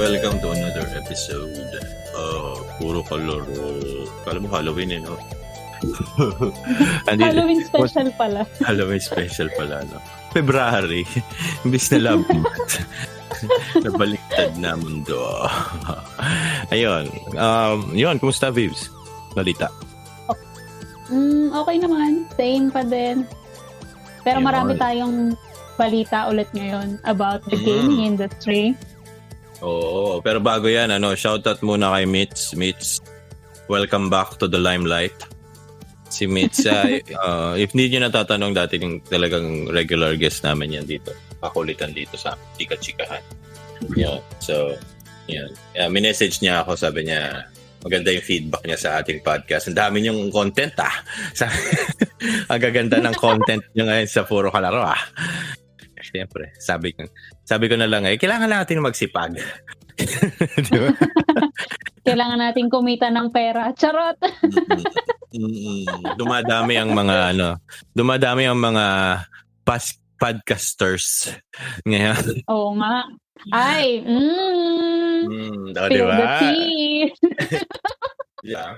welcome to another episode of Puro Laro. Kala mo Halloween no? Halloween special pala. Halloween special pala, no? February. Imbis na love month. Nabaliktad na mundo. Ayun. Yun, kumusta, Vibs? Balita? Okay naman. Same pa din. Pero Ayun. marami tayong balita ulit ngayon about the gaming industry. Oo, pero bago yan, shoutout muna kay Mitz. Mitz, welcome back to the limelight. Si Mitz, if hindi nyo natatanong, dati yung talagang regular guest namin yan dito. Pakulitan dito sa chika-chikahan. Yan. So, yan. Minessage niya ako, sabi niya, maganda yung feedback niya sa ating podcast. Ang dami niyong content, Ang gaganda ng content niyo ngayon sa Puro Kalaro, Siyempre, sabi ko na lang, kailangan natin magsipag. Diba? Kailangan natin kumita ng pera. Charot! Dumadami ang mga podcasters ngayon. Oo nga. Ay, diba? the tea. Yeah.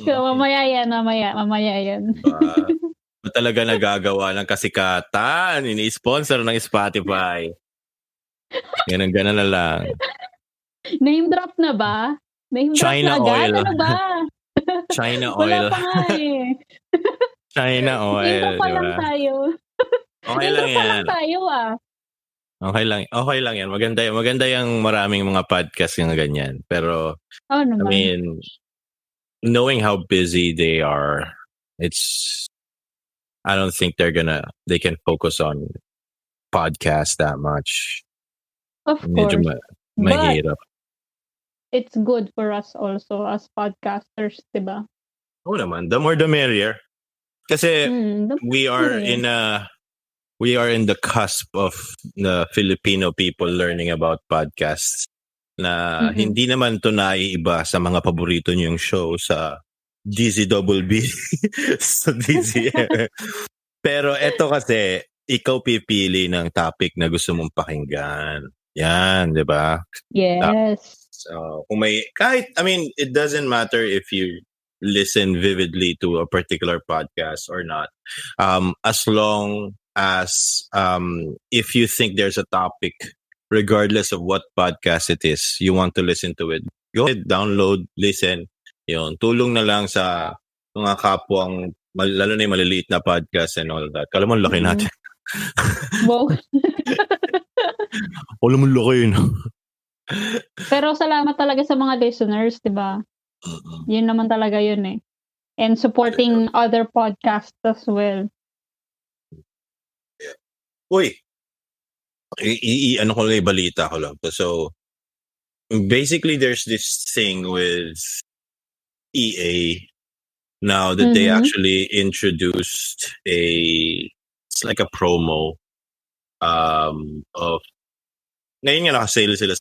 Mamaya yan. Talaga nagagawa ng kasikatan, ini-sponsor ng Spotify. Ganun na lang. Name drop na ba? Name drop China na agad? oil. Ano ba? China Wala oil. pa nga China oil. Dito pa lang tayo. Okay lang Dito pa yan. lang tayo Okay lang yan. Maganda yung maraming mga podcast yung ganyan. Pero, naman. I mean, knowing how busy they are, I don't think they can focus on podcast that much. Of Medyo course. mahirap. But it's good for us also as podcasters, diba? Oo naman. The more the merrier. Kasi we are in the cusp of the Filipino people learning about podcasts na hindi naman to naiiba sa mga paborito niyong show sa DZBB sa DZM. Pero eto kasi, ikaw pipili ng topic na gusto mong pakinggan. Yan, di ba? Yes. So, it doesn't matter if you listen vividly to a particular podcast or not. As long as if you think there's a topic, regardless of what podcast it is, you want to listen to it, go ahead, download, listen. Yun, tulong na lang sa mga kapwang, lalo na yung maliliit na podcast and all that. Kala mo, laki natin. Wow. Kala mo, laki yun. Pero salamat talaga sa mga listeners, diba? Yun naman talaga yun eh. And supporting other podcasts as well. Uy, ano ko lang, balita ko lang. So, basically, there's this thing with EA now that they actually introduced it's like a promo of ngayon nga nakasale sila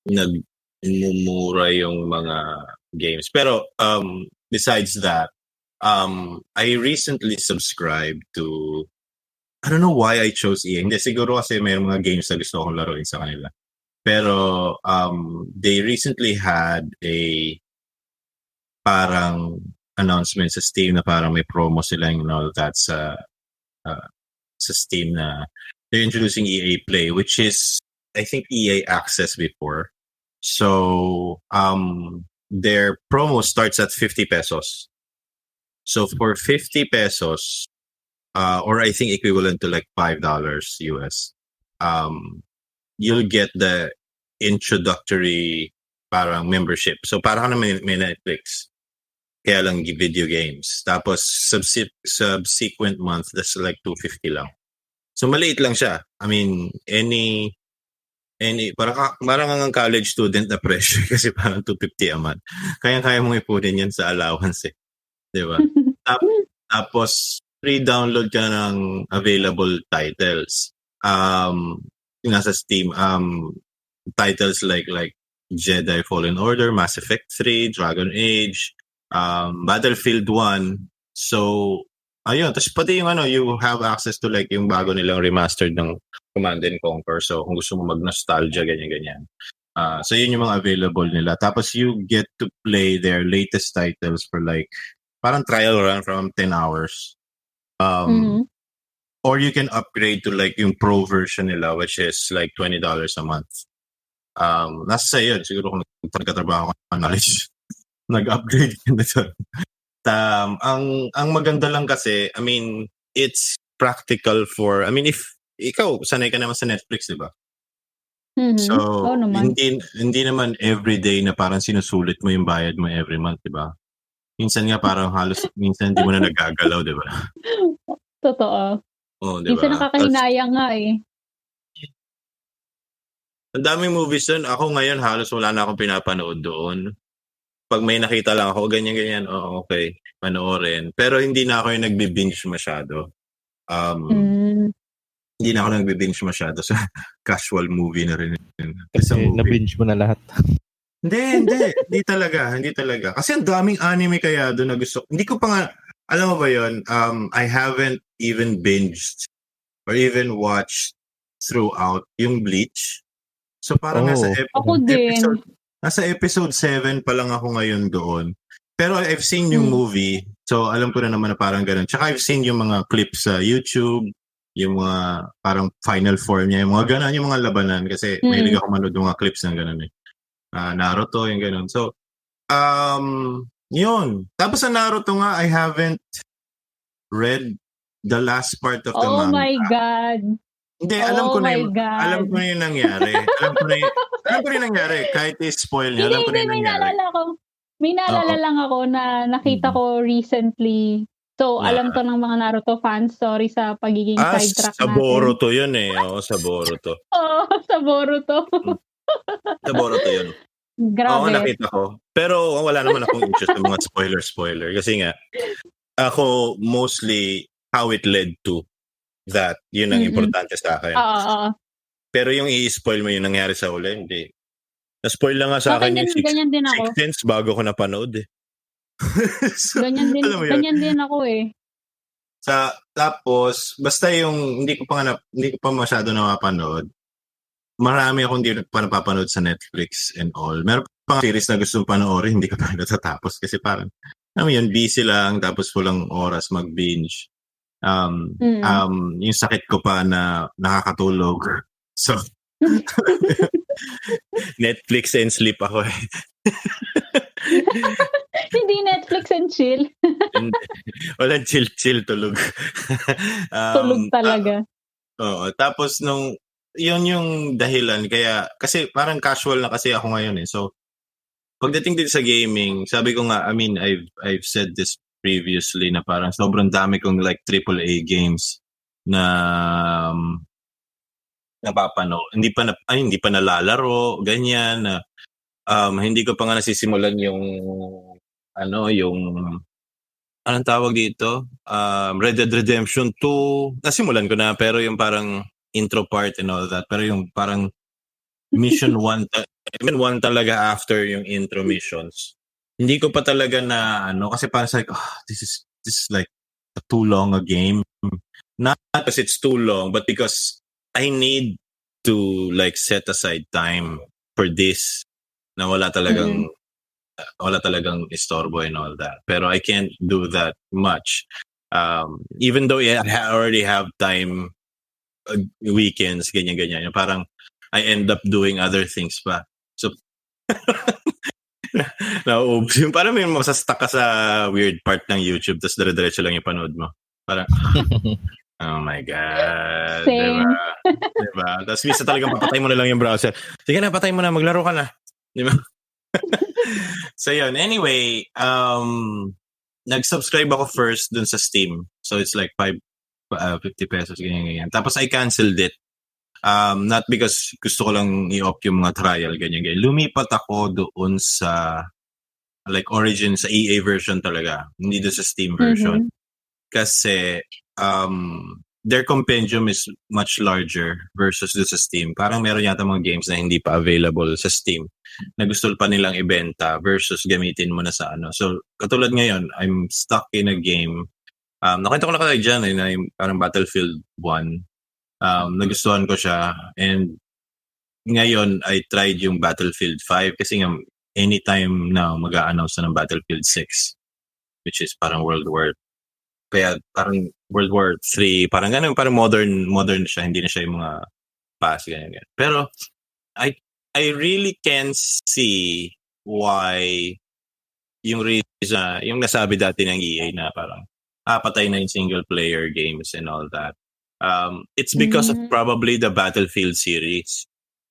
nagmumura yung mga games. Pero besides that, I recently subscribed to, I don't know why I chose EA. Hindi, siguro kasi may mga games na gusto kong laruin sa kanila. Pero they recently had a parang announcement sa Steam na parang may promo sila and all that sa Steam na they're introducing EA Play, which is, I think, EA Access before. So their promo starts at 50 pesos. So for 50 pesos, or I think equivalent to like $5 US, you'll get the introductory parang membership. So parang may Netflix. Kaya lang video games. Tapos subsequent month, that's like $250 lang. So maliit lang siya. I mean, any parang ang college student na presyo kasi parang $250 a month. Kaya mong ipunin yan sa allowance eh. Di ba? Tapos free download ka ng available titles. Nasa Steam, titles like Jedi Fallen Order, Mass Effect 3, Dragon Age, Battlefield 1. So, ayun. Tapos pati yung you have access to like yung bago nilang remastered ng Command and Conquer. So kung gusto mo mag-nostalgia, ganyan-ganyan. So yun yung mga available nila. Tapos you get to play their latest titles for like, parang trial run from 10 hours. Or you can upgrade to like yung pro version nila, which is like $20 a month. Nasa sa'yo yun. Siguro kung nagtatrabaho ka ng knowledge, nag-upgrade ka na doon. Ang maganda lang kasi, I mean, it's practical for, I mean, if ikaw, sanay ka naman sa Netflix, di ba? So, hindi naman everyday na parang sinusulit mo yung bayad mo every month, di ba? Minsan nga parang halos, minsan hindi mo na nagagalaw, di ba? Totoo. Diba? Minsan nakakahinayang nga eh. Ang daming movies doon. Ako ngayon halos wala na akong pinapanood doon. Pag may nakita lang ako, ganyan-ganyan, okay, panoorin. Pero hindi na ako yung nagbi-binge masyado. Hindi na ako nagbi-binge masyado sa casual movie na rin. Kasi na-binge mo na lahat. Hindi talaga. Kasi ang daming anime kaya doon na gusto. Hindi ko pa nga, alam mo ba yun, I haven't even binged or even watched throughout yung Bleach. So parang nasa episode 7 pa lang ako ngayon doon. Pero I've seen yung movie, so alam ko na naman na parang ganun. Tsaka I've seen yung mga clips sa YouTube, yung mga parang final form niya, yung mga ganun, yung mga labanan. Kasi mahilig ako manood yung mga clips ng ganun eh. Naruto, yung ganun. So, yun. Tapos sa Naruto nga, I haven't read the last part of the manga. Oh my God. Hindi, alam ko na yung nangyari. alam ko na yung nangyari. Kahit i-spoil niya, alam ko na yung nangyari. May naalala lang ako na nakita ko recently. So, alam to ng mga Naruto fans. Sorry sa pagiging sidetrack natin. Sa Boruto yun eh. Sa Boruto. Sa Boruto. Sa Boruto yun. Grabe. Nakita ko. Pero wala naman akong interest sa mga spoiler. Kasi nga, ako mostly how it led to that. Yun ang importante sa akin. Pero yung i-spoil mo yung nangyari sa uli, hindi. Na-spoil lang nga sa akin yung Sixth Sense bago ko napanood eh. So, ganyan din ako eh. Tapos, basta yung hindi ko pa masyado napapanood. Marami akong hindi pa napapanood sa Netflix and all. Meron pang series na gustong panoorin, hindi ko pa natatapos kasi parang, busy lang, tapos walang oras mag-binge. Yung sakit ko pa na nakakatulog. So, Netflix and sleep ako eh. Hindi Netflix and chill. Walang chill, tulog. Tulog talaga. Tapos yun yung dahilan kaya kasi parang casual na kasi ako ngayon eh. So pagdating din sa gaming, sabi ko nga, I mean, I've said this previously na parang sobrang dami kong like AAA games na napapanood. Hindi pa nalalaro, ganyan na hindi ko pa nga nasisimulan yung anong tawag dito? Red Dead Redemption 2. Nasimulan ko na pero yung parang intro part and all that. Pero yung parang mission 1 talaga after yung intro missions. Hindi ko pa talaga na kasi parang like, this is like too long a game. Not because it's too long, but because I need to like set aside time for this na wala talagang istorbo and all that. Pero I can't do that much. Even though I already have time, weekends, ganyan. Parang I end up doing other things pa. So, yung parang may masastuck ka sa weird part ng YouTube tapos dire-diretso lang yung panood mo. Parang, oh my God. Same. Diba? Tapos minsan talagang papatay mo na lang yung browser. Sige na, patay mo na, maglaro ka na. Diba? So yun. Anyway, nag-subscribe ako first dun sa Steam. So it's like 50 pesos, ganyan. Tapos I canceled it. Not because gusto ko lang i-opt yung mga trial, ganyan. Lumipat ako doon sa like Origin, sa EA version talaga. Hindi doon sa Steam version. Kasi their compendium is much larger versus doon sa Steam. Parang meron yata mga games na hindi pa available sa Steam na gusto pa nilang ibenta versus gamitin mo na sa ano. So, katulad ngayon, I'm stuck in a game. Nakita ko na kaya dyan, parang Battlefield 1. nagustuhan ko siya. And ngayon, I tried yung Battlefield 5 kasi nga anytime na mag-a-announce na ng Battlefield 6, which is parang kaya parang World War 3, parang ganun, parang modern siya, hindi na siya yung mga past, ganyan. Pero I really can see why yung reason, yung nasabi dati ng EA na parang patay na yung single player games and all that. It's because of probably the Battlefield series.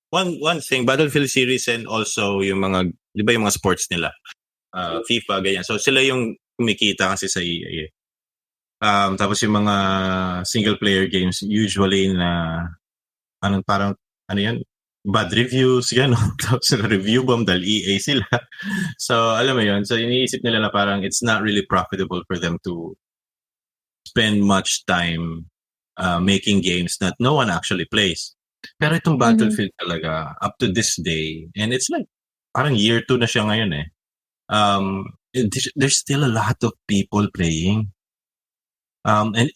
One thing, Battlefield series, and also yung mga, di ba yung mga sports nila, FIFA, ganyan. So sila yung kumikita kasi sa EA. Tapos yung mga single player games usually na parang yan, bad reviews, gano'n. Tapos review bomb dahil EA sila. So alam mo yun, so iniisip nila na parang it's not really profitable for them to spend much time making games that no one actually plays. Pero itong Battlefield talaga, up to this day, and it's like, parang year 2 na siya ngayon eh. There's still a lot of people playing. And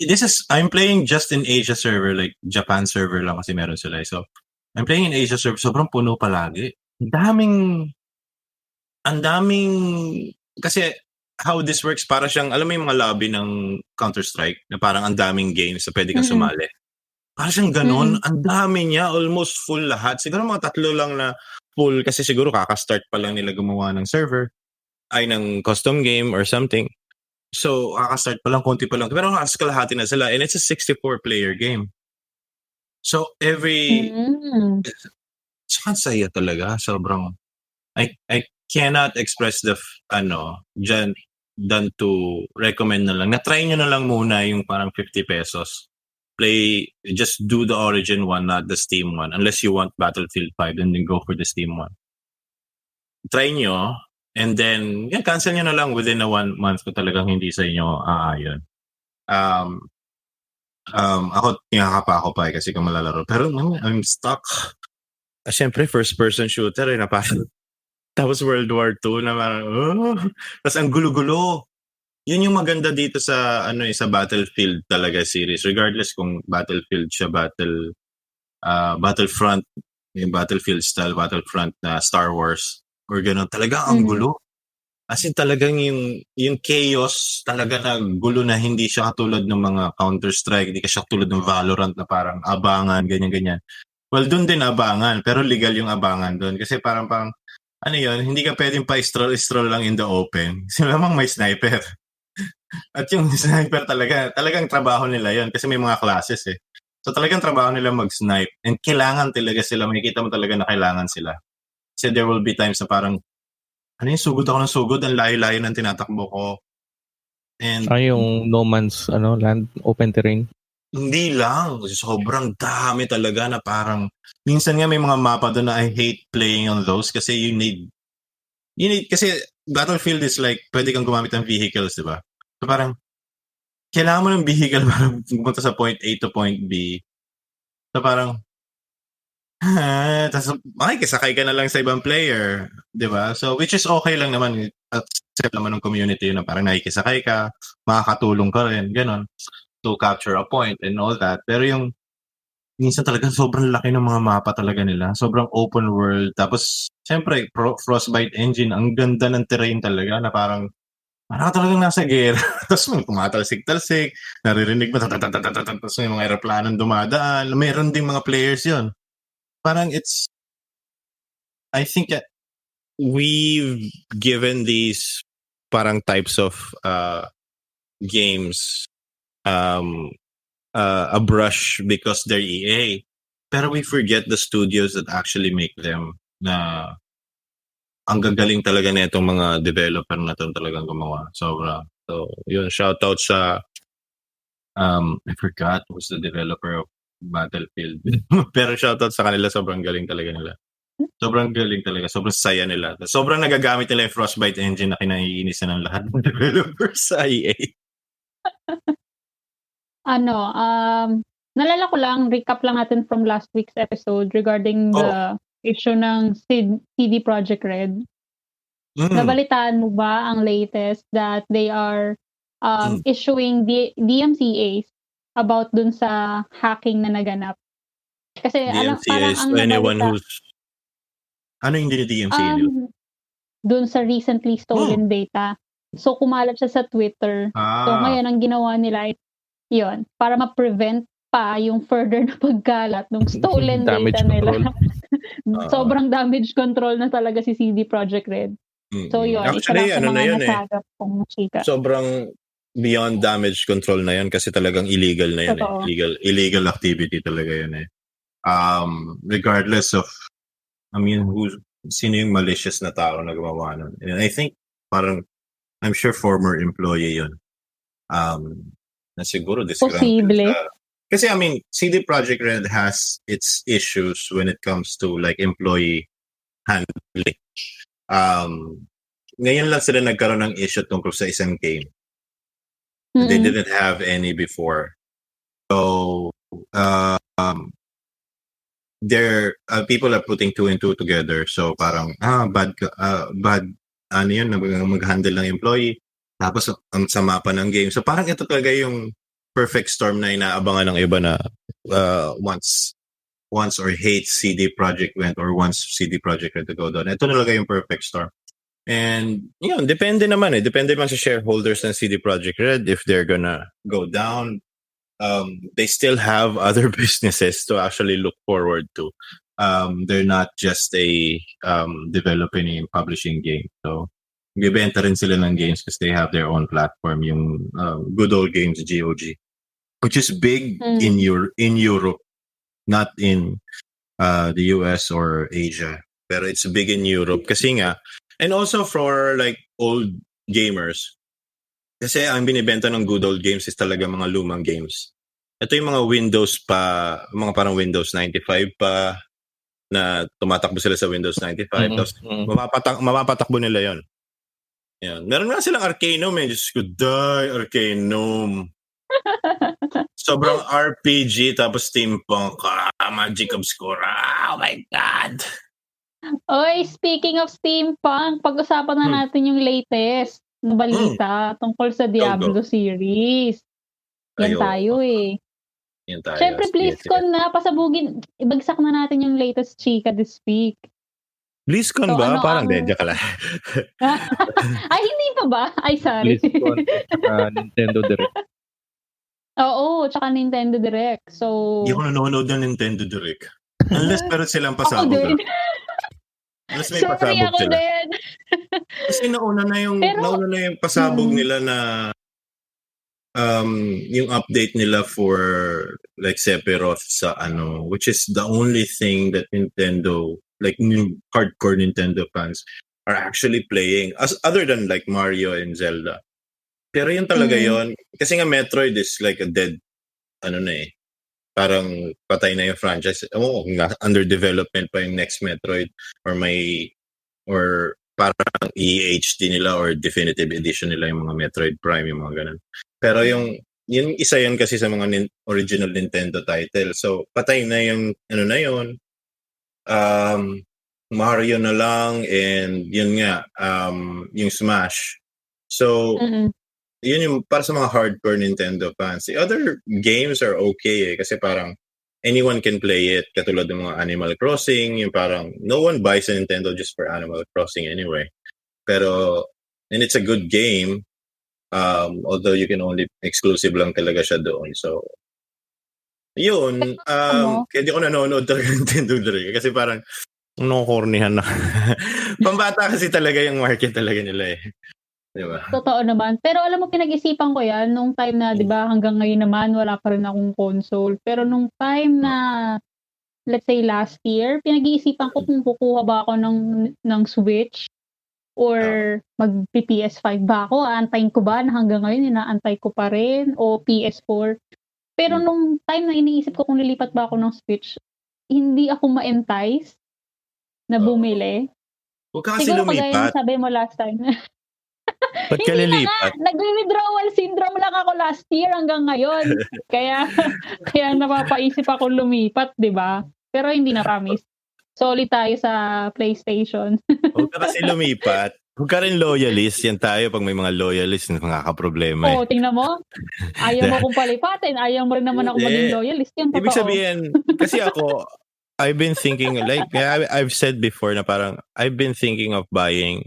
I'm playing just in Asia server, like Japan server lang kasi meron sila. So, I'm playing in Asia server, sobrang puno palagi. Ang daming, kasi how this works, para siyang, alam mo yung mga lobby ng Counter-Strike, na parang ang daming games na pwede kang sumali. Para siyang ganon, ang dami niya, almost full lahat. Siguro mga 3 lang na full, kasi siguro kakastart pa lang nila gumawa ng server, ng custom game or something. So, kakastart pa lang, konti pa lang. Pero kalahati na sila, and it's a 64-player game. So, tsaka saya talaga, sobrang, I cannot express than to recommend na lang. Na-try nyo na lang muna yung parang 50 pesos. Just do the Origin one, not the Steam one. Unless you want Battlefield 5, then go for the Steam one. Try nyo, and then, cancel nyo na lang within a 1 month kung talagang hindi sa inyo aayon. Ako, tingaka pa ako pa kasi kung malalaro. Pero I'm stuck. Siyempre, first-person shooter na parang tapos World War 2 na parang, tapos ang gulo-gulo. Yun yung maganda dito sa sa Battlefield talaga series, regardless kung Battlefield siya, Battlefront, yung Battlefield style, Battlefront na Star Wars, or gano'n, talaga ang gulo. As in talagang yung chaos, talaga na gulo na hindi siya katulad ng mga Counter-Strike, hindi ka siya katulad ng Valorant na parang abangan, ganyan-ganyan. Well, dun din abangan, pero legal yung abangan dun. Kasi parang hindi ka pwedeng pa-stroll lang in the open. Kasi lamang may sniper. At yung sniper talagang trabaho nila yon kasi may mga classes eh. So talagang trabaho nila mag-snipe. And kailangan talaga sila, makikita mo talaga na kailangan sila. Kasi there will be times na parang, sugod ako ng sugod, ang layo-layo ng tinatakbo ko. And yung No Man's Land, open terrain? Hindi lang. Sobrang dami talaga na parang, minsan nga may mga mapa doon na I hate playing on those kasi you need, kasi Battlefield is like, pwede kang gumamit ng vehicles, di ba? So parang, kailangan mo ng vehicle para pumunta sa point A to point B. So parang, tapos makikisakay ka na lang sa ibang player, di ba? So, which is okay lang naman. Accept naman ng community na parang nakikisakay ka, makakatulong ka rin, ganon, to capture a point and all that. Pero yung minsan talaga sobrang laki ng mga mapa talaga nila. Sobrang open world. Tapos, siyempre, Frostbite engine. Ang ganda ng terrain talaga na parang ka talagang nasa gera. Tapos may tumatalsik-talsik. Naririnig mo. Tapos may mga aeroplanong dumadaan. Mayroon ding mga players yon. Parang I think we've given these parang types of games a brush because they're EA. Pero we forget the studios that actually make them, na ang gagaling talaga na itong mga developer na ito talagang gumawa. Sobra. So, yun, shoutout sa I forgot who's the developer of Battlefield. Pero shoutout sa kanila, sobrang galing talaga nila. Sobrang galing talaga. Sobrang saya nila. Sobrang nagagamit nila yung Frostbite engine na kinaiinisan ng lahat ng developers sa EA. Nalala ko lang, recap lang natin from last week's episode regarding the issue ng CD Projekt Red. Nabalitaan mo ba ang latest that they are issuing DMCAs about dun sa hacking na naganap Kasi DMC parang is ang anyone nabalita, who's... Ano yung DMC nila? dun sa recently stolen data. So, kumalat siya sa Twitter. So, ngayon, ang ginawa nila, yun, para ma-prevent pa yung further na pagkalat ng stolen Damage data nila. control. Sobrang damage control na talaga si CD Projekt Red. So, yun, isa lang Actually, sa ano na mga yun nasagap kong chika. Sobrang beyond damage control na yun kasi talagang illegal na yun Totoo. Illegal activity talaga yun regardless of, I mean, sino yung malicious na tao na gumawa nun. And I think, parang, I'm sure former employee yun. Na siguro Posible. Kasi, I mean, CD Projekt Red has its issues when it comes to, like, employee handling. Ngayon lang sila nagkaroon ng issue tungkol sa isang game. They didn't have any before. So, people are putting 2 and 2 together. So parang bad ano yun, mag-handle ng employee. Tapos ang sama pa ng game. So parang ito talaga yung perfect storm na inaabangan ng iba na once or hates CD Projekt Red or wants CD Projekt Red to go down. Ito talaga yung perfect storm. And yun, depende naman sa shareholders ng CD Projekt Red if they're gonna go down. They still have other businesses to actually look forward to. They're not just a developing and publishing game. So, bibenta rin sila ng games because they have their own platform, yung Good Old Games GOG, which is big in Europe, not in the US or Asia. Pero it's big in Europe kasi nga, and also for like old gamers, kasi ang binibenta ng Good Old Games is talaga mga lumang games. Ito yung mga Windows pa, mga parang Windows 95 pa, na tumatakbo sila sa Windows 95. Tapos mapapatakbo nila yon. Yan. Meron nga silang Arcanum Diyos ko, Arcanum. Sobrang RPG, tapos steampunk, Magic Obscura. Oh my God! Oy, speaking of steampunk, pag-usapan na natin yung latest na balita tungkol sa Diablo series. Yan tayo Siyempre, Blizzcon na, pasabugin, ibagsak na natin yung latest chika this week. Blizzcon so, ba? Parang dedya ka lang. Ay, hindi pa ba? Ay, sorry. Blizzcon at Nintendo Direct. Oo, tsaka Nintendo Direct. So, hindi ko nanonood ng Nintendo Direct. Unless pero silang pasabog. Unless may sorry, pasabog sila. Din. Kasi nauna na yung pasabog nila na yung update nila for like Sephiroth sa which is the only thing that Nintendo, like new hardcore Nintendo fans are actually playing other than like Mario and Zelda. Pero yun talaga yon kasi nga Metroid is like a dead parang patay na yung franchise. Under development pa yung next Metroid or parang EHD nila or definitive edition nila yung mga Metroid Prime, yung mga ganun. Pero yung isa yan kasi sa mga original Nintendo title. So, patay na yung Mario na lang, and yun nga, yung Smash. So, yun yung para sa mga hardcore Nintendo fans. The other games are okay kasi parang anyone can play it, katulad ng mga Animal Crossing, yung parang no one buys a Nintendo just for Animal Crossing anyway. Pero, and it's a good game, although you can only exclusive lang talaga siya doon. So, yun, kaya di ko nanonood talaga ng Nintendo Direct kasi parang cornyhan na. Pambata kasi talaga yung market talaga nila Diba? Totoo naman. Pero alam mo, pinag-isipan ko yan nung time na, di ba, hanggang ngayon naman, wala pa rin akong console. Pero nung time na, let's say last year, pinag-iisipan ko kung kukuha ba ako ng Switch or mag-PS5 ba ako. Aantayin ko ba na hanggang ngayon, inaantay ko pa rin, o PS4. Pero nung time na iniisip ko kung lilipat ba ako ng Switch, hindi ako ma-entice na bumili. Huwag ka kasi siguro lumipat. Siguro sabi mo last time. Ba't ka lilipat? Nag-withdrawal syndrome lang ako last year hanggang ngayon. kaya napapaisip ako lumipat, di ba? Pero hindi na promise. Solid tayo sa PlayStation. Huwag ka kasi lumipat. Huwag ka rin loyalist. Yan tayo pag may mga loyalist, nakakaproblema eh. Oo, tingnan mo. Ayaw mo kong palipatin. Ayaw mo rin naman ako maging Hindi. loyalist. Yan, Ibig totoo. sabihin, kasi ako, I've been thinking, like, I've said before na parang, I've been thinking of buying,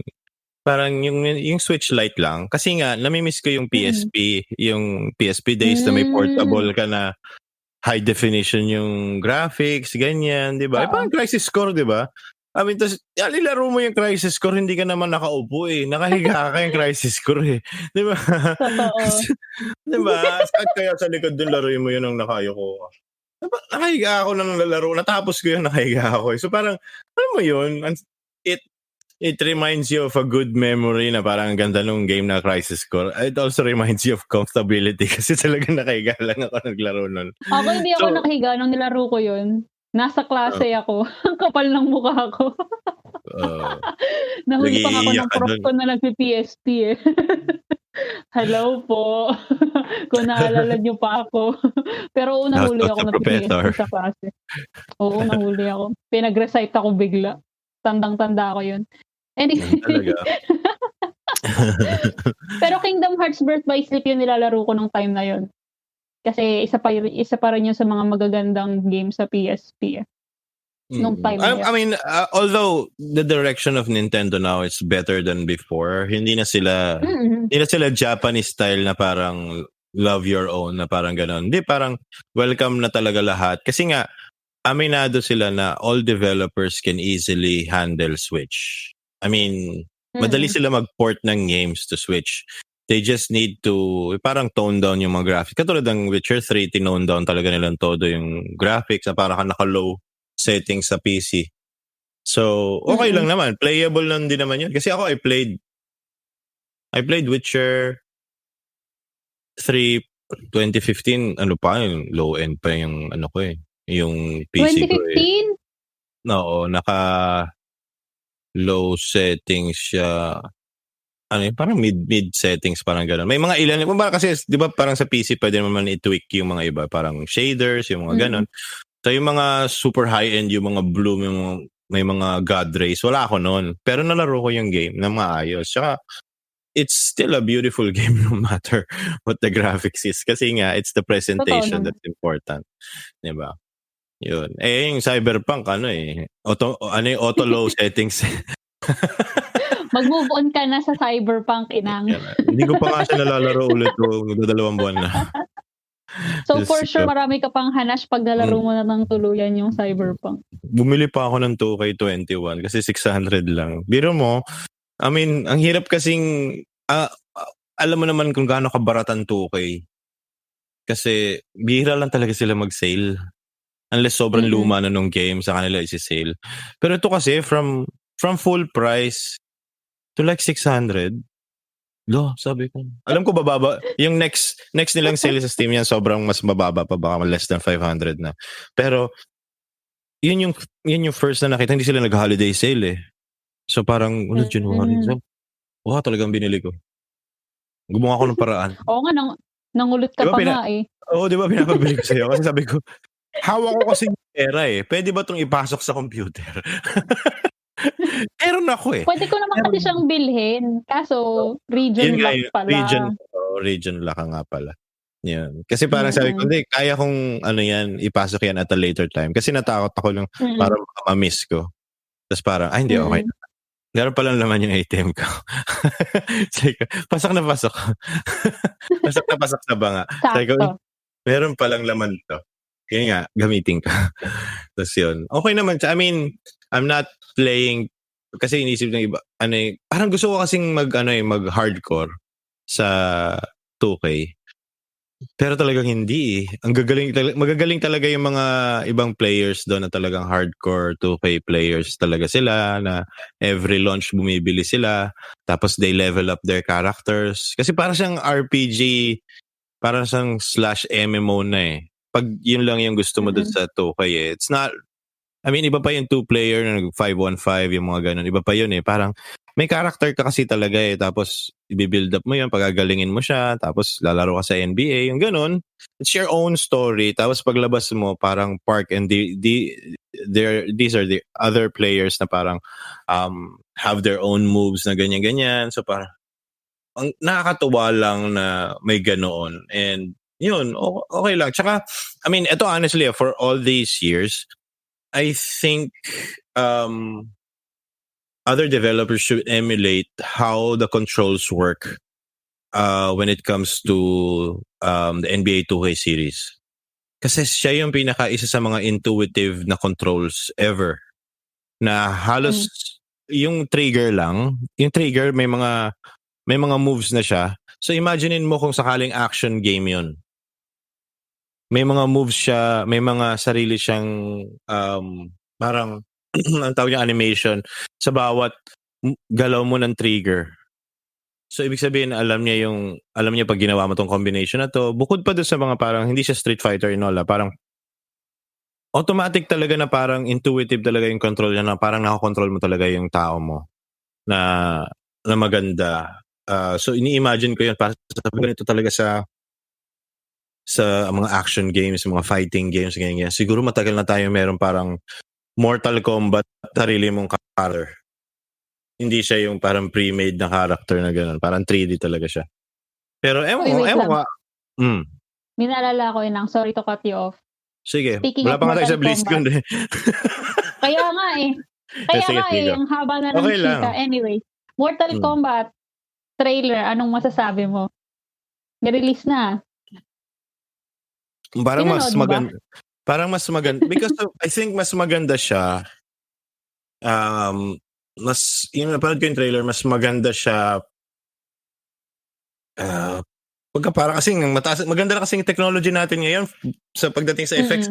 parang yung Switch Lite lang. Kasi nga, namimiss ko yung PSP, yung PSP days na may portable ka na high definition yung graphics, ganyan, di ba? Eh, parang Crisis Core, di ba? I mean, tapos, ilaro mo yung Crisis Core, hindi ka naman nakaupo eh. Nakahiga ka yung Crisis Core eh. Di ba? Totoo. Di ba? Kaya sa likod dun, laruin mo yun ang nakayoko. Diba, nakahiga ako ng lalaro. Natapos ko yun, nakahiga ako eh. So parang, ano mo yun? It reminds you of a good memory na parang ang ganda nung game na Crisis Core. It also reminds you of comfortability kasi talagang nakahiga lang ako naglaro nun. Ako hindi ako nakahiga nung nilaro ko yun. Nasa klase ako. Ang kapal ng mukha ko. Nahuli pa ako ng prof ko na nag-PSP eh. Hello po. Kung naalala niyo pa ako. Pero nahuli ako ng PSP sa klase. Oo, nahuli ako. Pinag-recite ako bigla. Tandang-tanda ako yun. Anyway. Pero Kingdom Hearts Birth by Sleep yung nilalaro ko nung time na yun. Kasi isa pa rin yun sa mga magagandang game sa PSP. Nung time na yun. I mean, although the direction of Nintendo now is better than before, hindi na sila Japanese style na parang love your own na parang gano'n. Hindi, parang welcome na talaga lahat. Kasi nga, aminado sila na all developers can easily handle Switch. I mean, madali sila mag-port ng games to Switch. They just need to parang tone down yung mga graphics. Katulad ng Witcher 3, tinone down talaga nilang todo yung graphics na parang naka-low settings sa PC. So, okay lang naman. Playable lang din naman yun. Kasi ako, I played Witcher 3 2015. Ano pa, yung low end pa yung ano ko eh. Yung PC 2015? ko eh. Oo, naka-low settings siya. Ano yun, parang mid settings, parang gano'n. May mga ilan, kasi di ba parang sa PC pwede naman i-tweak yung mga iba, parang shaders, yung mga gano'n. So yung mga super high-end, yung mga bloom, may mga god rays, wala ako noon. Pero nalaro ko yung game na maayos. Tsaka, it's still a beautiful game no matter what the graphics is. Kasi nga, it's the presentation that's important. Di ba? Yun. Eh, yung Cyberpunk, auto low settings. Mag-move on ka na sa Cyberpunk, inang. Hindi ko pa nga siya nalalaro ulit. 2 buwan na. So for sure, marami ka pang hanash pag nalaro mo na ng tuluyan yung Cyberpunk. Bumili pa ako ng 2K21 kasi 600 lang. Biro mo, I mean, ang hirap kasing, alam mo naman kung gaano kabaratan 2K. Kasi bihira lang talaga sila mag-sale. Unless sobrang luma na nung game, sa kanila isi-sale. Pero ito kasi, from full price to like 600. Sabi ko. Alam ko bababa. Yung next nilang sale sa Steam yan, sobrang mas mababa pa, baka less than 500 na. Pero, yun yung first na nakita, hindi sila nag-holiday sale eh. So parang, January. So, talagang binili ko. Gumawa ko ng paraan. Oo nga, nangulit ka diba, pa nga eh. Oo, di ba pinapabili ko sa'yo? Kasi sabi ko, hawak ko kasi yung pera eh. Pwede ba itong ipasok sa computer? Meron ako eh. Pwede ko naman kasi siyang bilhin. Kaso, region lock pala. Region lock nga pala. Yan. Kasi parang sabi ko, hindi, kaya kong ipasok yan at a later time. Kasi natakot ako lang para ma-miss ko. Tapos parang, hindi, okay. Meron palang naman yung ATM ko. Pasok na pasok. Pasok na pasok sa banga. Sabi ko, meron palang laman to. Kaya nga, gamitin ko. Tapos yun. Okay naman. I mean, I'm not playing, kasi inisip ng iba, parang gusto ko kasing mag-hardcore sa 2K. Pero talagang hindi eh. Magagaling talaga yung mga ibang players doon na talagang hardcore 2K players talaga sila, na every launch bumibili sila, tapos they level up their characters. Kasi para siyang RPG, para siyang /MMO na eh. Pag yun lang yung gusto mo doon sa 2K eh. It's not, I mean, iba pa yung 2-player na 5-1-5, yung mga ganun. Iba pa yun eh. Parang may character ka kasi talaga eh. Tapos, i-build up mo yun, pagagalingin mo siya. Tapos, lalaro ka sa NBA. Yung ganun. It's your own story. Tapos, paglabas mo, parang park and these are the other players na parang have their own moves na ganyan-ganyan. So parang ang nakakatuwa lang na may ganoon. And yun, okay lang. Tsaka, I mean, ito honestly, for all these years, I think other developers should emulate how the controls work when it comes to the NBA 2K series. Kasi siya yung isa sa mga intuitive na controls ever. Na halos yung trigger lang, yung trigger may mga moves na siya. So imaginein mo kung sakaling action game yun. May mga moves siya, may mga sarili siyang parang ang tawag niya animation sa bawat galaw mo ng trigger. So ibig sabihin alam niya pag ginawa mo tong combination na to, bukod pa doon sa mga parang hindi siya Street Fighter and all, parang automatic talaga na parang intuitive talaga yung control niya, na parang nakakontrol mo talaga yung tao mo na maganda. So ini-imagine ko yun para sa ganito talaga sa mga action games, mga fighting games, ganyan. Siguro matagal na tayo meron parang Mortal Kombat, sarili mong character. Hindi siya yung parang pre-made na character na gano'n. Parang 3D talaga siya. Pero ewan ko. May naalala ko yun lang. Sorry to cut you off. Sige. Speaking wala pa nga tayo sa Blizzcon. Kaya nga eh. Ang haba na ng chika. Anyway, Mortal Kombat trailer. Anong masasabi mo? Nirelease na. Parang mas maganda. Parang mas maganda. Because I think mas maganda siya. Yung napanood ko yung trailer, mas maganda siya pagka parang kasing maganda na kasing technology natin ngayon sa pagdating sa effects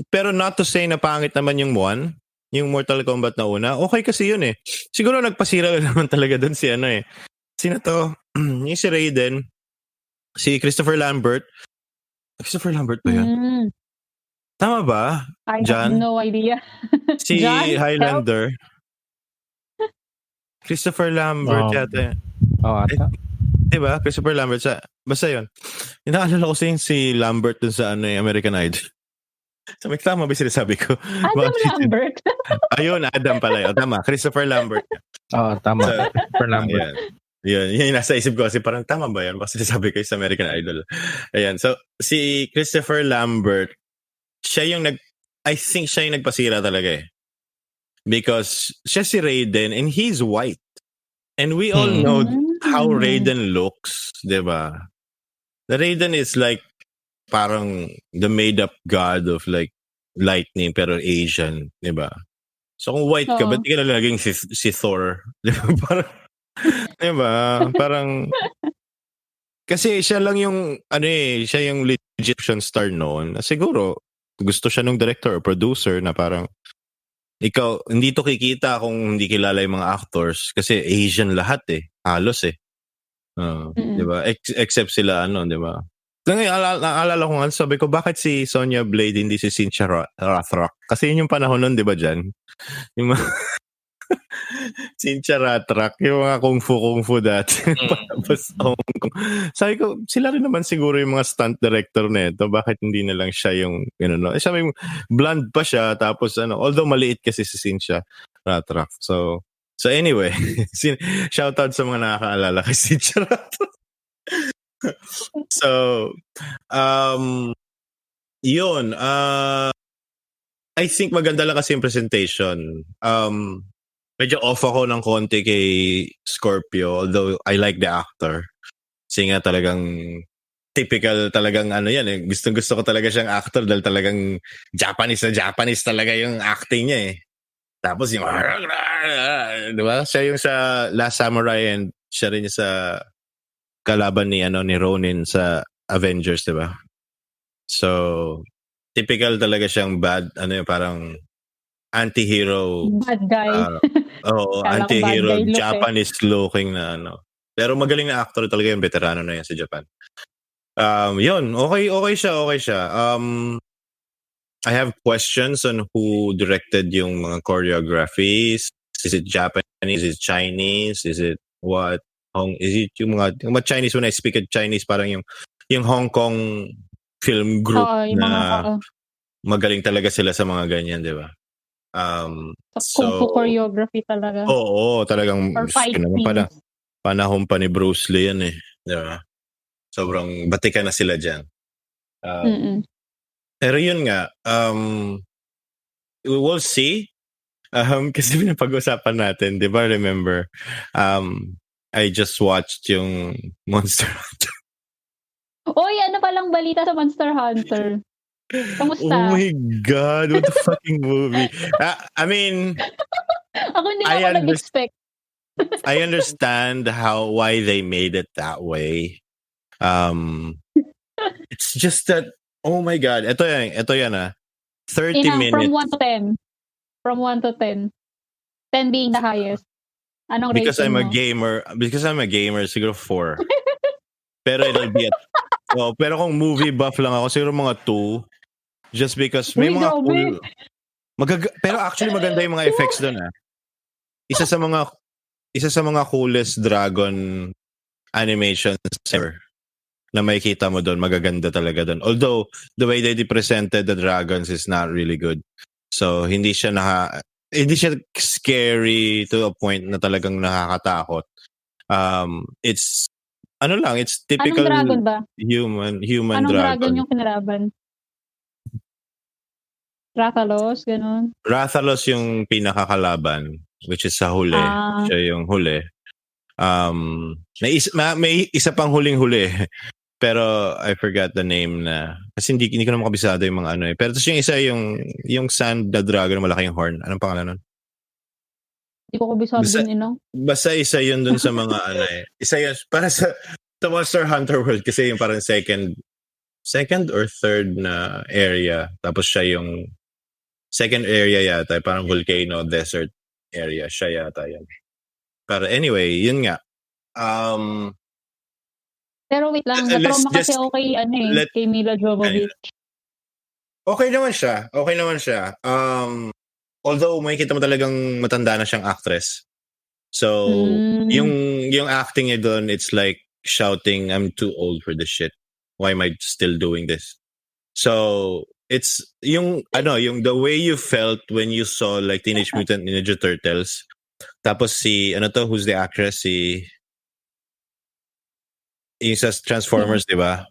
Pero not to say na pangit naman yung yung Mortal Kombat na una. Okay kasi yun eh. Siguro nagpasira naman talaga doon sino to? Yung si Raiden, si Christopher Lambert. Christopher Lambert ba yun? Tama ba? I John? have no idea. Si John, Highlander. Christopher Lambert yata. ata. Diba? Christopher Lambert basta yun. Inaalala ko si Lambert dun sa American Idol. Sabi, tama ba sinasabi ko? Adam Lambert. Ayun, Adam pala yun. Tama, Christopher Lambert. Tama. Christopher Lambert. Yun, yung nasa isip ko kasi parang tama ba yan? Kasi sinasabi ko sa American Idol. Ayan, so si Christopher Lambert, I think siya yung nagpasira talaga eh. Because siya si Raiden and he's white. And we all know how Raiden looks, diba? The Raiden is like parang the made-up god of like lightning pero Asian, diba? So kung white ka, ba't di ka na laging si Thor? Diba? Parang, diba? Parang kasi siya lang yung siya yung legit Egyptian star noon. Siguro gusto siya ng director or producer na parang ikaw, hindi to kikita kung hindi kilala yung mga actors kasi Asian lahat halos diba? Except sila diba? Naalala ko nga, sabi ko, bakit si Sonya Blade hindi si Cynthia Rothrock? Kasi yun yung panahon nun, diba dyan? Yung mga Cynthia Rothrock, yung mga kung fu dati. Sabi ko, sila rin naman siguro yung mga stunt director na ito. Bakit hindi na lang siya yung, sabi mo, blonde pa siya, tapos although maliit kasi si Cynthia Rothrock. So anyway, shout out sa mga nakakaalala kay Cynthia Rothrock. So, yun, I think maganda lang kasi yung presentation. Medyo off ako ng konti kay Scorpio, although I like the actor. Kasi nga talagang typical talagang Gusto ko talaga siyang actor dahil talagang Japanese talaga yung acting niya eh. Tapos yung diba? Siya yung sa Last Samurai and siya rin sa kalaban ni Ronin sa Avengers, diba? So, typical talaga siyang bad, parang anti-hero. Bad guy. Anti-hero, Japanese looking na Pero magaling na actor talaga yung veterano na yan sa Japan. Yun, okay siya. I have questions on who directed yung mga choreographies. Is it Japanese? Is it Chinese? Is it what? Is it yung mga Chinese? When I speak of Chinese, parang yung Hong Kong film group magaling talaga sila sa mga ganyan, di ba? Kung fu choreography talaga. Oo, talagang Or fight naman scenes. panahon pa ni Bruce Lee yan eh. Di ba? Sobrang batikan na sila dyan. Pero yun nga, we will see. Kasi pinapag-usapan natin, di ba? Remember, I just watched yung Monster Hunter. Oy, ano palang balita sa Monster Hunter? Kamusta? Oh my God, what the fucking movie? I mean, ako hindi ako nag-expect. I understand why they made it that way. It's just that, oh my God, ito yan 30 minutes. From 1 to 10. From 1 to 10. 10 being the highest. Anong rating Because I'm a gamer, siguro 4. Pero it'll be pero kung movie buff lang ako, siguro mga 2. Just because may mga cool... pero actually maganda yung mga effects doon Isa sa mga coolest dragon animations ever na makikita mo doon, magaganda talaga doon. Although the way they presented the dragons is not really good. So hindi siya scary to a point na talagang nakakatakot. It's it's typical. Anong dragon ba? Human Anong dragon yung kinalaban? Rathalos, ganun. Rathalos yung pinakakalaban, which is sa huli. Siya yung huli. May isa pang huling-huli. Pero I forgot the name na. Kasi hindi ko na makabisado yung mga Pero tapos yung isa yung sand na dragon, malaki yung horn. Anong pangalan nun? Hindi ko kabisado din Basta isa yun dun sa mga Isa yun, para sa Monster Hunter World kasi yung parang second or third na area. Tapos siya yung second area yata, parang volcano, desert area. Siya yata yan. Pero anyway, yun nga. Pero wait lang, na-trauma kasi ako kay Mila Jovovich. Okay naman siya. Although makikita mo talagang matanda na siyang actress. So, yung acting niya doon, it's like shouting, I'm too old for this shit. Why am I still doing this? So, it's yung the way you felt when you saw like Teenage Mutant Ninja Turtles. Tapos who's the actress? Yung sa Transformers, di ba?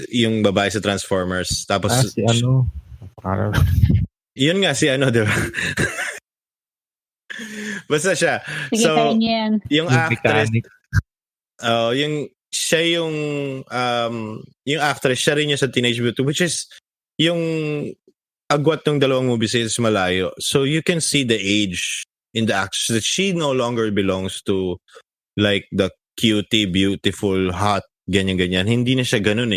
Yung babae sa Transformers. Tapos yun nga si di ba? Basta siya. Sige, so, yung actress, yung actress, siya rin yung sa Teenage Mutant, which is yung agwat ng dalawang movies is malayo. So you can see the age in the actress that she no longer belongs to like the cutie, beautiful, hot, ganyan-ganyan. Hindi na siya ganun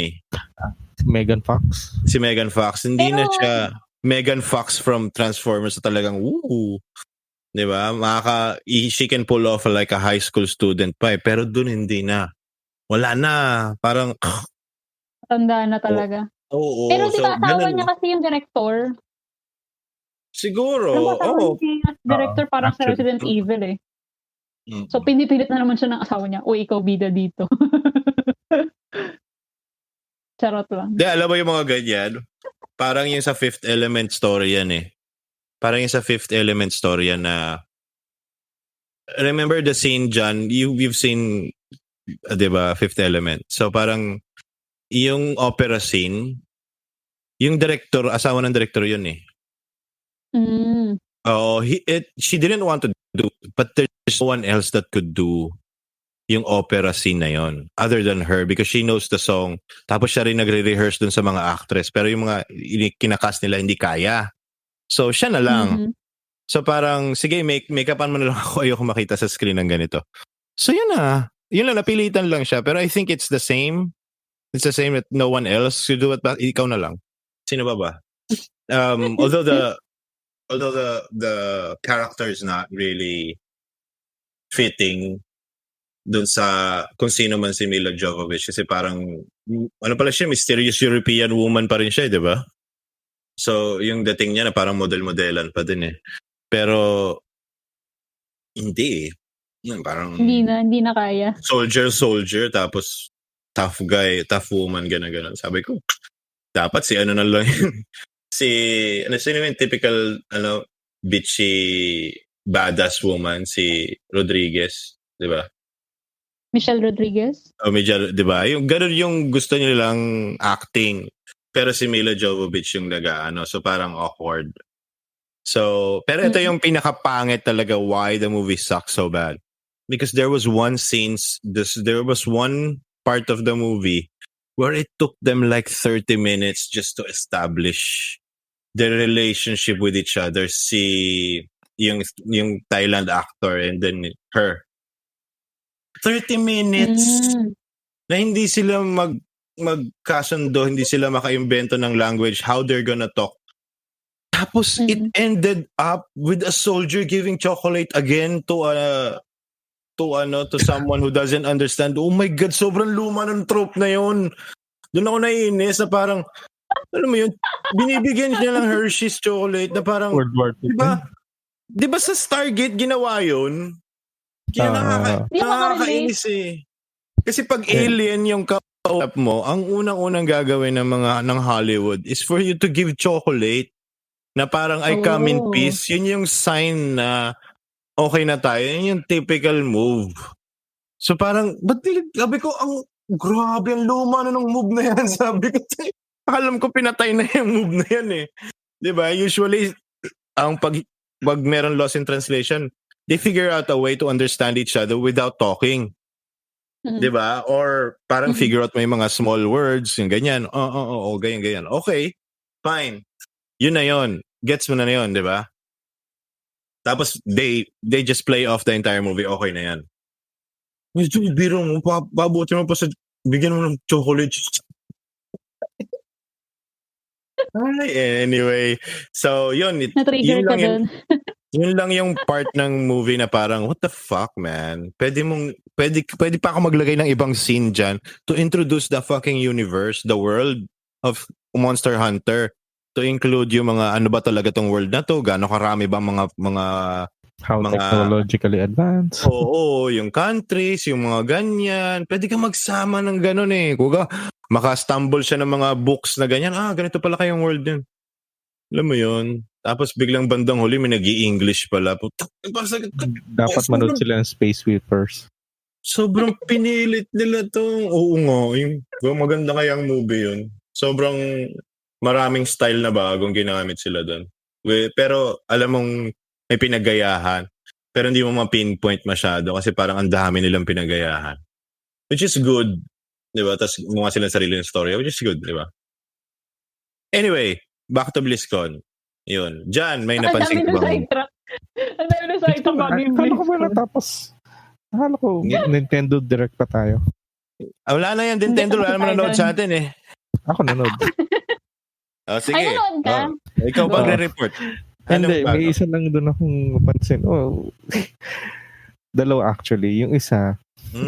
Megan Fox? Si Megan Fox. Hindi na siya Megan Fox from Transformers na talagang woo. Diba? She can pull off like a high school student pa Pero dun hindi na. Wala na. Parang tanda na talaga. Oo. Pero diba asawa niya kasi yung director? Siguro. Director parang sa Resident Evil So, pinipilit na naman siya ng asawa niya. Uy, ikaw bida dito. Charot lang. Alam mo yung mga ganyan? Parang yung sa Fifth Element story yan Parang yung sa Fifth Element story yan na remember the scene, John? You've seen, diba, Fifth Element. So, parang yung opera scene, yung director, asawa ng director yun she didn't want to do, but there's no one else that could do yung opera scene na yon other than her because she knows the song. Tapos siya rin nagre-rehearse dun sa mga actress pero yung mga kinakast nila hindi kaya. So siya na lang. So parang sige make-upan mo na lang ako, ayoko makita sa screen ng ganito. So yun lang, napilitan lang siya pero I think it's the same. It's the same that no one else should do it but ikaw na lang. Sino ba? Although the character is not really fitting dun sa kung sino man si Mila Jovovich kasi parang pala siya, mysterious European woman pa rin siya, di ba? So yung dating niya na parang model-modelan pa din pero hindi parang hindi na kaya. Soldier tapos tough guy, tough woman, gano'n. Sabi ko dapat si na lang sino yung typical, bitchy, badass woman, si Rodriguez, di ba? Michelle Rodriguez? Medyo, di ba? Yung ganun yung gusto nilang acting. Pero si Mila Jovovich yung so parang awkward. So, pero ito yung pinakapangit talaga why the movie sucks so bad. Because there was one part of the movie where it took them like 30 minutes just to establish their relationship with each other. Yung Thailand actor and then her. 30 minutes na hindi sila magkasundo, hindi sila makaimbento ng language, how they're gonna talk. Tapos it ended up with a soldier giving chocolate again to someone who doesn't understand. Oh my God, sobrang luma ng trope na yun. Doon ako naiinis na parang, alam mo yun, binibigyan niya ng Hershey's chocolate na parang, World War II. Di ba sa Stargate ginawa yun? Kaya nakakainis eh. Kasi pag alien yung kausap mo, ang unang-unang gagawin ng Hollywood is for you to give chocolate na parang I come in peace. Yun yung sign na okay na tayo. Yun yung typical move. So parang, sabi ko, grabe, ang luma na ng move na yan. Sabi ko, alam ko pinatay na yung move na yan eh. Diba? Usually, pag meron loss in translation, they figure out a way to understand each other without talking. Diba? Or parang figure out may mga small words, yung ganyan. Ganyan. Okay, fine. Yun na yun. Gets mo na yun, diba? Tapos, they just play off the entire movie. Okay na yan. Medyo biro mo, pabuti mo pa sa, bigyan mo ng chocolate. Anyway, so yun. Na-trigger ka dun. Yun lang yung part ng movie na parang, what the fuck, man? Pwede pa ako maglagay ng ibang scene dyan to introduce the fucking universe, the world of Monster Hunter. To include yung mga, ano ba talaga tong world na to? Gaano karami ba mga how technologically advanced? Oo, yung countries, yung mga ganyan. Pwede ka magsama ng ganun eh. Kuga, maka-stumble siya ng mga books na ganyan. Ganito pala kayong world yun. Alam mo yun? Tapos biglang bandang huli, may nag-i-English pala. Dapat manood sila ng Space Whippers. Sobrang pinilit nila to. Oo nga. Maganda kayang movie yun. Sobrang maraming style na bagong ginamit sila doon. Pero alam mong may pinagayahan. Pero hindi mo ma-pinpoint masyado kasi parang ang dami nilang pinagayahan. Which is good. Diba? Tapos mukha silang sarili ng story. Which is good. Diba? Anyway, back to BlizzCon. Yun. Diyan, may napansin ko bang... Ang dami na sidetrack bagay yung Akala ko ba natapos? Akala ko Nintendo Direct pa tayo. Wala na yan. Nintendo. Wala naman nanood sa atin eh. Ako nanood. Sige. Ay, nanood ka? Ikaw magre-report. Hindi, may isa lang doon akong napansin. Dalawa actually. Yung isa,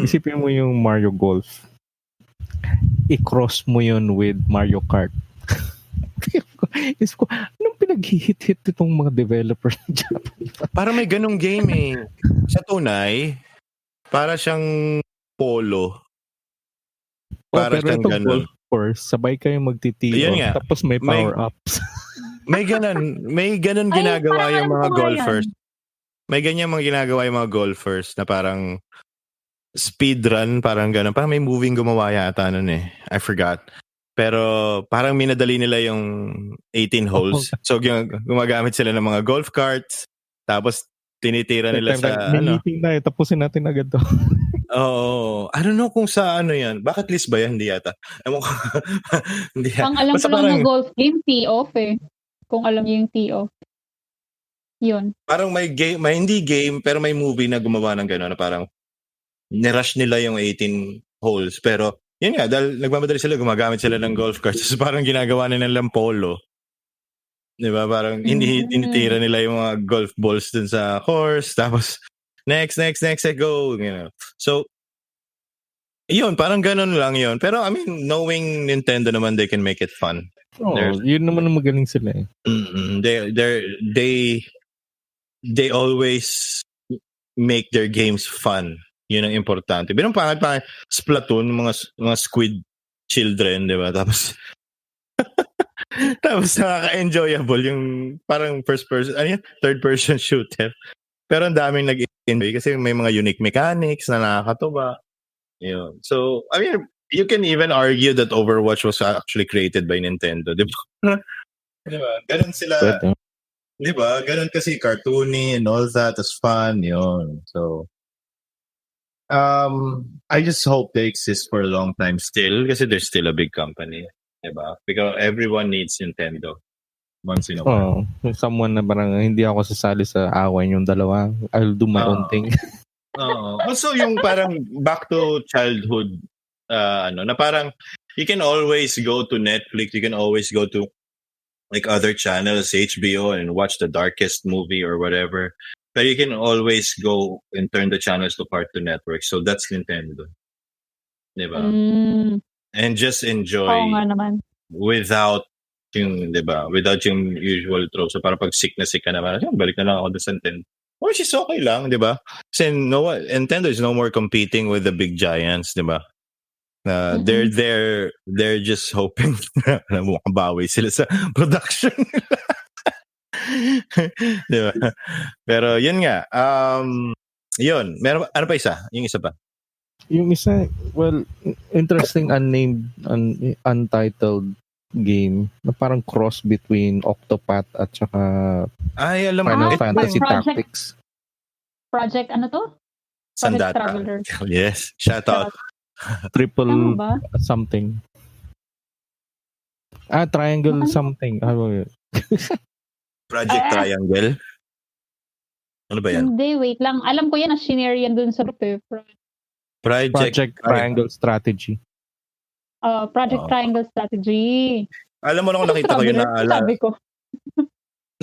isipin mo yung Mario Golf. I-cross mo yun with Mario Kart. Isip ko, anong pinaghihit-hit itong mga developers ng Japan? Para may ganong game eh. Sa tunay, para siyang polo. Para pero siyang itong ganon. golf course, sabay kayo magtitiro. Tapos may power-ups. May ganon ginagawa yung mga golfers. May ganyan mga ginagawa yung mga golfers na parang speedrun, parang ganon. Parang may moving gumawa yata nun eh. I forgot. Pero parang minadali nila yung 18 holes. So gumagamit sila ng mga golf carts. Tapos tinitira nila sa may meeting na tapusin natin agad to. Oo. I don't know kung sa ano yan. Bucket list ba yan? Hindi yata. Hindi yata. Ang alam ko lang na golf game, tee-off eh. Kung alam niyo yung tee-off. Yun. Parang may game, may hindi game, pero may movie na gumawa ng gano'n na parang nirush nila yung 18 holes. Pero yun nga, dahil nagmamadali sila, gumagamit sila ng golf carts. So parang ginagawa nila ng polo. Diba? Parang initira nila yung mga golf balls dun sa course. Tapos next, go. You know. So, yun, parang ganun lang yun. Pero I mean, knowing Nintendo naman, they can make it fun. Yun naman ang magaling sila eh. They always make their games fun. Yun ang importante. Pero pangit Splatoon, mga squid children, di ba? Tapos Tapos nakaka-enjoyable yung parang first person, third person shooter. Pero ang daming nag-enjoy kasi may mga unique mechanics na nakakatuwa. Yun. So, I mean, you can even argue that Overwatch was actually created by Nintendo, di ba? Di ba? Ganun sila, Pwede. di ba? Ganun kasi cartoony and all that. It's fun, yun. So, I just hope they exist for a long time still kasi they're still a big company. Diba? Because everyone needs Nintendo once in a while. Someone na parang hindi ako sasali sa away yung dalawa. I'll do my own thing. Also, yung parang back to childhood, na parang you can always go to Netflix, you can always go to like other channels, HBO, and watch the darkest movie or whatever. But you can always go and turn the channels to Cartoon Network. So that's Nintendo. Diba? And just enjoy without yung, diba? Without yung usual trope. So para pag sick na sick ka naman, balik na lang ako sa Nintendo. Which is okay lang, diba? Kasi Nintendo is no more competing with the big giants, diba? They're just hoping na makabawi sila sa production. Diba? Pero yun nga, yun. Meron, ano pa isa? Yung isa pa? Yung isa, well, interesting unnamed, untitled game na parang cross between Octopath at saka Final Fantasy Tactics. Project ano to? Sandata. Traveler. Yes, shout out. Triple something. Triangle something. Project Triangle? Ano ba yan? Hindi, wait lang. Alam ko yan, na-shinare yan dun sa Project Triangle Strategy. Project Triangle Strategy. Alam mo, nung nakita ko yun, sabi ko.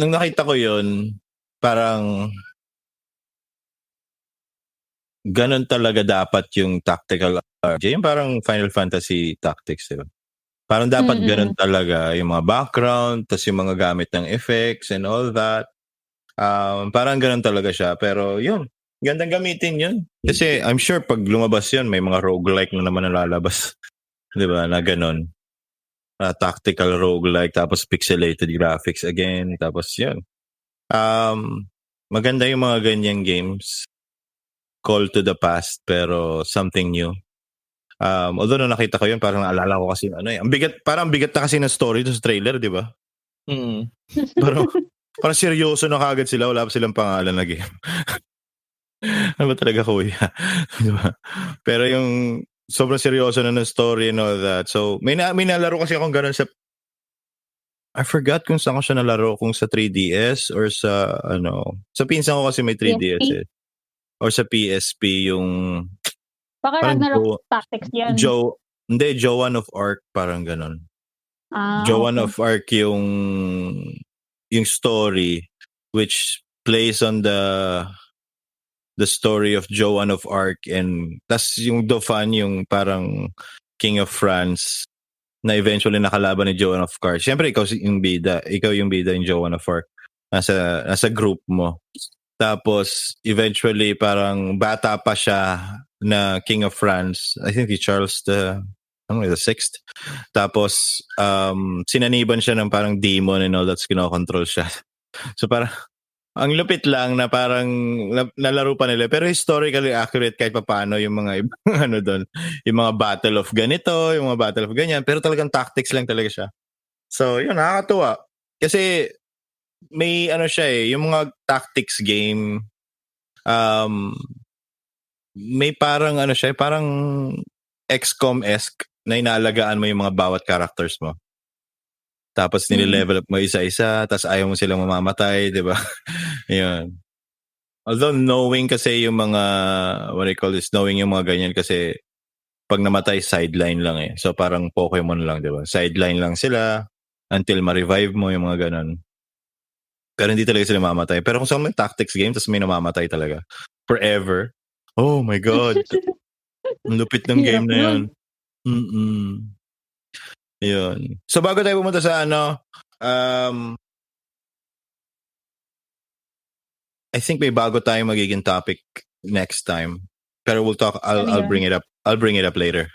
Nung nakita ko yun, parang ganun talaga dapat yung tactical RPG. Yung parang Final Fantasy Tactics, diba? Parang dapat ganun talaga yung mga background, tas yung mga gamit ng effects and all that. Parang ganun talaga siya. Pero yun, gandang gamitin yun. Kasi I'm sure pag lumabas yun, may mga roguelike na naman nalalabas. Diba? Na ganun. Tactical roguelike, tapos pixelated graphics again. Tapos yun. Maganda yung mga ganyang games. Call to the past, pero something new. Although nung nakita ko yun, parang naalala ko kasi ang bigat, parang bigat na kasi ng story doon sa trailer, di ba? Parang seryoso na kagad sila, wala pa silang pangalan na game. Ano ba talaga, kuya? Diba? Pero yung sobrang seryoso na ng story and all that. So, may nalaro kasi akong ganun sa, I forgot kung saan ko siya nalaro, kung sa 3DS or sa, sa pinsan ko kasi may 3DS eh. Or sa PSP yung, baka Ragnarok Tactics yan. Joan of Arc, parang ganun. Joan of Arc yung story which plays on the story of Joan of Arc, and tas yung Dauphin yung parang King of France na eventually nakalaban ni Joan of Arc. Siyempre ikaw yung bida yung Joan of Arc. Nasa group mo. Tapos eventually parang bata pa siya na King of France. I think si Charles the Sixth. Tapos sinaniban siya ng parang demon and all that's kinokontrol siya. So parang ang lupit lang na parang nalaro pa nila, pero historically accurate kahit paano yung mga ibang doon, yung mga battle of ganito, yung mga battle of ganyan, pero talagang tactics lang talaga siya. So yun, nakakatuwa kasi may siya yung mga tactics game, may parang siya, parang XCOM-esque na inaalagaan mo yung mga bawat characters mo. Tapos nile-level up mo isa-isa, tapos ayaw mo silang mamamatay, di ba? Yun. Although knowing kasi yung mga, knowing yung mga ganyan kasi pag namatay, sideline lang eh. So parang Pokemon lang, di ba? Sideline lang sila until ma-revive mo yung mga ganon. Pero hindi talaga sila mamamatay. Pero kung saan may tactics game, tapos may namamatay talaga. Forever. Oh my God. Ang lupit ng game na yun. Yun. So bago tayo pumunta sa I think may bago tayong magiging topic next time. Pero we'll talk, I'll bring it up I'll bring it up later.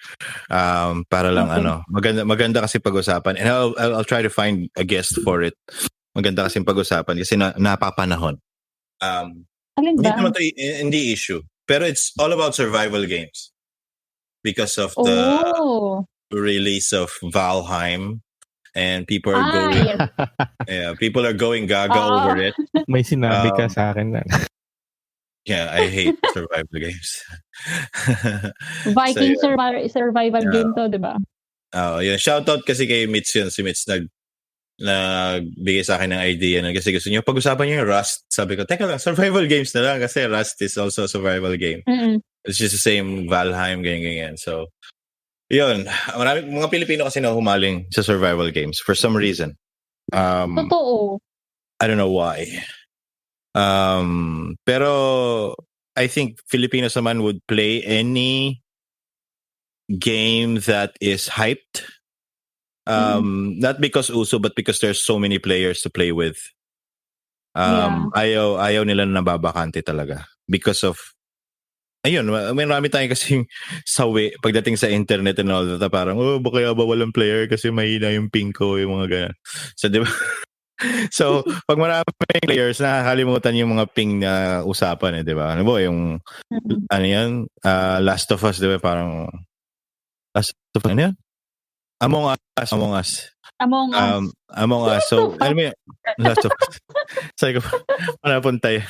Para lang maganda kasi pag-usapan, and I'll try to find a guest for it. Maganda kasi pag-usapan kasi napapanahon. Alin Hindi ba? naman to hindi issue, pero it's all about survival games because of the release of Valheim, and people are going people are going gaga over it. May sinabi ka sa akin na. Yeah, I hate survival games. Viking survival game to, di ba? Yeah. Shoutout kasi kay Mitch yun. Si Mitch nagbigay sa akin ng idea na kasi gusto niyo pag-usapan niyo yung Rust. Sabi ko, teka lang, survival games na lang kasi Rust is also a survival game. Mm-mm. It's just the same Valheim, ganyan. So, yun. Maraming mga Pilipino kasi na humaling sa survival games for some reason. Totoo. I don't know why. Pero I think Filipinos naman would play any game that is hyped. Not because uso, but because there's so many players to play with. Ayaw nila nababakante talaga because of ayun, marami tayong kasing sawi pagdating sa internet and all that, parang baka ba walang player kasi mahina yung ping ko, yung mga ganyan. So, di ba? So, pag maraming players, nakakalimutan yung mga ping na usapan, di ba? Ano ba, yung, Last of Us, di ba? Parang, Last of Us, ano yan? Among Us. So, alam mo yun, Last of Us. Sabi ko, manapunta yun.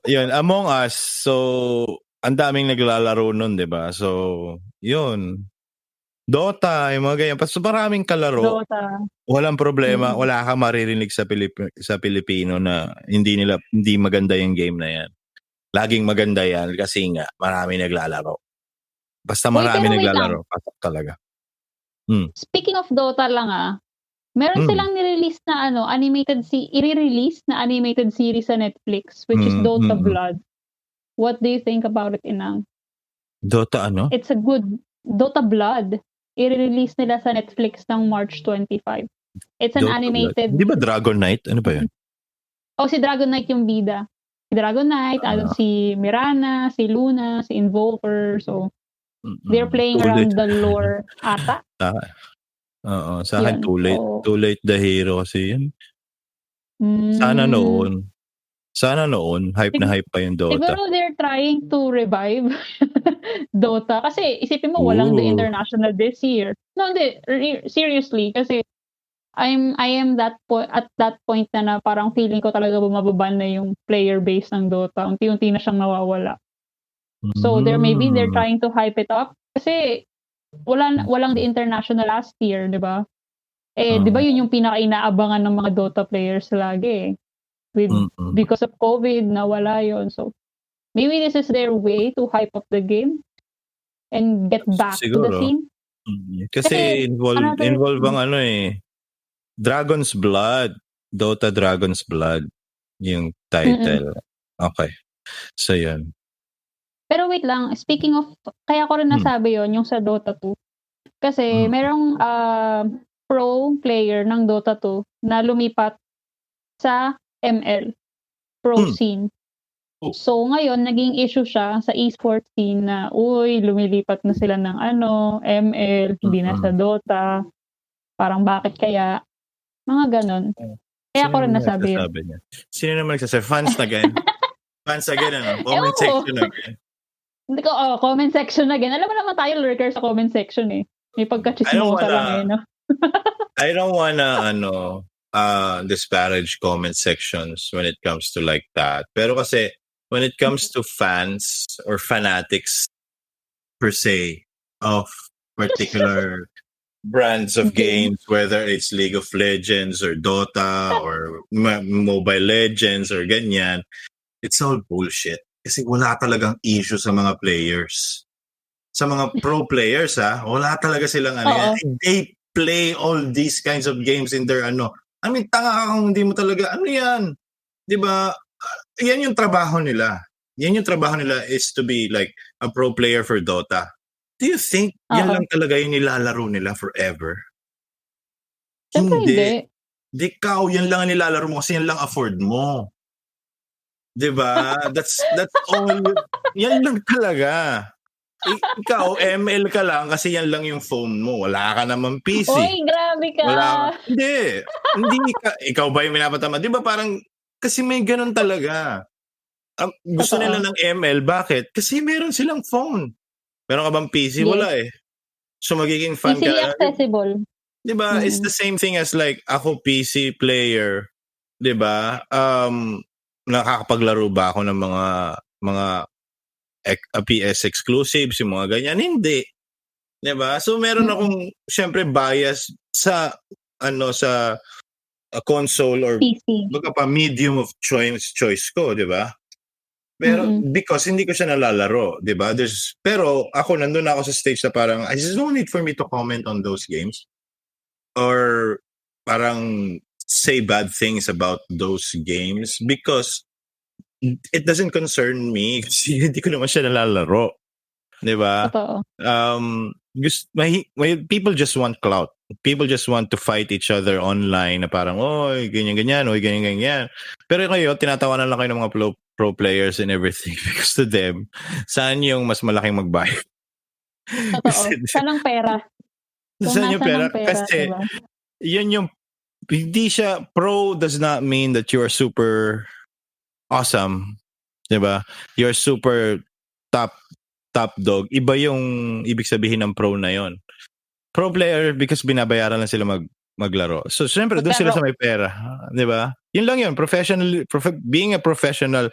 Yun, Among Us. So, ang daming naglalaro nun, di ba? So, yun. Dota, yung mga ganyan. So, maraming kalaro. Dota. Walang problema. Wala kang maririnig sa Pilipino na hindi maganda yung game na yan. Laging maganda yan kasi nga marami naglalaro. Basta marami naglalaro. Patok talaga. Speaking of Dota lang meron silang nirelease na i-release na animated series sa Netflix, which is Dota Blood. What do you think about it, Inang? Dota ano? It's a good Dota Blood. I-release nila sa Netflix ng March 25. It's an Dota animated... Blood. Di ba Dragon Knight? Ano ba yun? Si Dragon Knight yung bida. Si Dragon Knight, si Mirana, si Luna, si Invoker. So, they're playing around the lore ata. Oo. Sa akin, too late the hero kasi yun. Sana noon. Hype na hype pa yung Dota. Siguro they're trying to revive Dota. Kasi isipin mo, walang the international this year. No, hindi. Seriously. Kasi I am at that point na parang feeling ko talaga bumababa na yung player base ng Dota. Unti-unti na siyang nawawala. So they're trying to hype it up. Kasi walang the international last year, di ba? Di ba yun yung pinaka-inaabangan ng mga Dota players lagi because of COVID, nawala yun. So, maybe this is their way to hype up the game and get back to the scene. Kasi involve ang Dragon's Blood. Dota Dragon's Blood yung title. Okay. So, yun. Pero wait lang, speaking of, kaya ko rin nasabi yun, yung sa Dota 2. Kasi merong pro player ng Dota 2 na lumipat sa ML, pro scene. So ngayon, naging issue siya sa esports scene na, lumilipat na sila ng ML, hindi na sa Dota. Parang bakit kaya? Mga ganon. Kaya ko rin nasabi yun. Sino naman nagsasabi? Fans again? Fans again, Comment section again. Hindi ko, comment section again. Alam mo naman tayo lurker sa comment section May pagka-chismosa lang no? I don't wanna, disparage comment sections when it comes to like that. Pero kasi, when it comes to fans or fanatics per se of particular brands of games, whether it's League of Legends or Dota or Mobile Legends or ganyan, it's all bullshit. Kasi wala talagang issue sa mga players. Sa mga pro players, wala talaga silang They play all these kinds of games in their tanga ka kung hindi mo talaga, yan? Diba? Yan yung trabaho nila. Yan yung trabaho nila is to be like a pro player for Dota. Do you think yan lang talaga yung nilalaro nila forever? Hindi. Ikaw, yan lang ang nilalaro mo kasi yan lang afford mo. Diba? That's all. Yan lang talaga. ikaw, ML ka lang kasi yan lang yung phone mo. Wala ka naman PC. Oy, grabe ka. Hindi. Ikaw ba yung minapatamad? Di ba parang, kasi may ganun talaga. Gusto nila ng ML. Bakit? Kasi meron silang phone. Meron ka bang PC? Yes. Wala eh. So magiging fan Easily ka. accessible. Di ba? It's the same thing as like, ako PC player. Di ba? Nakakapaglaro ba ako ng mga PS exclusives, yung mga ganyan? Hindi. Diba? So meron akong syempre bias sa sa console or PC. baga pa medium of choice ko, 'di ba? Pero because hindi ko siya nalalaro, 'di ba? Pero ako nandun ako sa stage na parang there's no need for me to comment on those games or parang say bad things about those games because it doesn't concern me kasi hindi ko naman siya nalalaro. 'Di ba? Totoo. People just want clout. People just want to fight each other online na parang, oy, ganyan-ganyan, oy, ganyan-ganyan. Pero kayo, tinatawanan lang kayo ng mga pro players and everything because to them, saan yung mas malaking magbayad? Totoo. Saan ang pera? Saan yung pera? Kasi, diba? yun yung, hindi siya, pro does not mean that you are super awesome. Diba? You're super top dog. Iba yung ibig sabihin ng pro na yon. Pro player because binabayaran lang sila maglaro. So, syempre, doon sila sa may pera. Di ba? Yun lang yun. Being a professional,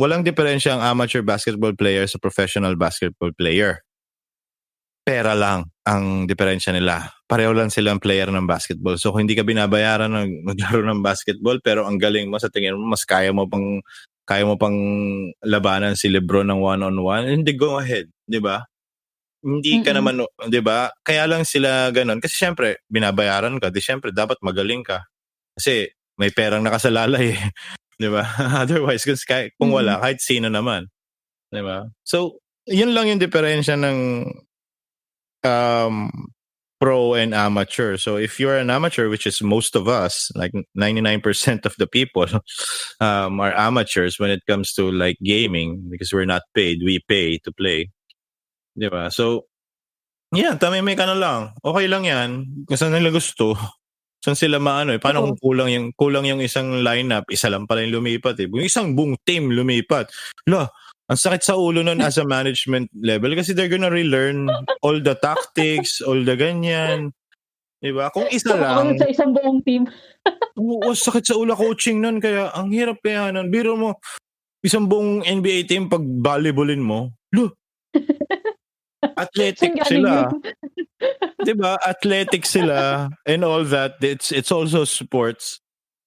walang diferensya ang amateur basketball player sa professional basketball player. Pera lang ang diferensya nila. Pareho lang silang player ng basketball. So, kung hindi ka binabayaran ng maglaro ng basketball, pero ang galing mo sa tingin mo, mas kaya mo pang labanan si LeBron ng one-on-one, hindi, go ahead, 'di ba? Hindi ka naman, 'di ba? Kaya lang sila ganun kasi syempre binabayaran ka, di syempre dapat magaling ka. Kasi may perang nakasalalay, 'di ba? Otherwise kung wala kahit sino naman, 'di ba? So, 'yun lang yung diferensya ng pro and amateur. So if you're an amateur, which is most of us, like 99% of the people are amateurs when it comes to like gaming because we're not paid. We pay to play. Diba? So, yeah, tamimik ka na lang. Okay lang yan. Kung saan nila gusto. Saan sila maano eh. Paano kung kulang yung isang lineup, isa lang pala yung lumipat eh. Yung isang buong team lumipat. Ang sakit sa ulo nun as a management level kasi they're gonna relearn all the tactics, all the ganyan. Diba? Kung isa lang. Sa isang buong team. Sakit sa ulo coaching nun kaya ang hirap kaya nun. Biro mo, isang buong NBA team pag volleyballin mo, athletic sila. Diba? Athletic sila and all that. It's also sports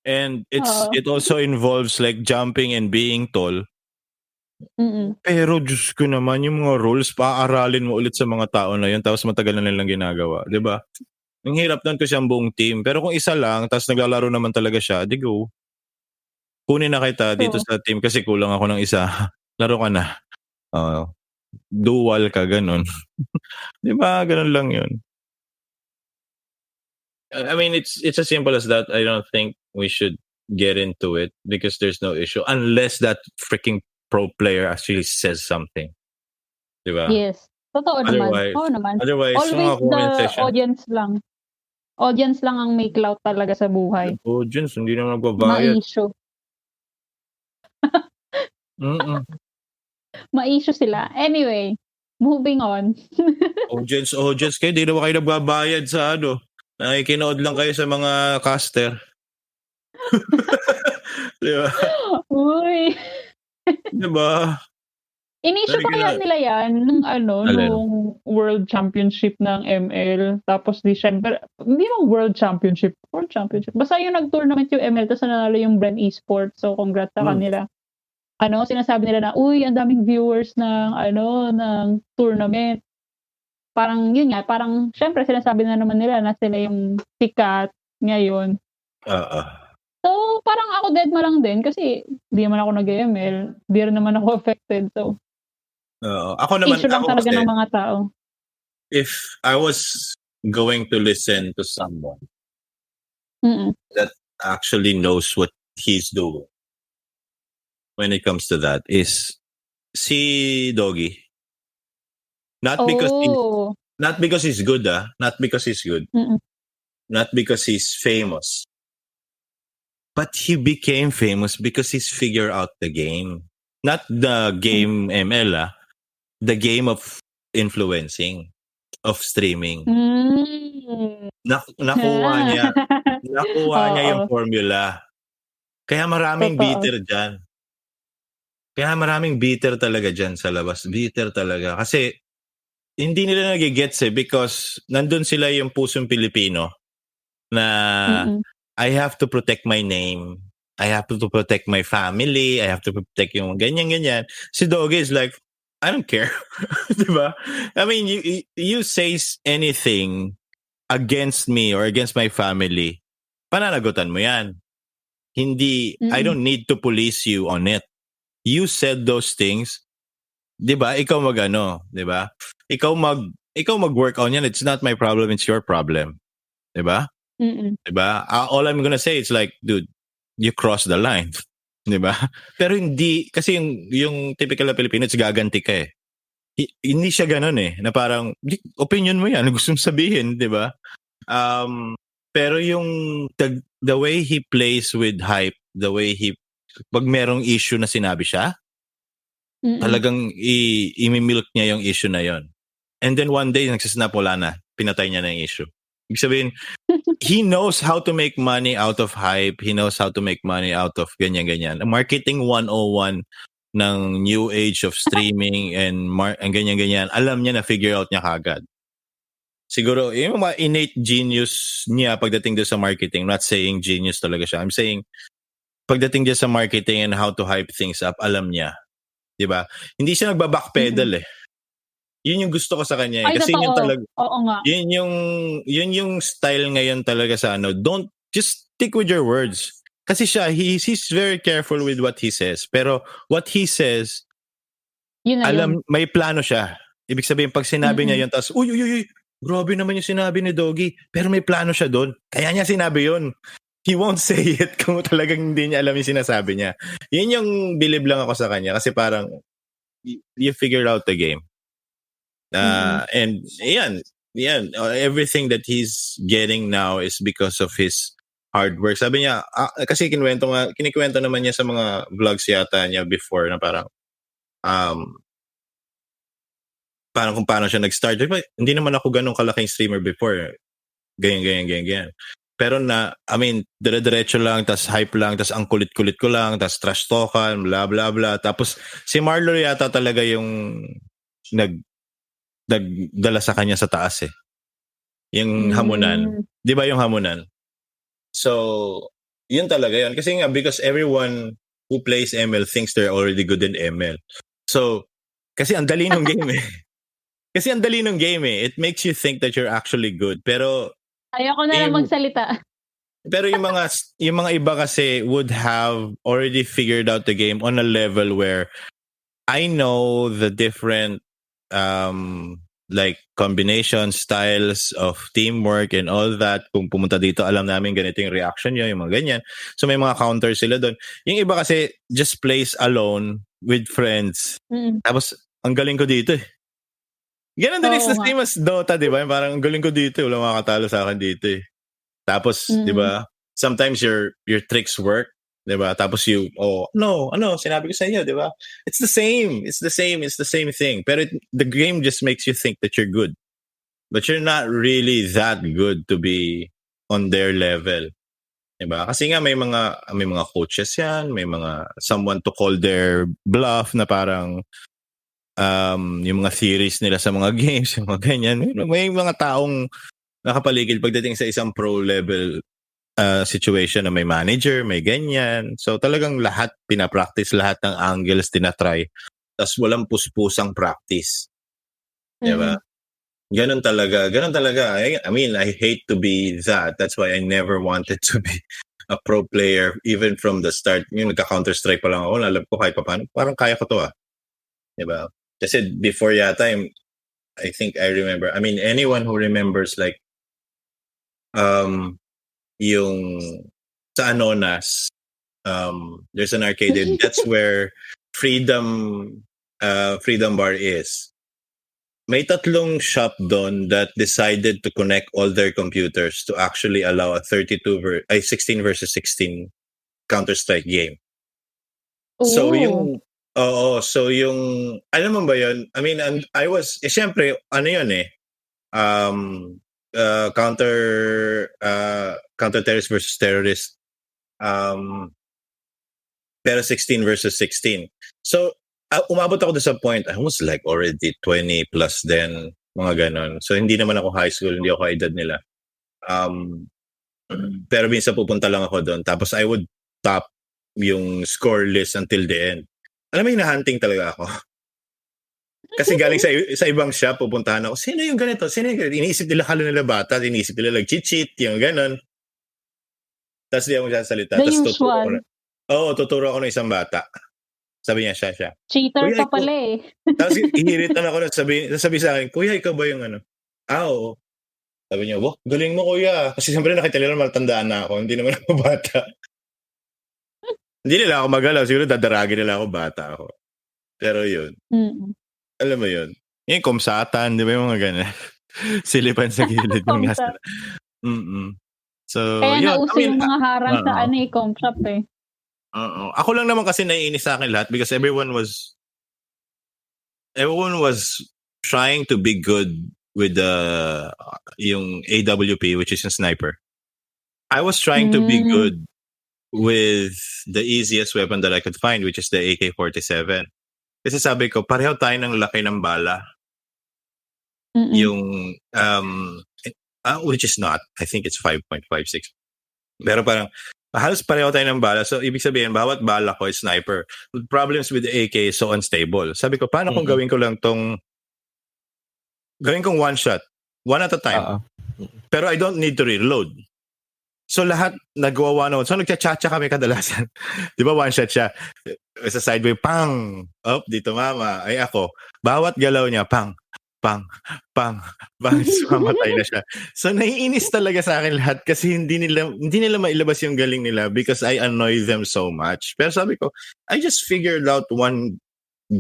and it also involves like jumping and being tall. Pero Diyos ko naman, yung mga rules, paaralin mo ulit sa mga tao na yun tapos matagal na nilang ginagawa. Diba? Ang hirap nun kasi ang buong team. Pero kung isa lang, tapos naglalaro naman talaga siya, di go. Kunin na kita dito sa team kasi kulang ako ng isa. Laro ka na. Dual ka, ganun. Diba? Ganun lang yun. I mean, it's as simple as that. I don't think we should get into it because there's no issue unless that freaking pro player actually says something. Diba? Yes. Totoo naman. Oo naman. Otherwise, always the audience lang. Audience lang ang may clout talaga sa buhay. Audience, hindi naman magbabayad. Ma-issue. Ma-issue sila. Anyway, moving on. audience kayo. Di naman kayo nagbabayad sa nakikinood lang kayo sa mga caster. Diba? Uy. Diba? Inisyo pa kaya nila yan nung World Championship ng ML. Tapos December, hindi naman World Championship. Basta yung nag-tournament yung ML tapos nanalo yung Brand Esports. So congrats sa kanila. Sinasabi nila na, ang daming viewers ng tournament. Parang yun nga, parang syempre sinasabi na naman nila na sila yung sikat ngayon. So parang ako dead ma lang din kasi di naman ako nag-ML. Di rin naman ako affected. So ako naman, issue lang talaga ng mga tao. If I was going to listen to someone that actually knows what he's doing when it comes to that is si Doggy. Not because Oh. not because he's good, not because he's good, Mm-mm. not because he's famous, but he became famous because he's figured out the game, not the game ML, the game of influencing, of streaming. Mm. Nakuha niya yung Oo. formula. Kaya maraming Totoo. bitter dyan. Kaya maraming bitter talaga dyan sa labas. Bitter talaga. Kasi hindi nila nagigets because nandun sila yung pusong Pilipino na Mm-mm. I have to protect my name. I have to protect my family. I have to protect yung ganyan-ganyan. Si Doggy is like, I don't care. Diba? I mean, you say anything against me or against my family, pananagutan mo yan. Hindi, I Mm-mm. don't need to police you on it. You said those things, 'di ba? Ikaw magano, 'di ba? Ikaw mag-work on yan. It's not my problem, it's your problem. 'Di ba? Mm-mm. 'Di ba? All I'm gonna say is like, dude, you crossed the line. 'Di ba? Pero hindi kasi yung typical na Pilipino, it's gaganti ka eh. Hindi siya ganoon eh, na parang opinion mo yan, gusto mong sabihin, 'di ba? Pero yung the way he plays with hype, the way pag merong issue na sinabi siya, talagang i-milk niya yung issue na yon. And then one day, nagsasnap, wala na. Pinatay niya na yung issue. Ibig sabihin, he knows how to make money out of hype. He knows how to make money out of ganyan-ganyan. Marketing 101 ng new age of streaming and ganyan-ganyan. Alam niya na figure out niya kagad. Siguro, yung mga innate genius niya pagdating doon sa marketing, not saying genius talaga siya. I'm saying, pagdating dyan sa marketing and how to hype things up, alam niya. Diba? Hindi siya nagba-backpedal eh. Yun yung gusto ko sa kanya eh. Ay, Kasi totoo. yun talaga, Oo nga. yun yung style ngayon talaga sa don't just stick with your words. Kasi siya, he's very careful with what he says. Pero what he says, Yun na yun. may plano siya. Ibig sabihin, pag sinabi niya yun, tapos, uy, grabe naman yung sinabi ni Doggy. Pero may plano siya doon. Kaya niya sinabi yun. He won't say it kung talagang hindi niya alam yung sinasabi niya. Yun yung believe lang ako sa kanya. Kasi parang, you figured out the game. And yan, everything that he's getting now is because of his hard work. Sabi niya, kasi kinikwento naman niya sa mga vlogs yata niya before na parang, parang kung paano siya nag-start. Hindi naman ako ganun kalaking streamer before. Ganyan. Pero dire-diretso lang, tas hype lang, tas ang kulit-kulit ko lang, tas trash talkan, bla bla bla. Tapos si Marlo yata talaga yung nagdala sa kanya sa taas eh. Yung hamunan. 'Di ba yung hamunan? So, yun talaga yun. Kasi nga, because everyone who plays ML thinks they're already good in ML. So, kasi ang dali ng game eh. It makes you think that you're actually good. Pero ayoko na lang magsalita. Pero yung mga iba kasi would have already figured out the game on a level where I know the different like combination styles of teamwork and all that. Kung pumunta dito, alam namin ganito yung reaction niya, yung mga ganyan. So may mga counters sila doon. Yung iba kasi just plays alone with friends. Tapos ang galing ko dito eh. Ganun din is the same as Dota, di ba? Parang ang galing ko dito, wala makakatalo sa akin dito eh. Tapos, di ba? Sometimes your tricks work, di ba? Tapos sinabi ko sa inyo, di ba? It's the same thing. Pero the game just makes you think that you're good. But you're not really that good to be on their level. Di ba? Kasi nga may mga coaches yan, may mga someone to call their bluff na parang yung mga theories nila sa mga games, yung mga ganyan. May mga taong nakapaligid pagdating sa isang pro level situation na may manager, may ganyan. So talagang lahat pinapractice, lahat ng angles tinatry. Tapos walang puspusang practice. Diba? Ganun talaga. I mean, I hate to be that. That's why I never wanted to be a pro player even from the start. Yung nagka-Counter-Strike pa lang ako, alam ko kahit paano, parang kaya ko to Diba? Kasi before yata, I think I remember, I mean, anyone who remembers like yung sa Anonas, there's an arcade. That's where Freedom Bar is. may tatlong shop doon that decided to connect all their computers to actually allow a 16 versus 16 Counter-Strike game. So yung alam mo ba yun? I mean, I was syempre ano yun counter-terrorist versus terrorist, pero 16 versus 16. So umabot ako doon sa point, I was like already 20 plus then, mga ganon. So hindi naman ako high school, hindi ako edad nila. Pero minsan pupunta lang ako doon, tapos I would top yung score list until the end. Alam mo, hinahunting talaga ako. Kasi galing sa ibang shop, pupuntahan ako, sino yung ganito? Sino yung ganito? Iniisip nila kalo nila bata, iniisip nila cheat, yung ganon. Tapos di ako magsasalita. The usual. Tuturo ako ng isang bata. Sabi niya, siya. Cheater pa pala eh. Tapos ihiritan ako, sabi sa akin, kuya, ikaw ba yung ano? Oo. Sabi niya, galing mo kuya. Kasi siyempre nakita nila matandaan na ako. Hindi naman ako bata. Hindi nila ako magalaw. Siguro dadaragin nila ako, bata ako. Pero yun. Alam mo yun? Yung kumsatan, di ba yung mga ganun? Silipan sa gilid yung nasa. So, kaya nauso yung mga harang sa com shop eh. Ako lang naman kasi naiinis sa akin lahat because everyone was trying to be good with yung AWP, which is a sniper. I was trying to be good with the easiest weapon that I could find, which is the AK-47. Kasi sabi ko, pareho tayo ng laki ng bala. Yung which is not. I think it's 5.56. Pero parang halos pareho tayo ng bala. So, ibig sabihin, bawat bala ko is sniper. Problems with the AK is so unstable. Sabi ko, paano kung gawin ko lang gawin kong one shot. One at a time. Pero I don't need to reload. So, lahat nagawa one. So, nagcha-chacha kami kadalasan. Di ba, one shot siya. Sa sideway, pang! Dito mama. Ay ako. Bawat galaw niya, pang! Mamatay na siya. So naiinis talaga sa akin lahat kasi hindi nila mailabas yung galing nila because I annoy them so much. Pero sabi ko, I just figured out one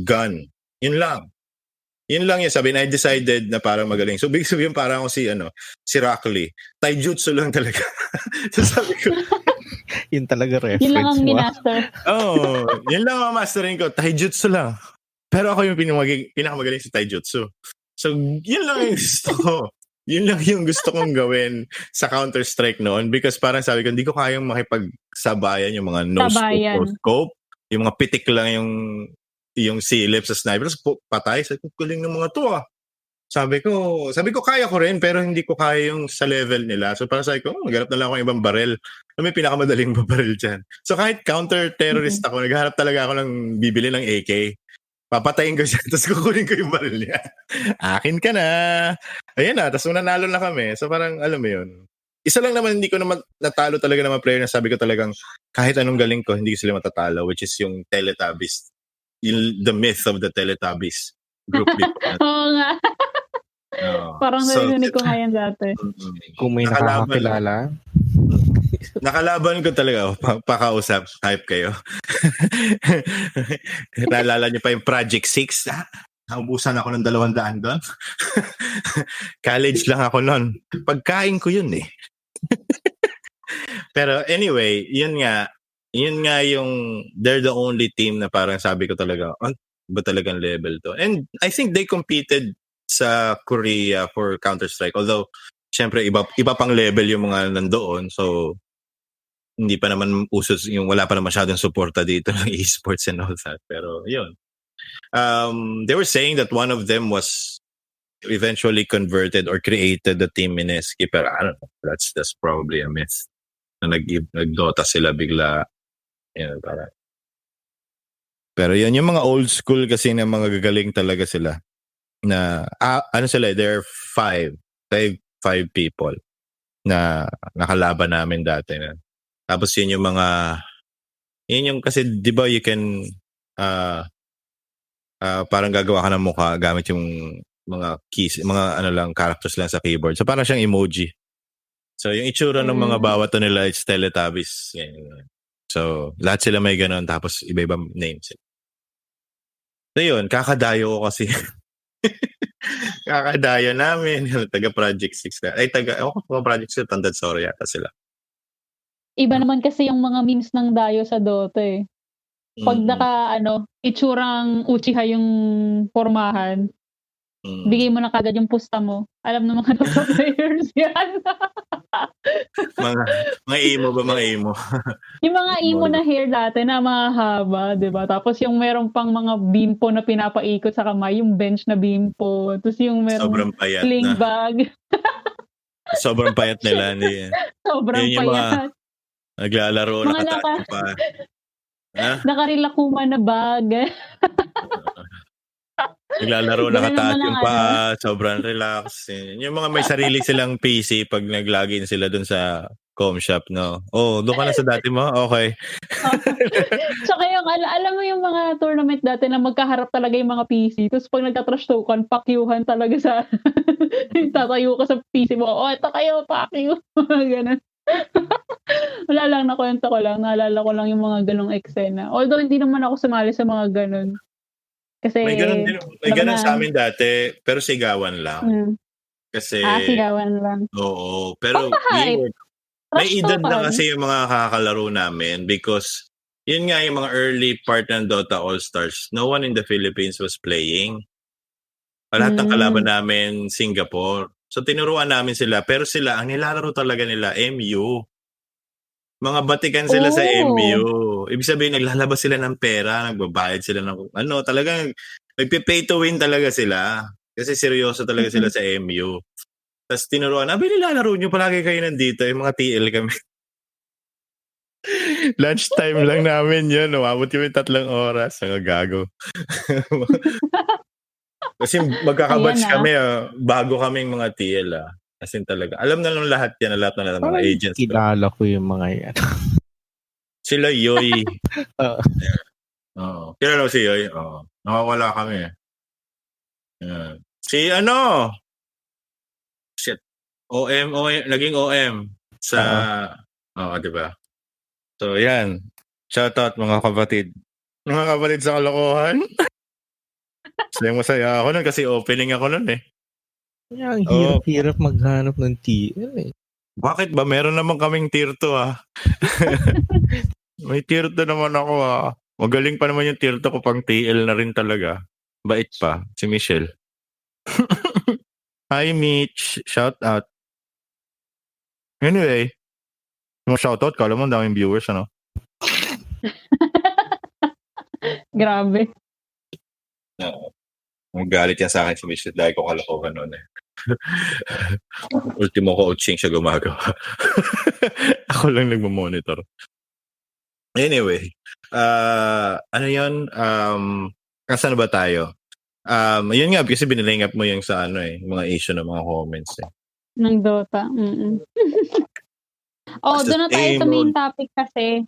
gun. Yun lang yun. Sabi na I decided na parang magaling. So big sabihin parang ako si Rockley. Taijutsu lang talaga. So sabi ko, yun talaga reference. Yun lang ang minaster. Yun lang ang mastering ko. Taijutsu lang. Pero ako yung pinakamagaling sa taijutsu. So, yun lang yung gusto ko. Yun lang yung gusto kong gawin sa Counter-Strike noon because parang sabi ko, hindi ko kayang makipagsabayan yung mga no-scope, yung mga pitik lang yung silip sa sniper. Patay. Sabi ko, kuling ng mga to Sabi ko, kaya ko rin, pero hindi ko kaya yung sa level nila. So, parang sabi ko, maghanap na lang ako ng ibang barel. May pinakamadaling barel dyan. So, kahit counter-terrorist ako, naghahanap talaga ako ng bibili ng AK. Papatayin ko siya, tapos kukunin ko yung baril niya. Akin ka na. Ayan na, tapos nanalo na kami. So parang, alam mo yun. Isa lang naman, hindi ko naman natalo talaga ng mga player na sabi ko talagang, kahit anong galing ko, hindi ko sila matatalo, which is yung Teletubbies. The myth of the Teletubbies group before. Oo nga. Parang narinig ko ngayon dati. Kung may nakakakilala. Nakalaban ko talaga. Pakausap. Hype kayo. Naalala niyo pa yung Project 6? Naubusan ako ng 200 doon. College lang ako noon. Pagkain ko yun eh. Pero anyway, yun nga yung they're the only team na parang sabi ko talaga, ba talagang level to? And I think they competed sa Korea for Counter-Strike. Although, syempre, iba pang level yung mga nandoon. So, hindi pa naman uso, yung wala pa naman masyadong suporta dito ng esports and all that. Pero, yun. They were saying that one of them was eventually converted or created the team Mineski. Pero, I don't know. That's probably a myth. Na nag-Dota sila bigla. Yun, para. Pero yun, yung mga old school kasi na mga gagaling talaga sila. Na, sila, they're five people na nakalaban namin dati na. Tapos yun yung kasi di ba you can parang gagawa ka ng mukha gamit yung mga keys, mga characters lang sa keyboard. So parang siyang emoji. So yung itsura ng mga bawat nila it's Teletubbies. So lahat sila may ganun tapos iba-ibang names. So yun, kakadayo ko kasi Kakadaya namin. Taga Project 6 na. Ay, Project 6, Tandad Sorry yata sila. Iba naman kasi yung mga memes ng Dayo sa Dota eh. Pag itsurang Uchiha yung formahan, bigay mo na kagad yung pusta mo. Alam ng mga Dota players yan. mga emo ba, mga emo? Yung mga emo na hair dati na mahaba, di ba? Tapos yung meron pang mga bimpo na pinapaikot sa kamay, yung bench na bimpo. Tapos yung merong sling bag. Sobrang payat nila. Sobrang payat. Naglalaro, nakataas pa. Nakarilakuma na bag. Naglalaro, nakataas yung pa, sobrang relax. Yung mga may sarili silang PC pag nag-login sila dun sa com shop, no? Oh, doon ka na sa dati mo? Okay. Tsaka yung, alam mo yung mga tournament dati na magkaharap talaga yung mga PC. Tapos pag nagka-trash token, pakyuhan talaga sa tatayo ka sa PC mo. Oh, ito kayo, pakyu. Ganun. Wala lang, nakwento ko lang. Naalala ko lang yung mga ganong eksena. Although hindi naman ako sumali sa mga ganon. Kasi may ganun sa amin dati, pero sigawan lang. Kasi sigawan lang. Oo, pero may edad na kasi yung mga kakalaro namin because yun nga yung mga early part ng Dota All-Stars. No one in the Philippines was playing. Lahat ng kalaban namin Singapore. So tinuruan namin sila, pero sila ang nilalaro talaga nila MU. Mga batikan sila sa MU. Ibig sabihin, naglalabas sila ng pera, nagbabayad sila ng talagang nagpe-pay to win talaga sila. Kasi seryoso talaga sila sa MU. Tapos tinuruan, nilalaro nyo, palagi kayo nandito, yung mga TL kami. Lunchtime lang namin yun, umabot kami 3 oras, ang gago. Kasi magkakabatch kami, bago kaming mga TL. As in talaga. Alam na lang lahat yan, lahat na mga agents. Kilala ko yung mga yan. Sila Yoy. Oo. Kilala mo si Yoy? Oo. Nakawala kami. Si shit. OM, naging OM sa diba? So yan. Shoutout mga kapatid. Mga kapatid sa kalokohan. Masaya ako nun kasi opening ako nun eh. Ang hirap maghanap ng TL eh. Bakit ba? Meron naman kaming tier 2 May tier 2 naman ako Magaling pa naman yung tier 2 ko, pang TL na rin talaga. Bait pa. Si Michelle. Hi Mitch. Shout out. Anyway. Shout out. Kala mo daming viewers Grabe. Magalit yan sa akin si Michelle dahil ko kalokohan noon eh. Ultimo coaching siya gumagawa. Ako lang nagmo-monitor. Anyway, ano yun? Kasan ba tayo? Yun nga, kasi biniling up mo yung sa mga issue ng mga comments eh. Ng Dota. Doon na tayo sa main topic kasi.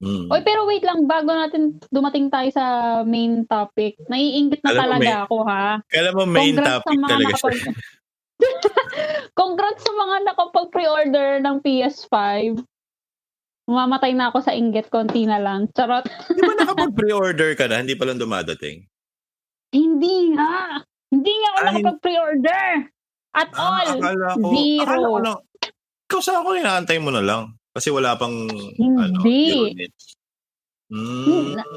Oy, pero wait lang, bago natin dumating tayo sa main topic, naiinggit na talaga ako ha. Kala mo main topic talaga siya. Congrats sa mga nakapag-pre-order ng PS5. Mamatay na ako sa inggit, konti na lang. Charot. Di ba nakapag-pre-order ka na? Hindi pa lang dumadating? Hindi nga. Hindi nga ako nakapag-pre-order. At all. Zero. Ikaw sa ako, inaantay mo na lang. Kasi wala pang Hindi.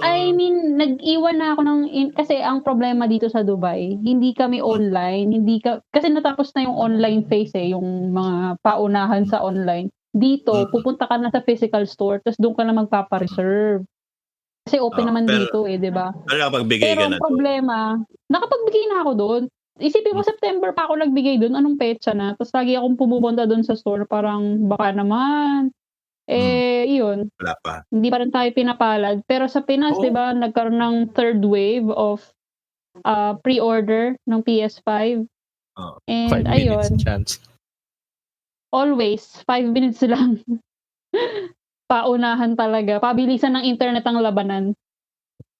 I mean, nag-iwan na ako kasi ang problema dito sa Dubai, hindi kami online, kasi natapos na yung online phase yung mga paunahan sa online. Dito, pupunta ka na sa physical store, tapos doon ka na magpapa-reserve. Kasi open naman dito di ba? Pero ang problema, nakapagbigay na ako doon. Isipin mo, September pa ako nagbigay doon, anong petsa na? Tapos lagi akong pumupunta doon sa store, parang baka naman. Yun. Wala pa. Hindi pa rin tayo pinapalad. Pero sa Pinas, di ba, nagkaroon ng third wave of pre-order ng PS5. And 5 minutes chance. Always, 5 minutes lang. Paunahan talaga. Pabilisan ng internet ang labanan.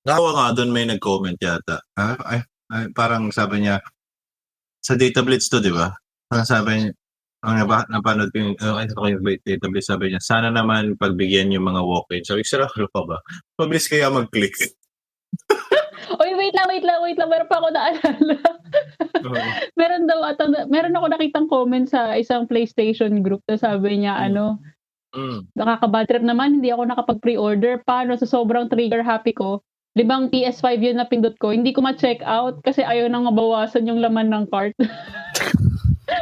Nawa nga doon may nag-comment yata. Parang sabi niya, sa Data Blitz to, di ba? Parang sabi niya, napanood ko yung Data Blitz, sabi niya, sana naman pagbigyan yung mga walk-in. Sabi, sarap pa ba? Mabilis kaya mag-click. Oy, wait wait lang. Meron pa ako naalala. Meron ako nakitang comment sa isang PlayStation group na sabi niya, nakaka-bad trip naman, hindi ako nakapag-pre-order. Paano sa sobrang trigger happy ko? 5 PS5 yun na pindot ko. Hindi ko ma-check out kasi ayaw nang mabawasan yung laman ng cart.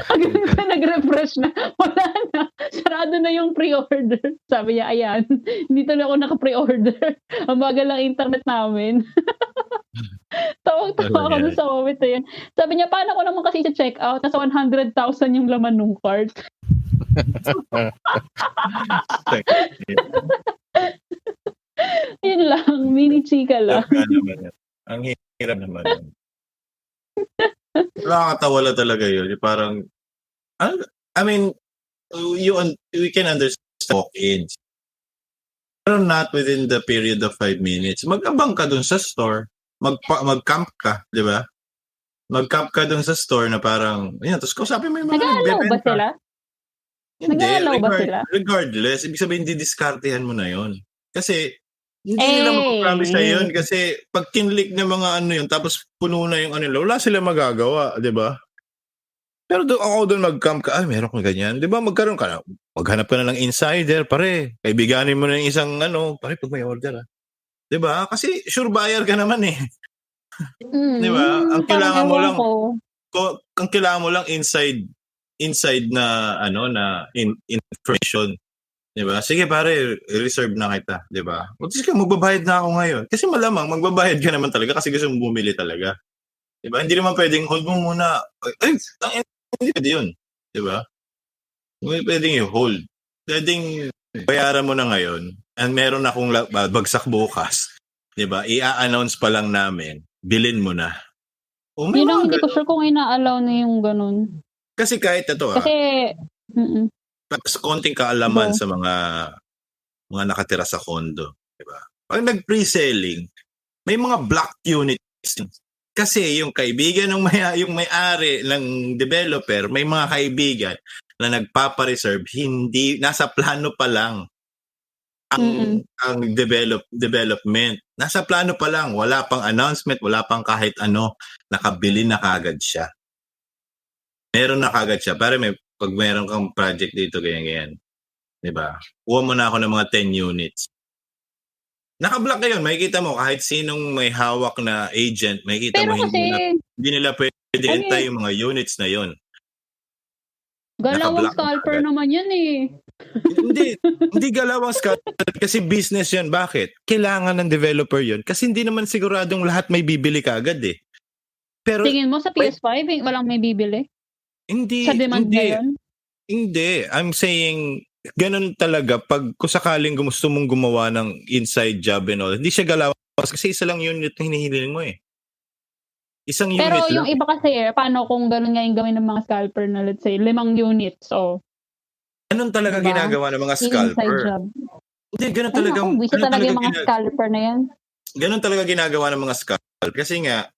Hanggang nag-refresh na, wala na. Sarado na yung pre-order. Sabi niya, ayan, hindi tuloy ako naka-pre-order. Ang bagal lang internet namin. Tawag-tawa ako dun sa moment na yun. Sabi niya, paano ko naman kasi check out? Nasa 100,000 yung laman ng cart. Yun lang, mini chika lang. Ang hirap naman. Nakakatawa talaga yun. Parang, I mean, we can understand walk-ins. Pero not within the period of 5 minutes. Mag-abang ka dun sa store. Mag-camp ka, di ba? Mag-camp ka dun sa store na parang, yun, tapos kausapin mo yung mga nag-aalaw ba sila? Nag-aalaw ba sila? Regardless, ibig sabihin, didiskartehan mo na yun. Kasi, hindi nila mag-promise na yun kasi pag kinlik ng mga yun tapos puno na yung wala sila magagawa, di ba? Pero ako doon mag-camp ka, meron kong ganyan. Di ba magkaroon ka na, maghanap ka na ng insider, pare. Kaibiganin mo na yung isang pare pag may order. Di ba? Kasi sure buyer ka naman eh. Di ba? Ang kailangan mo lang inside na na information. Diba? Sige pare, reserve na kita, diba? Sige, magbabayad na ako ngayon. Kasi malamang, magbabayad ka naman talaga kasi gusto mong bumili talaga. Diba? Hindi naman pwedeng hold mo muna. Hindi pwede yun. Diba? Hindi pwedeng i-hold. Pwedeng bayaran mo na ngayon and meron akong bagsak bukas. Diba? I-a-announce pa lang namin. Bilin mo na. Yun lang, hindi ko sure kung ina-allow na yung ganun. Kasi kahit ito Kasi, konting kaalaman sa mga nakatira sa condo, diba? Pag nag-pre-selling, may mga block units. Kasi yung kaibigan yung may-ari ng developer, may mga kaibigan na nagpapa-reserve, hindi nasa plano pa lang ang development. Nasa plano pa lang, wala pang announcement, wala pang kahit nakabili na kagad siya. Meron na kagad siya. Para pag meron kang project dito, ganyan. Diba? Kuha mo na ako ng mga 10 units. Naka-block na yun. Makikita mo, kahit sinong may hawak na agent, makikita mo hindi nila pwede entay yung mga units na yun. Galawang scalper naman yan eh. Hindi galawang scalper kasi business yan. Bakit? Kailangan ng developer yun kasi hindi naman siguradong lahat may bibili kagad eh. Pero, tingin mo sa PS5, walang may bibili? Hindi. Sa demand ngayon? Hindi. I'm saying, ganun talaga. Pag kung sakaling gusto mong gumawa ng inside job and all, hindi siya galaw. Kasi isa lang unit na hinihiling mo eh. Isang unit pero lang. Yung iba kasi, paano kung ganun nga yung gawin ng mga scalper na let's say, 5 units o... Ganun talaga ginagawa ng mga scalper. Hindi, ganun talaga. Bisa talaga yung mga scalper na yan. Ganun talaga ginagawa ng mga scalper. Kasi nga,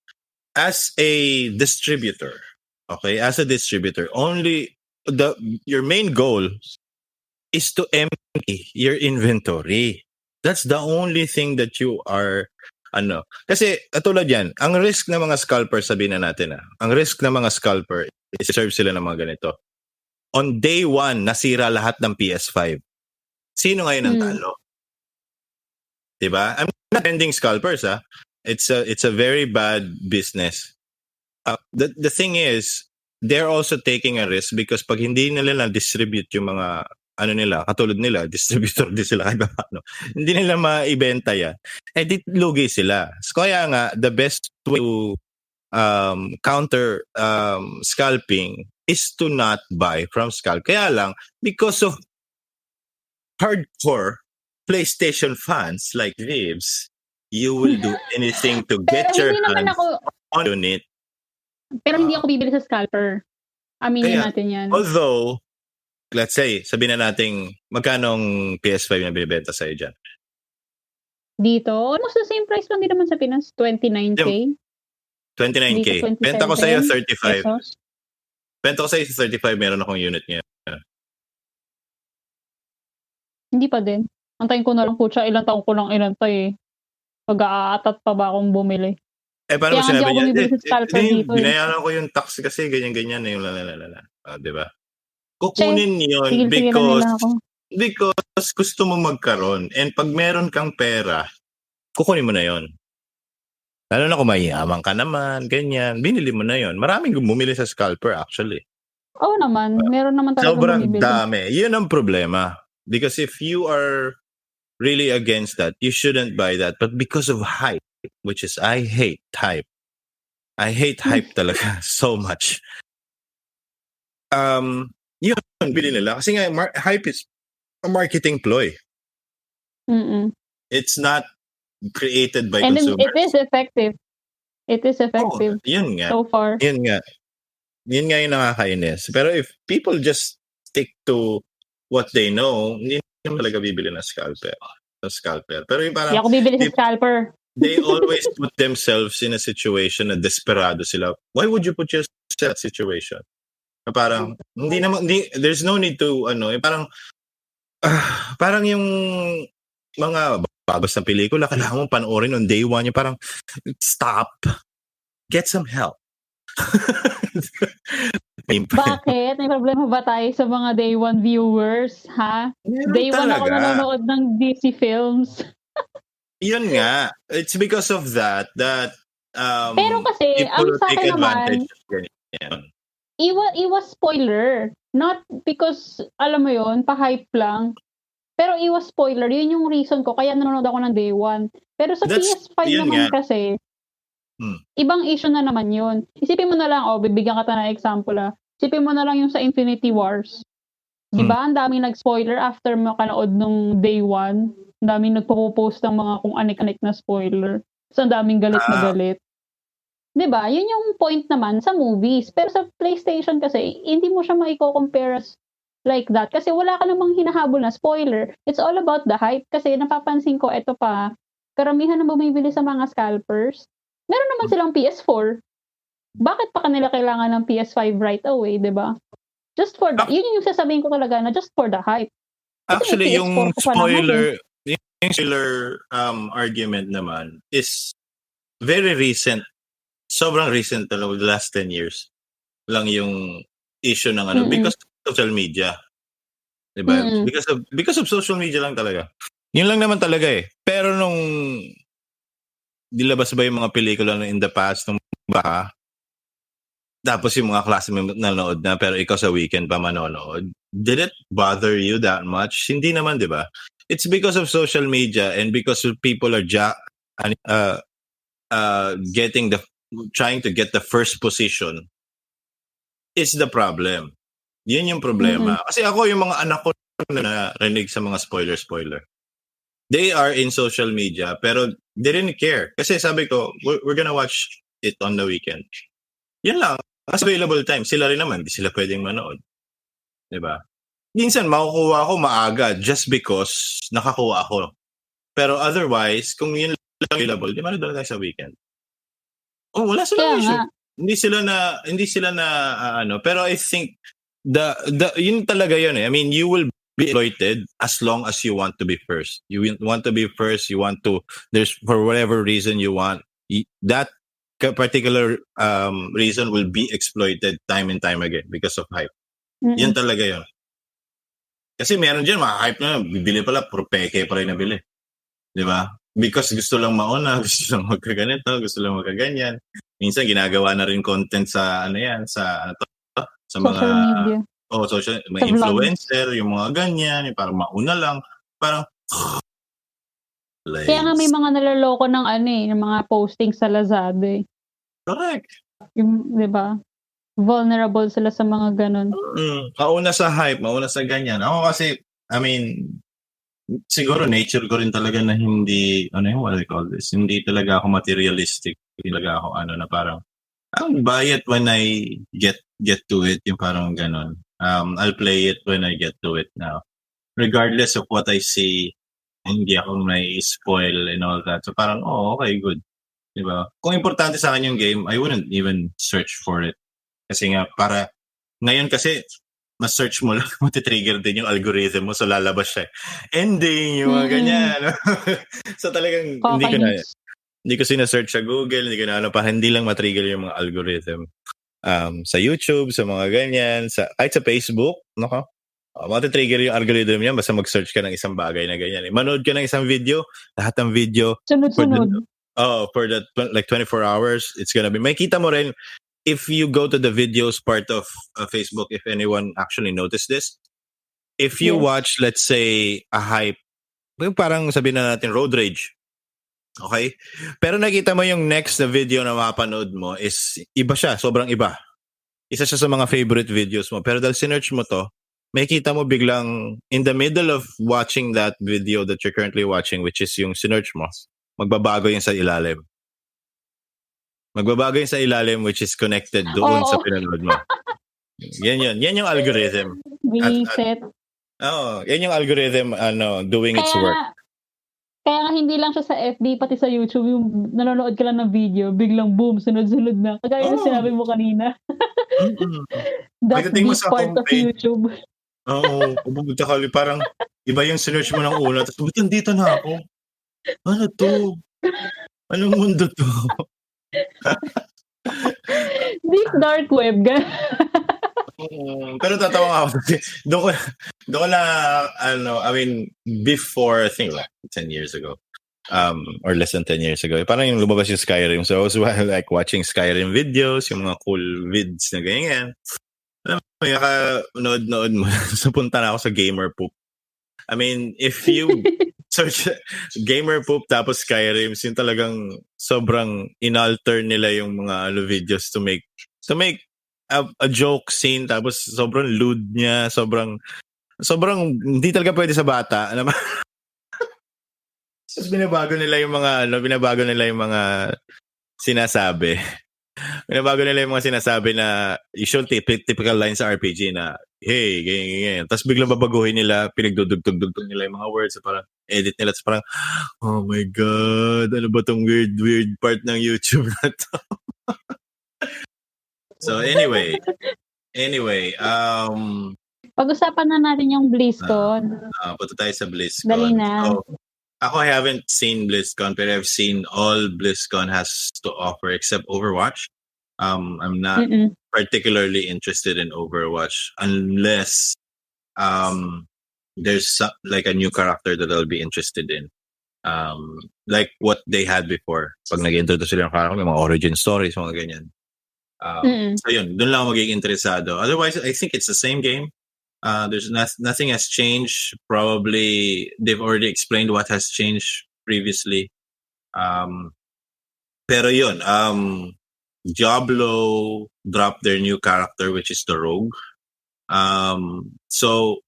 as a distributor, only your main goal is to empty your inventory. That's the only thing that you are kasi katulad yan, ang risk ng mga scalper, sabihin na natin ang risk ng mga scalper is serve sila ng mga ganito. On day 1, nasira lahat ng PS5. Sino ngayon ang talo? Diba? I'm not defending scalpers, It's a very bad business. The thing is, they're also taking a risk because pag hindi nila na-distribute yung mga katulad nila, distributor din sila kahit paano. Hindi nila maibenta yan. Di lugi sila. So, kaya nga, the best way to counter scalping is to not buy from scalp. Kaya lang, because of hardcore PlayStation fans like Vibs, you will do anything to get your hands on it. Pero hindi ako bibili sa scalper. Aminin natin yan. Although, let's say, sabihin na natin, magkano ang PS5 na binibenta sa'yo dyan? Dito? Almost the same price lang din naman sa Pinas. 29K. 29K. Benta ko sa'yo 35. Pesos. Benta ko sa'yo 35, meron akong unit ngayon. Hindi pa din. Antayin ko na lang po siya. Ilang taon ko lang inantay eh. Pag-aatat pa ba akong bumili? paano mo Kaya nga sinabi hindi ako niya? bumibili sa scalper dito eh. Binayaran ko yung tax kasi ganyan-ganyan na yung lalalala. Di ba? Che, Kukunin yun tigil-tigilan nila ako. because gusto mo magkaroon. And pag meron kang pera, kukunin mo na yon. Lalo na kung mayaman ka naman, ganyan. Binili mo na yon. Maraming bumili sa scalper actually. Oo naman. Meron naman talaga Sobrang bumibili. dami. Yun ang problema. Because if you are really against that, you shouldn't buy that. But because of hype, which is I hate hype. I hate hype talaga so much. Yun, bili nila. Kasi nga, hype is a marketing ploy. Mm-mm. It's not created by And consumers. it is effective. It is effective. Yun nga. So far. Yun nga yung nakakainis. Pero if people just stick to what they know, hindi naman talaga bibili ng scalper. Pero yung parang, Hindi ako bibili sa scalper. they always put themselves in a situation na desperado sila. Why would you put yourself in that situation? Parang, there's no need to, parang yung mga babas na pelikula, kailangan mo panoorin on day one, yung parang, stop. Get some help. Bakit? May problema ba tayo sa mga day one viewers? Ha? Day one ako nanonood ng DC films. Yun nga. It's because of that pero kasi, ang sa akin naman, iwas spoiler. Not because, alam mo yun, pa-hype lang. Pero iwas spoiler. Yun yung reason ko. Kaya nanonood ako ng day one. Pero sa PS5 naman kasi, ibang issue na naman yun. Isipin mo na lang, bibigyan ka ng example Isipin mo na lang yung sa Infinity Wars. Diba? Ang daming nag-spoiler after makanood nung day one. Ang daming nagpo-post ng mga kung anik-anik na spoiler. So, ang daming galit na galit. Diba? Yun yung point naman sa movies. Pero sa PlayStation kasi, hindi mo siya maiko-compare like that. Kasi wala ka namang hinahabol na spoiler. It's all about the hype. Kasi napapansin ko, eto pa, karamihan na bumibili sa mga scalpers. Meron naman silang PS4. Bakit pa kanila kailangan ng PS5 right away, diba? Just for the, yun yung sasabihin ko talaga na just for the hype. Kasi actually, yung spoiler argument naman is very recent. Sobrang recent talaga, the last 10 years lang yung issue ng because of social media. Diba? Because of social media lang talaga. Yun lang naman talaga eh. Pero nung dilabas ba yung mga pelikula in the past nung baka, tapos yung mga klase mo nanonood na pero ikaw sa weekend pa manonood, did it bother you that much? Hindi naman, di ba? It's because of social media and because people are trying to get the first position is the problem. Yun yung problema. Kasi ako, yung mga anak ko na narinig sa mga spoiler. They are in social media, pero they didn't care. Kasi sabi ko, we're gonna watch it on the weekend. Yan lang. As available time, sila rin naman, di sila pwedeng manood. Diba? Minsan, makukuha ako maaga just because nakakuha ako. Pero otherwise, kung yun lang available, di manood tayo sa weekend. Wala silang issue. Hindi sila na pero I think yun talaga yun eh. I mean, you will be exploited as long as you want to be first. You want to be first, there's for whatever reason you want, that particular reason will be exploited time and time again because of hype. Yan talaga yun. Kasi meron dyan, mga hype na, bibili pala, puro peke pa rin nabili. Di ba? Because gusto lang mauna, gusto lang magkaganito, gusto lang magkaganyan. Minsan ginagawa na rin content sa sa mga social media. Mga influencer, yung mga ganyan, yung parang mauna lang, parang kaya nga may mga nalaloko ng ng mga posting sa Lazada eh. Correct. Yung, di ba? Vulnerable sila sa mga ganun. Mauna sa hype, mauna sa ganyan. Ako kasi, I mean, siguro nature ko rin talaga na hindi, what do you call this? Hindi talaga ako materialistic. Hindi talaga ako, na parang, I'll buy it when I get to it, yung parang ganon. I'll play it when I get to it now. Regardless of what I see, hindi ako may spoil and all that. So parang, okay, good. Diba? Kung importante sa akin yung game, I wouldn't even search for it. Kasi nga, ngayon kasi, ma-search mo lang, matitrigger din yung algorithm mo, so lalabas siya. Ending, yung mga ganyan. So talagang, hindi ko na, Hindi ko sinesearch sa Google, hindi ko na para hindi lang matrigger yung mga algorithm. Sa YouTube, sa mga ganyan, kahit sa Facebook, nako. Matitrigger yung algorithm niya basta mag-search ka ng isang bagay na ganyan. Manood ka ng isang video, lahat ng video Sunod-sunod. for that like 24 hours, it's gonna be. Makita mo rin if you go to the videos part of Facebook, if anyone actually noticed this. If you watch, let's say, a hype, yung parang sabihin na natin road rage. Okay? Pero nakita mo yung next na video na mapanood mo is iba siya, sobrang iba. Isa siya sa mga favorite videos mo. Pero dahil sinearch mo to, makikita mo biglang in the middle of watching that video that you're currently watching, which is yung sinearch mo, magbabago yung sa ilalim. Magbabago yung sa ilalim which is connected doon sa pinanood mo. Yan yun. Yan yung algorithm. Reset. Yan yung algorithm doing its work. Kaya nga hindi lang siya sa FB, pati sa YouTube, yung nanonood ka lang ng video, biglang boom, sunod-sunod na. Kagaya na sinabi mo kanina. That's the part of YouTube. Oo, pupunta ka parang iba yung search mo ng una, tapos ba't nandito na ako? Ano to? Anong mundo to? Deep dark web. Pero tatawa ako. Doon ko na, I mean, before, I think like 10 years ago, or less than 10 years ago, parang yung lumabas yung Skyrim. So I was like watching Skyrim videos, yung mga cool vids na ganyan. Nood mo. So punta na ako sa gamer poop. I mean, if you search gamer poop tapos Skyrim, yung talagang sobrang inalter nila yung mga videos to make a joke scene, tapos sobrang lewd niya, sobrang hindi talaga pwede sa bata. Tapos binabago nila yung mga sinasabi. Binabago nila yung mga sinasabi na usual typical line sa RPG na, hey, ganyan. Tapos biglang babaguhin nila, pinagdudugtog nila yung mga words, parang edit nila, tapos parang, oh my God, ano ba tong weird part ng YouTube na to? So anyway, pag-usapan na natin yung BlizzCon. Punta tayo sa BlizzCon. Dali na. So, ako, I haven't seen BlizzCon, but I've seen all BlizzCon has to offer except Overwatch. I'm not particularly interested in Overwatch unless there's like a new character that I'll be interested in. Like what they had before. Pag nag-introduce sila ng character, may mga origin stories, mga ganyan. So yun, dun lang ako magiging interesado. Otherwise, I think it's the same game. There's nothing has changed. Probably they've already explained what has changed previously. Pero yun, Diablo dropped their new character, which is the Rogue. So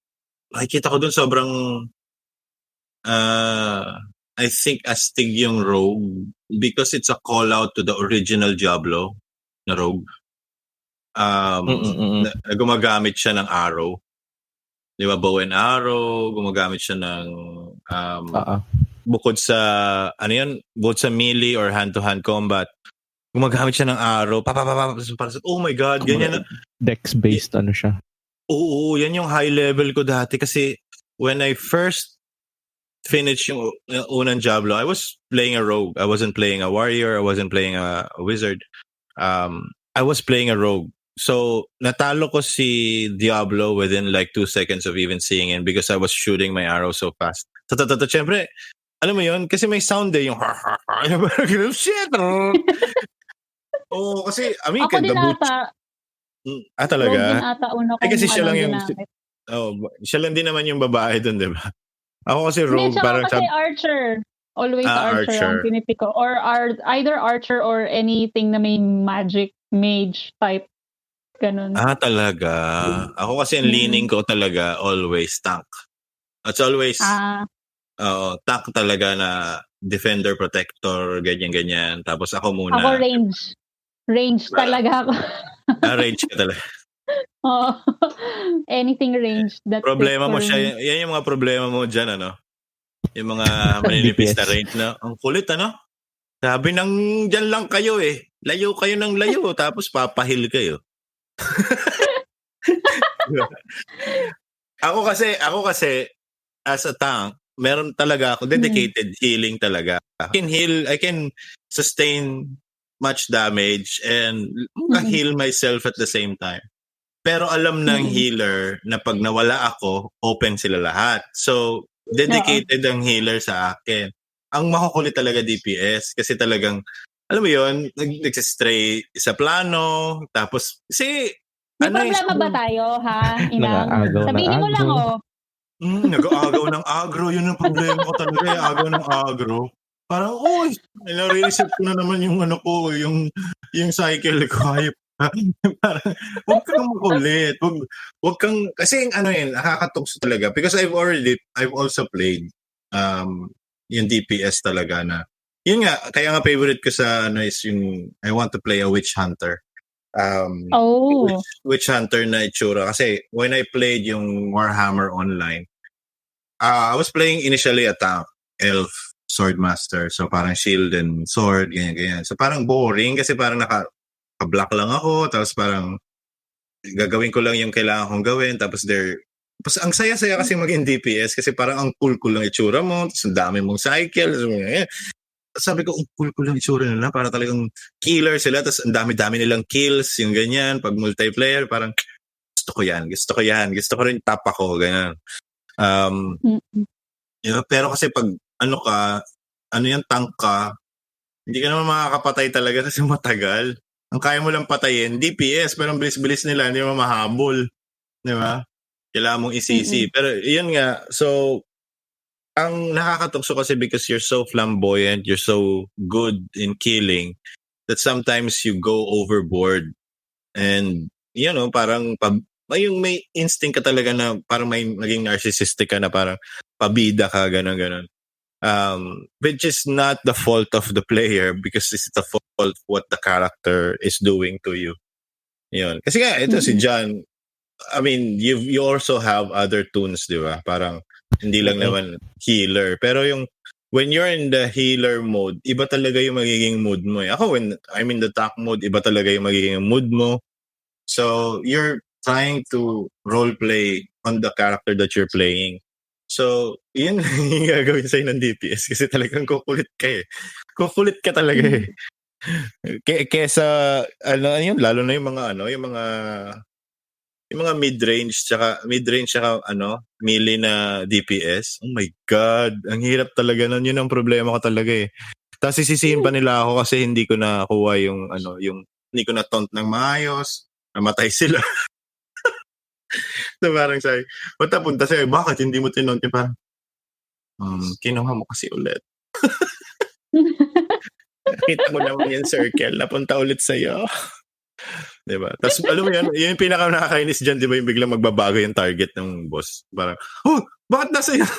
nakikita ko dun sobrang I think astig yung Rogue because it's a call out to the original Diablo na Rogue. Gumagamit siya ng arrow. Di ba? Bow and arrow. Gumagamit siya ng bukod sa bukod sa melee or hand-to-hand combat, gumagamit siya ng arrow. Oh my God, ganyan na. Dex-based siya. Oo, yan yung high level ko dati kasi when I first finished yung unang Diablo, I was playing a rogue. I wasn't playing a warrior. I wasn't playing a wizard. I was playing a rogue. So, natalo ko si Diablo within like 2 seconds of even seeing him because I was shooting my arrow so fast. Siyempre, alam mo yun? Kasi may sound yung shit! Oo, kasi, I mean, ako din ata. Talaga? Rogue din ata una kong kasi siya lang yung, ginamit. siya lang din naman yung babae dun, di ba? Ako kasi rogue, parang kasi Archer. Always Archer ang pinipik ko. Or either Archer or anything na may magic, mage type. Ganun. Talaga. Ako kasi ang leaning ko talaga always tank. It's always tank talaga na defender, protector, ganyan-ganyan. Tapos ako muna. Ako range. Range talaga ako. Range ka talaga. Anything range. Problema mo siya. Yan yung mga problema mo dyan, Yung mga maninipis na range na. Ang kulit, Sabi nang dyan lang kayo Layo kayo ng layo. Tapos papahil kayo. Ako kasi as a tank, meron talaga ako dedicated healing talaga. I can sustain much damage and heal myself at the same time. Pero alam ng healer na pag nawala ako, open sila lahat. So, dedicated ang healer sa akin. Ang makukulit talaga DPS kasi talagang, alam mo yun, nagsistray sa plano, tapos, kasi, may problema ba tayo, ha? Inang? Sabihin mo lang, nag-aagaw ng agro, yun ang problema ko talaga, agaw ng agro. Parang, nare-reset ko na naman yung ano ko, yung cycle ko. Parang, huwag kang makulit. Huwag kang, kasi ano yun, nakakatukso talaga. Because I've also played yung DPS talaga na, yun nga, kaya nga favorite ko sa ano is yung, I want to play a witch hunter. Witch hunter na itsura. Kasi when I played yung Warhammer online, I was playing initially a tank, elf, swordmaster. So parang shield and sword, ganyan. So parang boring kasi parang naka-block lang ako. Tapos parang gagawin ko lang yung kailangan kong gawin. Tapos ang saya-saya kasi maging DPS kasi parang ang cool lang itsura mo. Tapos ang dami mong cycle. Sabi ko, ang cool lang itsura nila. Parang talagang killer sila. Tapos ang dami-dami nilang kills. Yung ganyan. Pag multiplayer, parang gusto ko yan. Gusto ko rin tap ako. Ganyan. Pero kasi pag tank ka, hindi ka naman makakapatay talaga kasi matagal. Ang kaya mo lang patayin, DPS, pero ang bilis-bilis nila, hindi mo mahabol. Di ba? Kailangan mong isisi. Pero yun nga, so, ang nakakatukso kasi because you're so flamboyant, you're so good in killing, that sometimes you go overboard. And, parang, yung may instinct ka talaga na parang may naging narcissistic ka na parang pabida ka, ganon. Which is not the fault of the player because it's the fault of what the character is doing to you. Yun. Kasi nga, ito si John, I mean, you also have other tunes, di ba? Parang hindi lang naman healer. Pero when you're in the healer mode, iba talaga yung magiging mood mo. Ako, when I'm in the tank mode, iba talaga yung magiging mood mo. So, you're trying to roleplay on the character that you're playing. So, yun yung gagawin sa'yo ng DPS kasi talagang kukulit ka eh. Kukulit ka talaga eh. Kesa, lalo na yung mga, yung mga mid-range tsaka melee na DPS. Oh my God, ang hirap talaga nun. Yun ang problema ko talaga eh. Tapos sisisihin pa nila ako kasi hindi ko nakuha yung hindi ko na-taunt ng maayos. Namatay sila. So parang sabi, punta sa'yo, bakit hindi mo tinaunt? Parang, kinuha mo kasi ulit. Kita mo naman yung circle, napunta ulit sa'yo. Diba? Tapos alam mo yan, yung pinaka nakakainis dyan, diba yung biglang magbabago yung target ng boss. Parang, bakit nasa yan?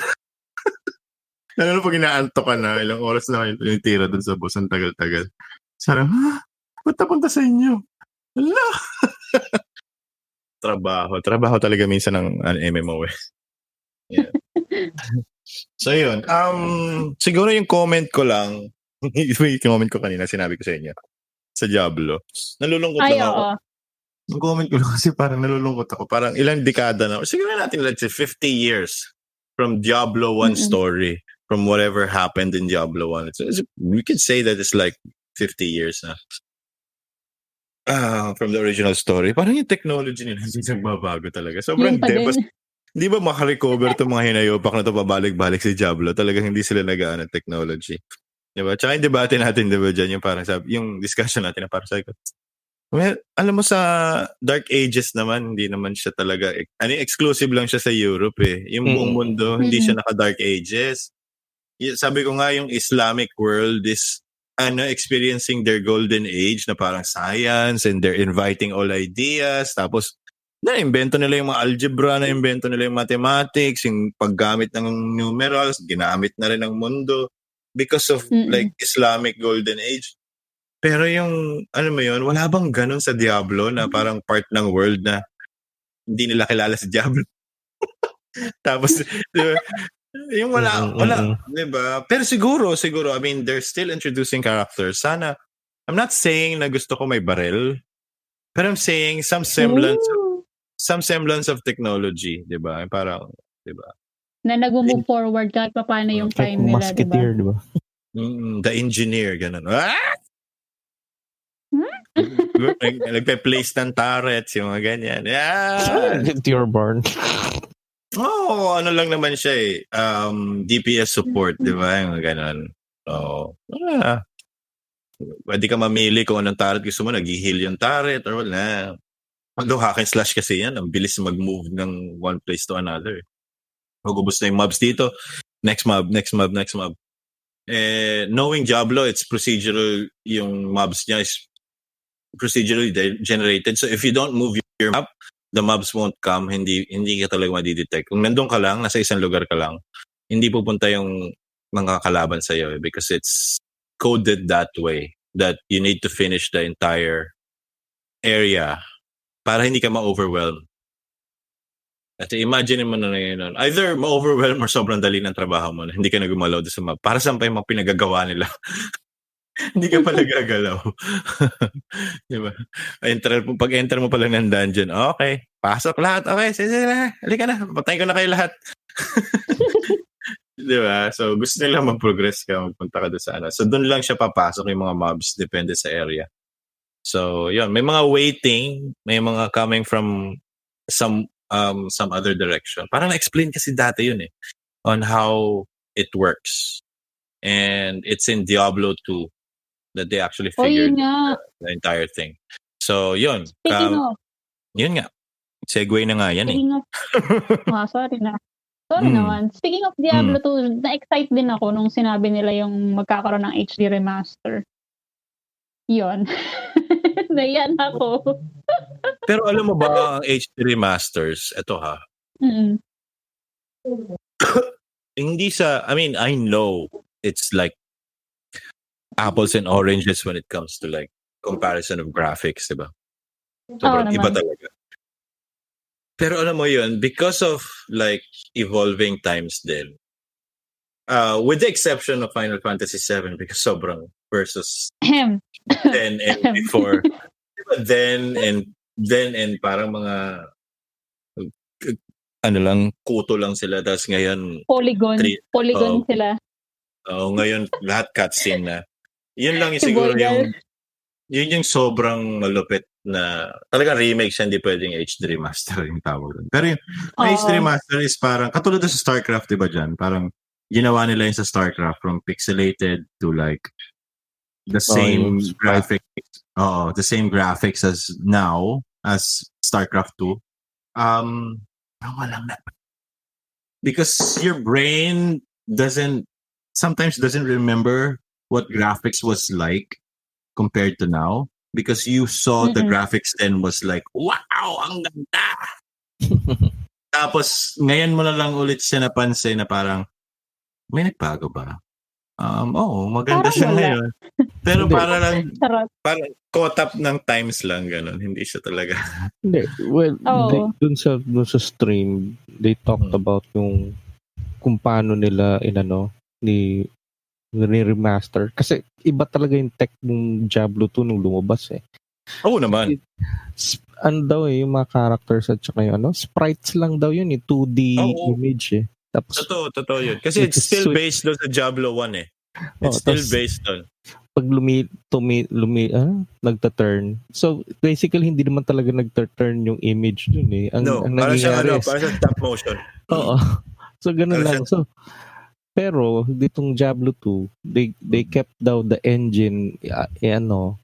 Lalo pag inaanto ka na, ilang oras na yung tira dun sa boss, ang tagal-tagal. Sarang, ba't napunta sa inyo? Ala! Trabaho talaga minsan ng MMO eh. Yeah. So yun, siguro yung comment ko lang, yung comment ko kanina, sinabi ko sa inyo, sa Diablo, nalulungkot lang ako. Yung comment ko lang kasi parang nalulungkot ako, parang ilang dekada na, siguro natin let's say 50 years from Diablo 1 story, from whatever happened in Diablo 1. We could say that it's like 50 years na. From the original story, parang yung technology nila hindi nagbabago talaga. Sobrang hindi ba makarecover itong mga hinayopak na ito pabalik-balik si Diablo? Talagang hindi sila nagaan ng technology. Diba? Tsaka yung debate natin, diba dyan, yung discussion natin na parang sabi ko, well, alam mo sa Dark Ages naman, hindi naman siya talaga, exclusive lang siya sa Europe eh. Yung buong mundo, hindi siya naka-Dark Ages. Sabi ko nga, yung Islamic world is experiencing their golden age na parang science and they're inviting all ideas. Tapos, na-invento nila yung mga algebra, na-invento nila yung mathematics, yung paggamit ng numerals, ginamit na rin ng mundo because of like Islamic golden age. Pero yung, wala bang ganun sa Diablo na parang part ng world na hindi nila kilala si Diablo? Tapos, yung wala, diba? Pero siguro, I mean, they're still introducing characters. Sana, I'm not saying na gusto ko may baril, but I'm saying some semblance of technology, diba? Parang, diba? Na nag-move forward kahit pa paano yung time nila, diba? Diba? The engineer, ganun. Ah! Nagpe-place ng turrets, yung mga ganyan. Yeah! Into your barn. Ano lang naman siya eh. DPS support, di ba? Yung ganun. Pwede ka mamili kung anong turret gusto mo. Nag-heal yung turret or wala. Although hack and slash kasi yan, ang bilis mag-move ng one place to another. Magubos na yung mobs dito. Next mob. Knowing Diablo, it's procedural. Yung mobs niya is procedurally generated. So if you don't move your map, the mobs won't come. Hindi ka talaga madidetect. Kung nandun ka lang, nasa isang lugar ka lang, hindi pupunta yung mga kalaban sa'yo because it's coded that way that you need to finish the entire area para hindi ka ma-overwhelm. At imagine mo na yun. Either ma-overwhelm or sobrang dali ng trabaho mo na hindi ka na gumalaw doon sa map. Para saan pa yung mga pinagagawa nila? Hindi ka pala gagalaw. Diba? Pag enter mo pala ng dungeon, okay, pasok lahat. Okay, sige, halika na. Patayin ko na kayo lahat. Diba? So, gusto nila mag-progress ka, magpunta ka doon sa ano. So, doon lang siya papasok yung mga mobs, depende sa area. So, yun. May mga waiting, may mga coming from some other direction. Parang na-explain kasi dati yun eh, on how it works. And it's in Diablo 2 that they actually figured the entire thing. So, yun. Yun nga. Segue na nga yan Sorry naman. Speaking of Diablo 2, na-excite din ako nung sinabi nila yung magkakaroon ng HD remaster. Yun. Nayan ako. Pero alam mo ba ang HD remasters? Ito ha. Hindi I mean, I know it's like apples and oranges when it comes to like comparison of graphics, diba? Sobrang iba talaga. Pero alam mo yun, because of like evolving times din, with the exception of Final Fantasy VII because sobrang versus then and before, then and parang mga kuto lang sila, tapos ngayon polygon sila. Ngayon lahat cutscene na. Yun lang yung siguro yung sobrang malupit na talagang remake siya, hindi pwedeng HD remaster yung tawag doon. Pero yung HD remaster is parang katulad sa StarCraft, diba dyan? Parang ginawa nila yung sa StarCraft from pixelated to like the same graphics. The same graphics as now as StarCraft 2. Walang na. Because your brain sometimes doesn't remember what graphics was like compared to now because you saw the graphics then was like, wow, ang ganda. Tapos, ngayon mo na lang ulit siya napansin na parang, may nagbago ba? Maganda siya ngayon. Pero parang caught up ng times lang, ganun. Hindi siya talaga. Hindi. Well, dun sa stream, they talked about kung paano nila ni-remaster. Kasi iba talaga yung tech ng Diablo 2 nung lumabas eh. Oo naman. Yung mga characters at saka yung sprites lang daw yun 2D image eh. Tapos, totoo yun. Kasi it's still based doon sa Diablo 1 eh. It's still based on. Pag nagta-turn. So, basically, hindi naman talaga nagta-turn yung image dun eh. Ang nangyayari para sa stop motion. Oo. So, ganun lang. So, pero, ditong Diablo 2, they kept down the engine,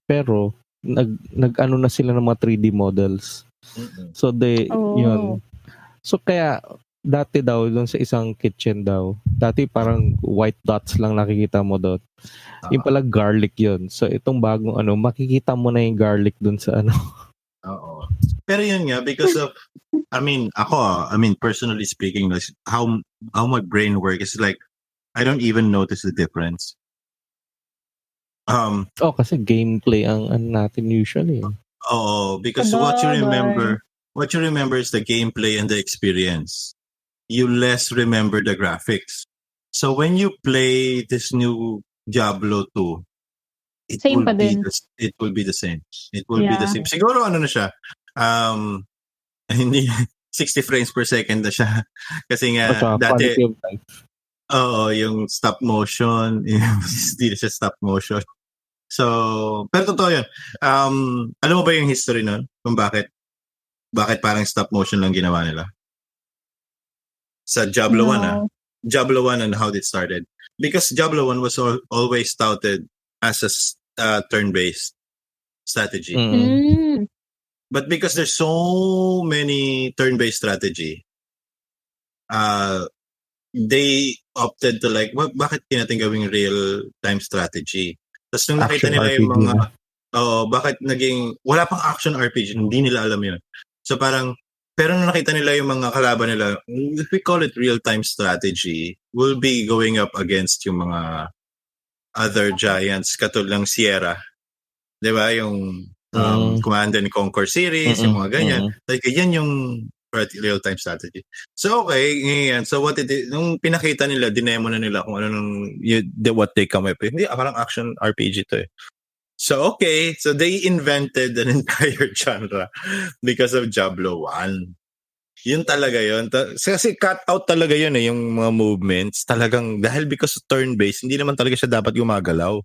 pero, nag-ano na sila ng mga 3D models. So, yun. So, kaya, dati daw, doon sa isang kitchen daw, dati parang white dots lang nakikita mo doon. Yung pala garlic yun. So, itong bagong makikita mo na yung garlic doon sa Oo. Pero yun nga, because of, personally speaking, how my brain works is like, I don't even notice the difference. Kasi gameplay ang natin usually. Because what you remember is the gameplay and the experience. You less remember the graphics. So when you play this new Diablo 2, it will be the same. It will be the same. Siguro na siya. Hindi 60 frames per second na siya. Kasi nga dati Oo, yung stop motion. Hindi siya stop motion. So, pero totoo yun. Alam mo ba yung history nun? Kung bakit parang stop motion lang ginawa nila? Sa Diablo 1, No. Diablo 1 and how it started. Because Diablo 1 was always touted as a turn-based strategy. Mm. But because there's so many turn-based strategy, they opted to like, bakit natin gawing real-time strategy? Tapos nung nakita Action nila RPG yung mga, na. bakit naging, wala pang action RPG, hindi nila alam yun. So parang, pero nung nakita nila yung mga kalaban nila, if we call it real-time strategy, we'll be going up against yung mga other giants katulad ng Sierra. Di ba? Yung Command and Conquer series, yung mga ganyan. Like, yan yung real-time strategy. So, okay. Ngayon, so what nung pinakita nila, dinemo na nila kung ano what they come up with. Hindi, parang action RPG to eh. So, okay. So, they invented an entire genre because of Diablo 1. Yun talaga yun. Kasi cut out talaga yun eh, yung mga movements. Talagang, dahil because of turn-based, hindi naman talaga siya dapat gumagalaw.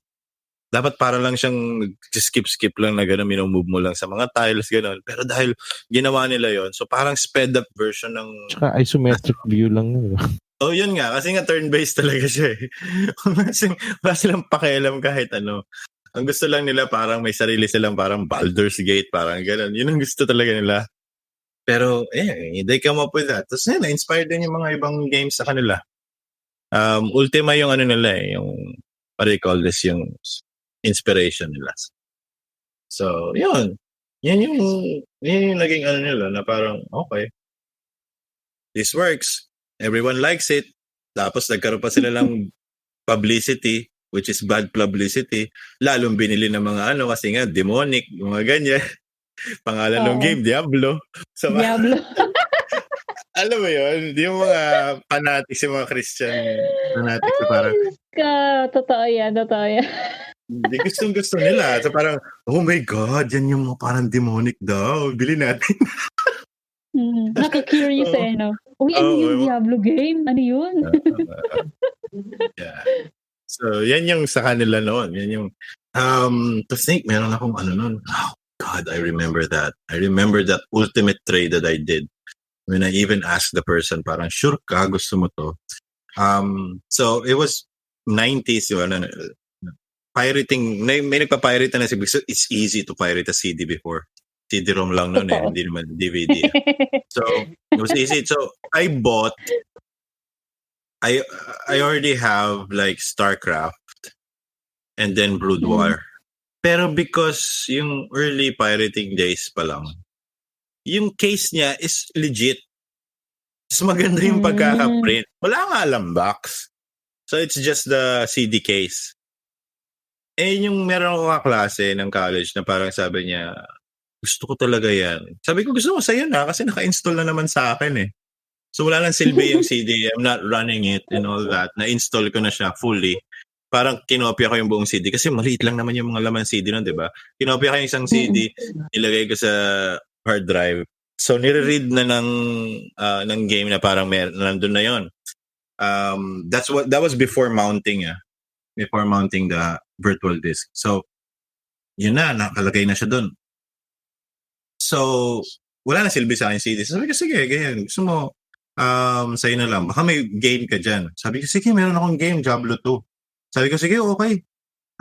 Dapat para lang siyang skip lang na gano'n, minomove mo lang sa mga tiles, gano'n. Pero dahil ginawa nila yon, so parang sped up version ng... Tsaka isometric view lang yun. Oh, yun nga. Kasi nga turn-based talaga siya eh. Wala silang pakialam kahit ano. Ang gusto lang nila parang may sarili silang parang Baldur's Gate, parang gano'n. Yun ang gusto talaga nila. Pero, they come up with that. Tapos na-inspired din yung mga ibang games sa kanila. Ultima yung ano nila eh, yung, what do you call this, yung inspiration nila. So, yun. Yan yung naging ano nila na parang, okay, this works. Everyone likes it. Tapos nagkaroon pa sila ng publicity, which is bad publicity. Lalong binili ng mga ano, kasi nga, demonic, mga ganyan. Pangalan ng game, Diablo. So, Diablo. alam mo yun, yung mga fanatics, yung mga Christian fanatics, parang, Totoo yan. hindi gusto nila. So parang, oh my God, yan yung parang demonic daw. Bili natin. Naka-curious no? Uy, ano yung Diablo game? Ano yun? Yeah. So, yan yung sa kanila noon. Yan yung, to think, meron akong ano noon. Oh God, I remember that. I remember that ultimate trade that I did. When I even asked the person, parang, sure ka, gusto mo to? So, it was 90s, yun, pirating, may nagpa-pirate na so it's easy to pirate a CD before. CD-ROM lang noon eh, hindi naman DVD. So, it was easy. So, I already have like StarCraft and then Brood War. Pero because yung early pirating days pa lang, yung case niya is legit. Mas maganda yung pagkaka-print. Wala nga alam box. So, it's just the CD case. Yung meron ako kaklase ng college na parang sabi niya, gusto ko talaga yan. Sabi ko, gusto ko sa'yo na kasi naka-install na naman sa akin eh. So wala nang silbi yung CD. I'm not running it and all that. Na-install ko na siya fully. Parang kinopya ko yung buong CD kasi maliit lang naman yung mga laman CD nun, di ba? Kinopya ko yung isang CD, nilagay ko sa hard drive. So nire-read na ng game na parang nandun na yon. That was before mounting before mounting the virtual disk. So, yun na, nakalagay na siya doon. So, wala na silbi sa akin CD. Sabi ko, sige, ganyan. Gusto mo, sa'yo na lang. Baka may game ka dyan. Sabi ko, sige, meron akong game, Diablo 2. Sabi ko, sige, okay.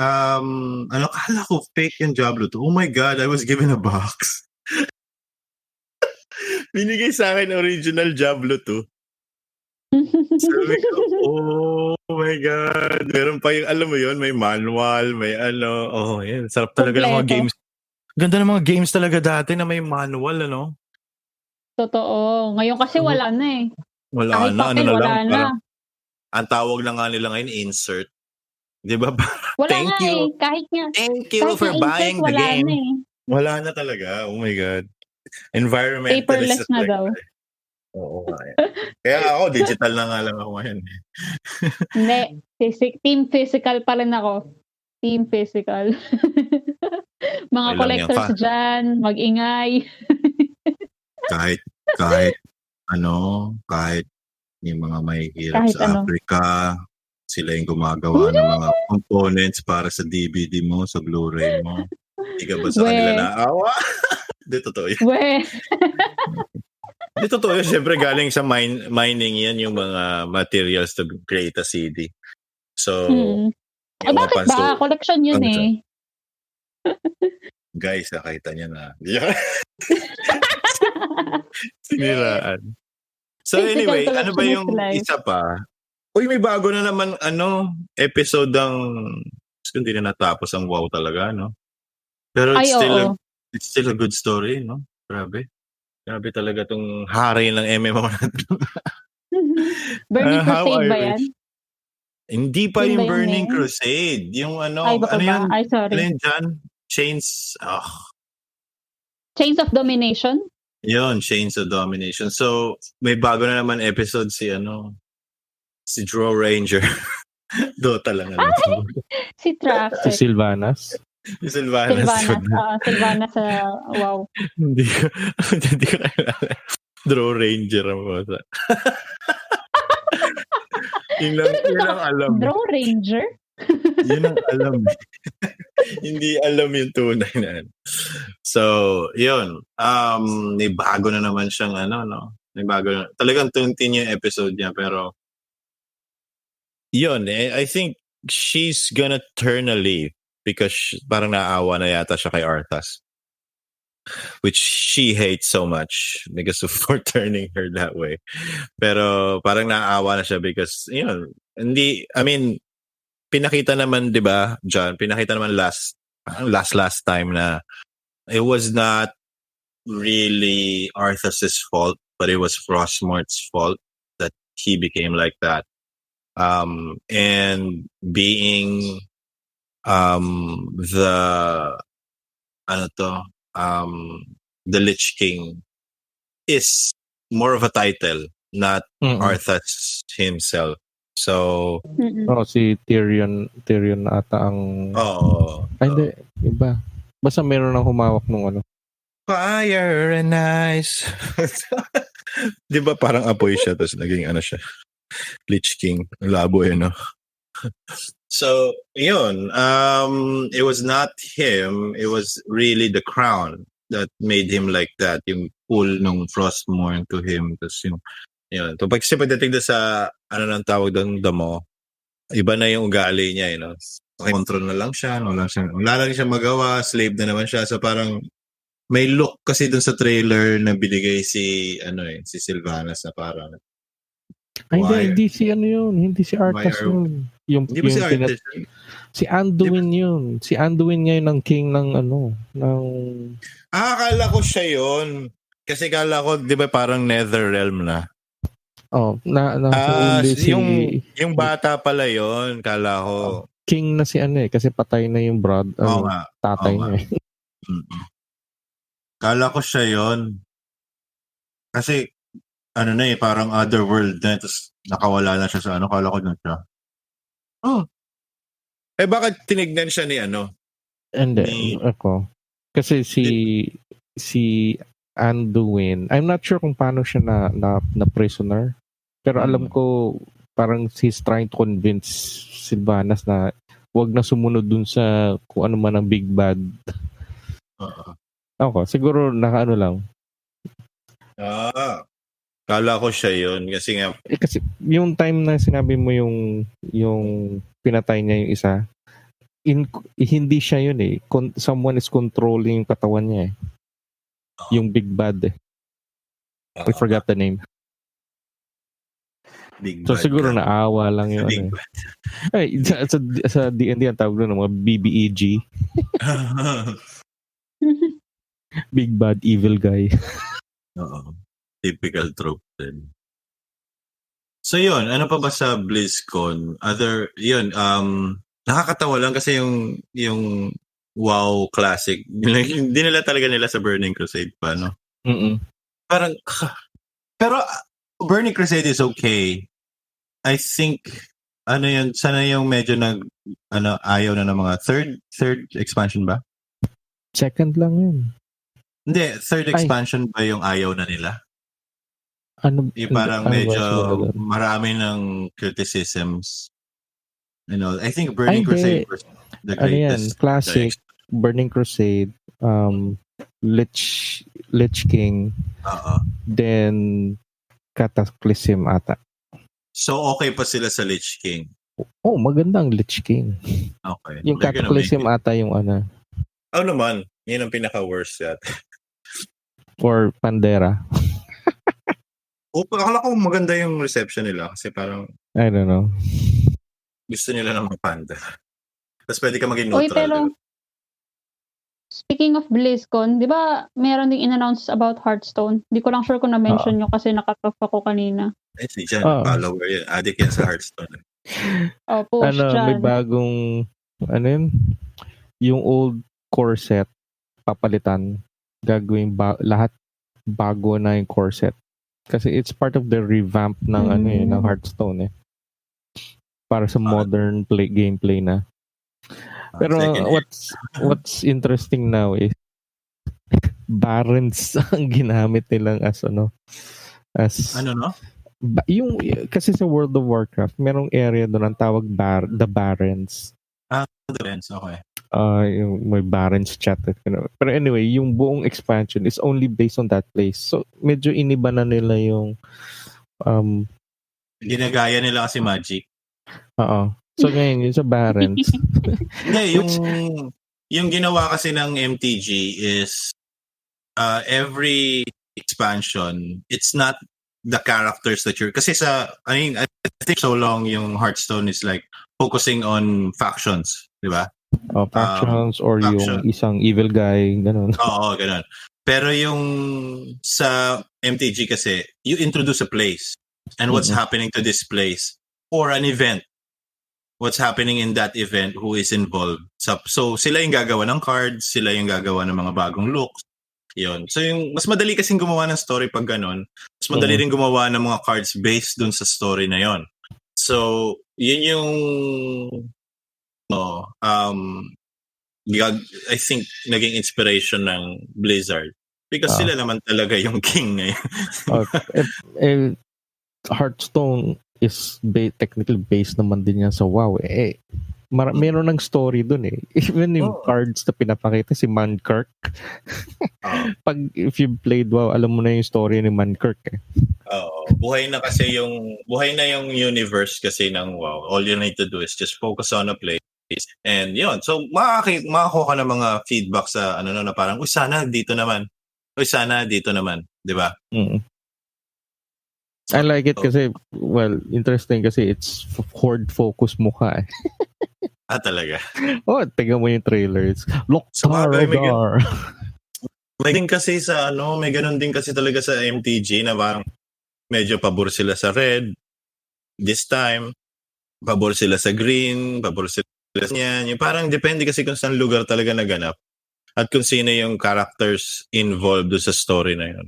Kala ko fake yung Diablo 2. Oh my God, I was given a box. Binigay sa akin original Diablo 2. Sabi ko, oh my God. Meron pa yung, alam mo yun, may manual, may ano. Oh, yan. Sarap talaga ng mga games. Ganda ng mga games talaga dati na may manual, ano? Totoo. Ngayon kasi wala na eh. Wala kahit na. papel, Ano na wala lang. na. Parang, ang tawag na nga nila ngayon, insert. Di ba? Wala Thank nga you. eh. Kahit Thank you kahit for buying the game. Na eh. Wala na talaga. Oh my God. Environmentalist. Paperless na daw. Oo nga. Kaya ako, digital na nga lang ako ngayon. Hindi. Team physical pa rin ako. Team physical. Mga collectors dyan, mag-ingay. kahit yung mga mahihirap Kahit sa ano. Africa. Sila yung gumagawa ng mga components para sa DVD mo, sa Blu-ray mo. Hindi ka ba sa kanila naawa? Hindi, totoo yun. Hindi, totoo yun. Siyempre, galing sa mining yan yung mga materials to create a CD. So, Ay, bakit ba? Collection yun eh. Guys, nakita niya na. Siniraan. So anyway, ano ba yung isa pa? Uy, may bago na naman episode ng hindi na natapos ang WoW talaga, no? Pero it's still a good story, no? Grabe. Grabe talaga tong hari ng MMO na to. Burning Crusade ba yan? Hindi pa yung Burning Crusade. Yung Ay, baka ba? Ay, sorry. Ano yun dyan? Chains of Domination? Yun, Chains of Domination. So, may bago na naman episode si Draw Ranger. Dota lang. Si Track. Si Sylvanas. Sylvanas sa WoW. Hindi ko kailangan. Draw Ranger ang bata. Yun lang alam. Draw Ranger? Yun ang alam. Hindi alam yung tunay na. So, yun. May bago na naman siyang May bago na. Talagang tuntin yung episode niya, pero yun, I think she's gonna turn a leaf because parang naawa na yata siya kay Arthas. Which she hates so much because of for turning her that way. Pero parang naawa na siya because, pinakita naman, di ba, John? Pinakita naman last time na it was not really Arthas's fault, but it was Frostmourne's fault that he became like that. And being the Lich King is more of a title, not Arthas himself. So, si Tyrion ata ang... Ay, hindi. Iba. Basta meron nang humawak nung Fire and ice. Di ba parang apoy siya, tapos naging siya. Lich King. Labo no? So, yun. It was not him. It was really the crown that made him like that. Yung pull nung Frostmourne to him. Tapos yun. So, pagdating sa, nang tawag doon, damo, iba na yung ugali niya, control na lang siya, wala lang siya magawa, slave na naman siya. So, parang, may look kasi doon sa trailer na binigay si Sylvanas na parang, hindi si hindi si Arthas yun. Hindi ba si Arthas? Si Anduin yun. Si Anduin ngayon ang king ng akala ko siya yun. Kasi akala ko, di ba parang Netherrealm na? Yung bata pala yon, kala ko. King na si kasi patay na yung tatay niya. Kala ko siya yon. Kasi parang otherworld na, tapos nakawala na siya sa kala ko na siya. Bakit tinignan siya ni Hindi, ako. Kasi si Anduin, I'm not sure kung paano siya na prisoner. Pero alam ko, parang he's trying to convince Sylvanas na wag na sumunod dun sa kung ano man ang big bad. Ako, siguro lang. Kala ko siya yun. Kasi nga... kasi yung time na sinabi mo yung pinatay niya yung isa, hindi siya yun eh. Someone is controlling yung katawan niya eh. Yung big bad eh. I forgot the name. Big so bad siguro God. Naawa lang yun. Ay, sa D&D ang tawag doon ng mga BBEG. Big bad evil guy. Oo. Typical trope din. So yun, ano pa ba sa BlizzCon? Nakakatawa lang kasi yung WoW Classic, hindi nila talaga sa Burning Crusade pa, no? Parang, pero Burning Crusade is okay. I think, sana yung medyo ayaw na ng mga third expansion ba? Second lang yun. Hindi, third expansion ba yung ayaw na nila? Ano, Yung parang ano ba medyo simula doon? marami ng criticisms. I think Ay, Burning Crusade hindi. was the Ano yan? greatest. Classic. Burning Crusade. Lich King. Oo. Then, Cataclysm ata. So, okay pa sila sa Lich King. Oh, maganda ang Lich King. Okay. Yung They're gonna make Cataclysm it. ata yung ano. Naman. Yun ang pinaka-worst yat. Or Pandera. Akala ko maganda yung reception nila kasi parang I don't know. gusto nila ng mga panda. Tapos pwede ka maging Uy, neutral. pero Diba? speaking of BlizzCon, di ba meron ding in-announce about Hearthstone? Di ko lang sure kung na-mention nyo kasi nakatalk ako kanina. Ay, si Jan, follower yan. Addict yan sa Hearthstone. Push May dyan. bagong, yun? Yung old core set, papalitan. Gagawin lahat bago na yung core set. Kasi it's part of the revamp ng ng Hearthstone para sa modern gameplay na. Pero what's interesting now is barons ang ginamit nilang as ano no? Yung kasi sa World of Warcraft, merong area doon ang tawag the Barons. The Barons, okay. Yung may Barons chat. Pero anyway, yung buong expansion is only based on that place. So medyo iniba na nila yung ginagaya nila kasi Magic. Oo. So ngayon yung sa Barons. Hindi, yung ginawa kasi ng MTG is every expansion, it's not the characters that you're... Kasi I think so long yung Hearthstone is like focusing on factions, di ba? Factions or yung isang evil guy, ganun. Oo, ganun. Pero yung sa MTG kasi, you introduce a place and what's happening to this place or an event. What's happening in that event, who is involved. So sila yung gagawa ng cards, sila yung gagawa ng mga bagong looks. Yun. So yung mas madali kasing gumawa ng story pag ganun. Mas madali rin gumawa ng mga cards based dun sa story na yon. So yun yung I think naging inspiration ng Blizzard because sila naman talaga yung king ngayon. Hearthstone is technically based naman din yan sa WoW meron ng story dun even yung cards na pinapakita si Mankirk if you played WoW alam mo na yung story ni Mankirk buhay na yung universe kasi ng WoW. All you need to do is just focus on a place and yun, so makakuha ka ng mga feedback sa na parang sana dito naman, di ba? I like it kasi, interesting kasi it's horde focus mukha talaga? Tignan mo yung trailers. Look, may din kasi may ganun din kasi talaga sa MTG na parang medyo pabor sila sa red this time, pabor sila sa green, pabor sila sa yan. Yung parang depende kasi kung saan lugar talaga naganap at kung sino yung characters involved sa story na yun.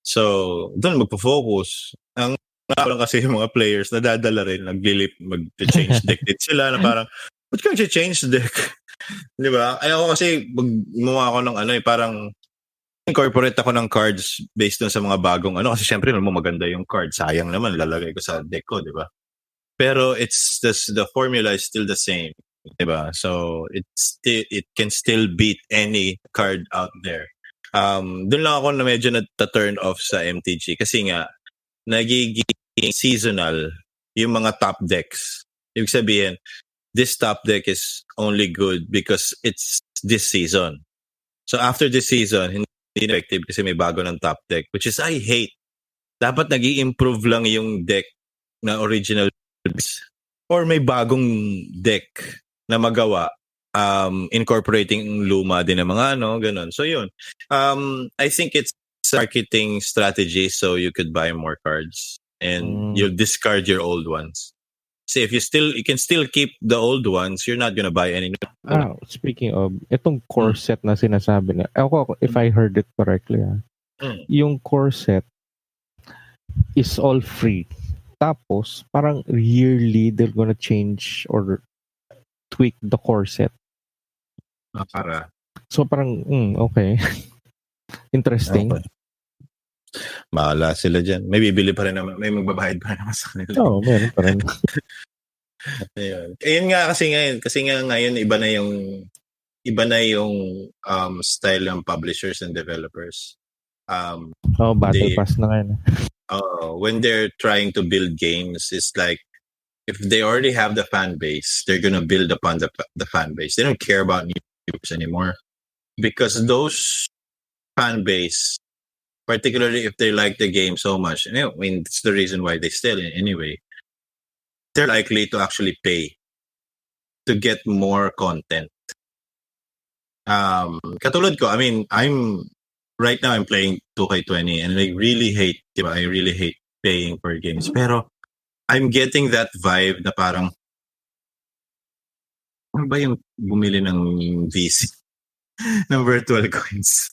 So, doon magpo-focus. Ang lang kasi yung mga players na dadala rin, mag-change deck din sila na parang, ba't ka change deck? Di ba? Ay ako kasi, gumawa ako ng parang incorporate ako ng cards based on sa mga bagong kasi syempre maganda yung card. Sayang naman, lalagay ko sa deck ko, di ba? Pero it's the formula is still the same. Di ba? So, it can still beat any card out there. Doon lang ako na medyo na-turn off sa MTG kasi nga nagiging seasonal yung mga top decks. Ibig sabihin, this top deck is only good because it's this season. So after this season, hindi effective kasi may bago ng top deck, which is I hate. Dapat nag-i-improve lang yung deck na original or may bagong deck na magawa. Incorporating luma din ng mga ganun. So yun. I think it's marketing strategy so you could buy more cards and you'll discard your old ones. See, if you can still keep the old ones, you're not gonna buy any new. Speaking of, itong core set na sinasabi na, if I heard it correctly, yung core set is all free. Tapos, parang yearly, they're gonna change or tweak the core set. Para. So parang okay. Interesting. Okay. Bahala sila dyan. May bibili pa rin naman. May magbabayad pa rin naman sa kanila. Oo, meron pa rin. Ayun. Ayun nga kasi ngayon. Kasi nga ngayon iba na yung style ng publishers and developers. Battle they Pass na ngayon. when they're trying to build games, it's like if they already have the fan base, they're gonna build upon the fan base. They don't care about new users anymore because those fan base, particularly if they like the game so much, I mean, it's the reason why they still anyway. They're likely to actually pay to get more content. Katulad ko, I mean, right now I'm playing 2K20 and I really hate paying for games. Pero I'm getting that vibe na parang ano ba yung bumili ng VC ng virtual coins?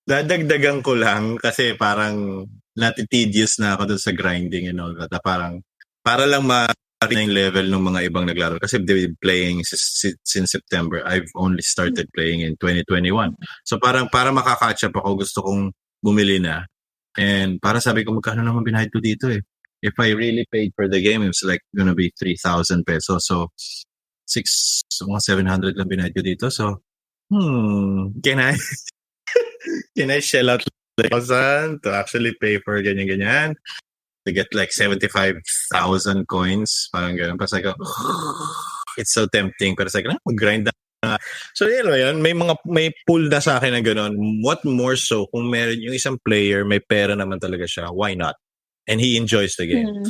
Dadagdagan ko lang kasi parang natitidious na ako dun sa grinding and all that. Parang para lang na yung level ng mga ibang naglaro. Kasi they've been playing since September. I've only started playing in 2021. So parang para makakatch up ako, gusto kong bumili na. And para sabi ko, magkano naman binayad ko dito eh. If I really paid for the game, it was like gonna be 3,000 pesos. So 700 lang binayad ko dito. So, can I shell out 1,000 to actually pay for ganyan-ganyan? To get like 75,000 coins, parang gano'n. Tapos like, it's so tempting. Pero like, mag-grind na. So yun, may pull na sa akin na gano'n. What more so, kung meron yung isang player, may pera naman talaga siya, why not? And he enjoys the game.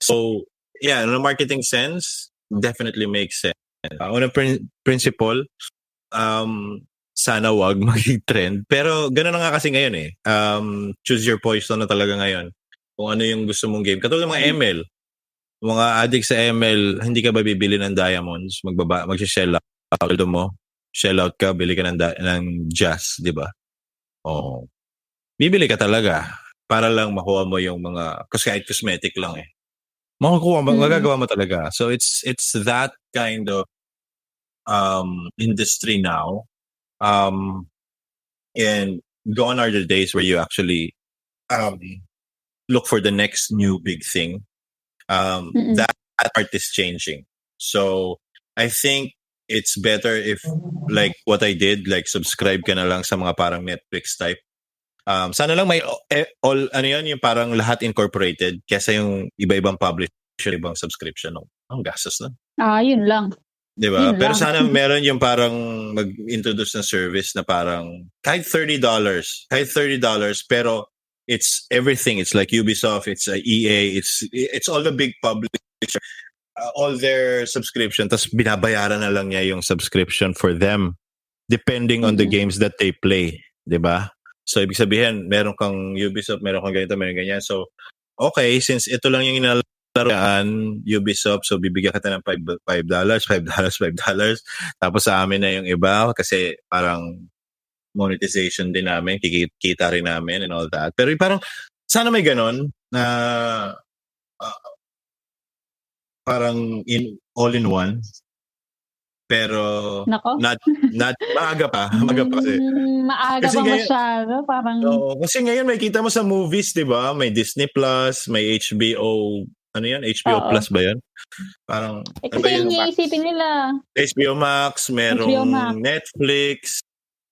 So, yeah, in a marketing sense, definitely makes sense. Unang principle, sana wag maging trend. Pero gano'n na nga kasi ngayon eh. Choose your poison na talaga ngayon. Kung ano yung gusto mong game. Katulad ng mga ML. Mga addict sa ML, hindi ka ba bibili ng diamonds? Mag-shell out mo. Shell out ka, bili ka ng jazz, di ba? Oo. Bibili ka talaga para lang makuha mo yung mga, kasi kahit cosmetic lang eh. Magagawa mo talaga. So it's that kind of industry now. And gone are the days where you actually look for the next new big thing. That part is changing. So I think it's better if like what I did, like subscribe ka na lang sa mga parang Netflix type. Sana lang may all ano yun, yung parang lahat incorporated kesa yung iba-ibang publisher, ibang subscription. Ang gastos na. Yun lang. Diba? Yun Pero lang. sana meron yung parang mag-introduce ng service na parang kahit $30 pero it's everything. It's like Ubisoft, it's EA, it's all the big publishers, all their subscription. Tas binabayaran na lang niya yung subscription for them depending on the games that they play. Diba? So, ibig sabihin, meron kang Ubisoft, meron kang ganito, meron ganyan. So, okay, since ito lang yung inalaroan, Ubisoft, so bibigyan kita ng $5. Tapos sa amin na yung iba kasi parang monetization din namin, kikita rin namin and all that. Pero parang, sana may ganon na parang all-in-one. Pero Nako. not maaga pa kasi maaga kasi pa ngayon, masyado, parang kasi ngayon may kita mo sa movies, 'di ba? May Disney Plus, may HBO, ano 'yan? HBO Plus ba 'yan? Parang kasi yung iisipin nila. HBO Max, merong HBO Max. Netflix,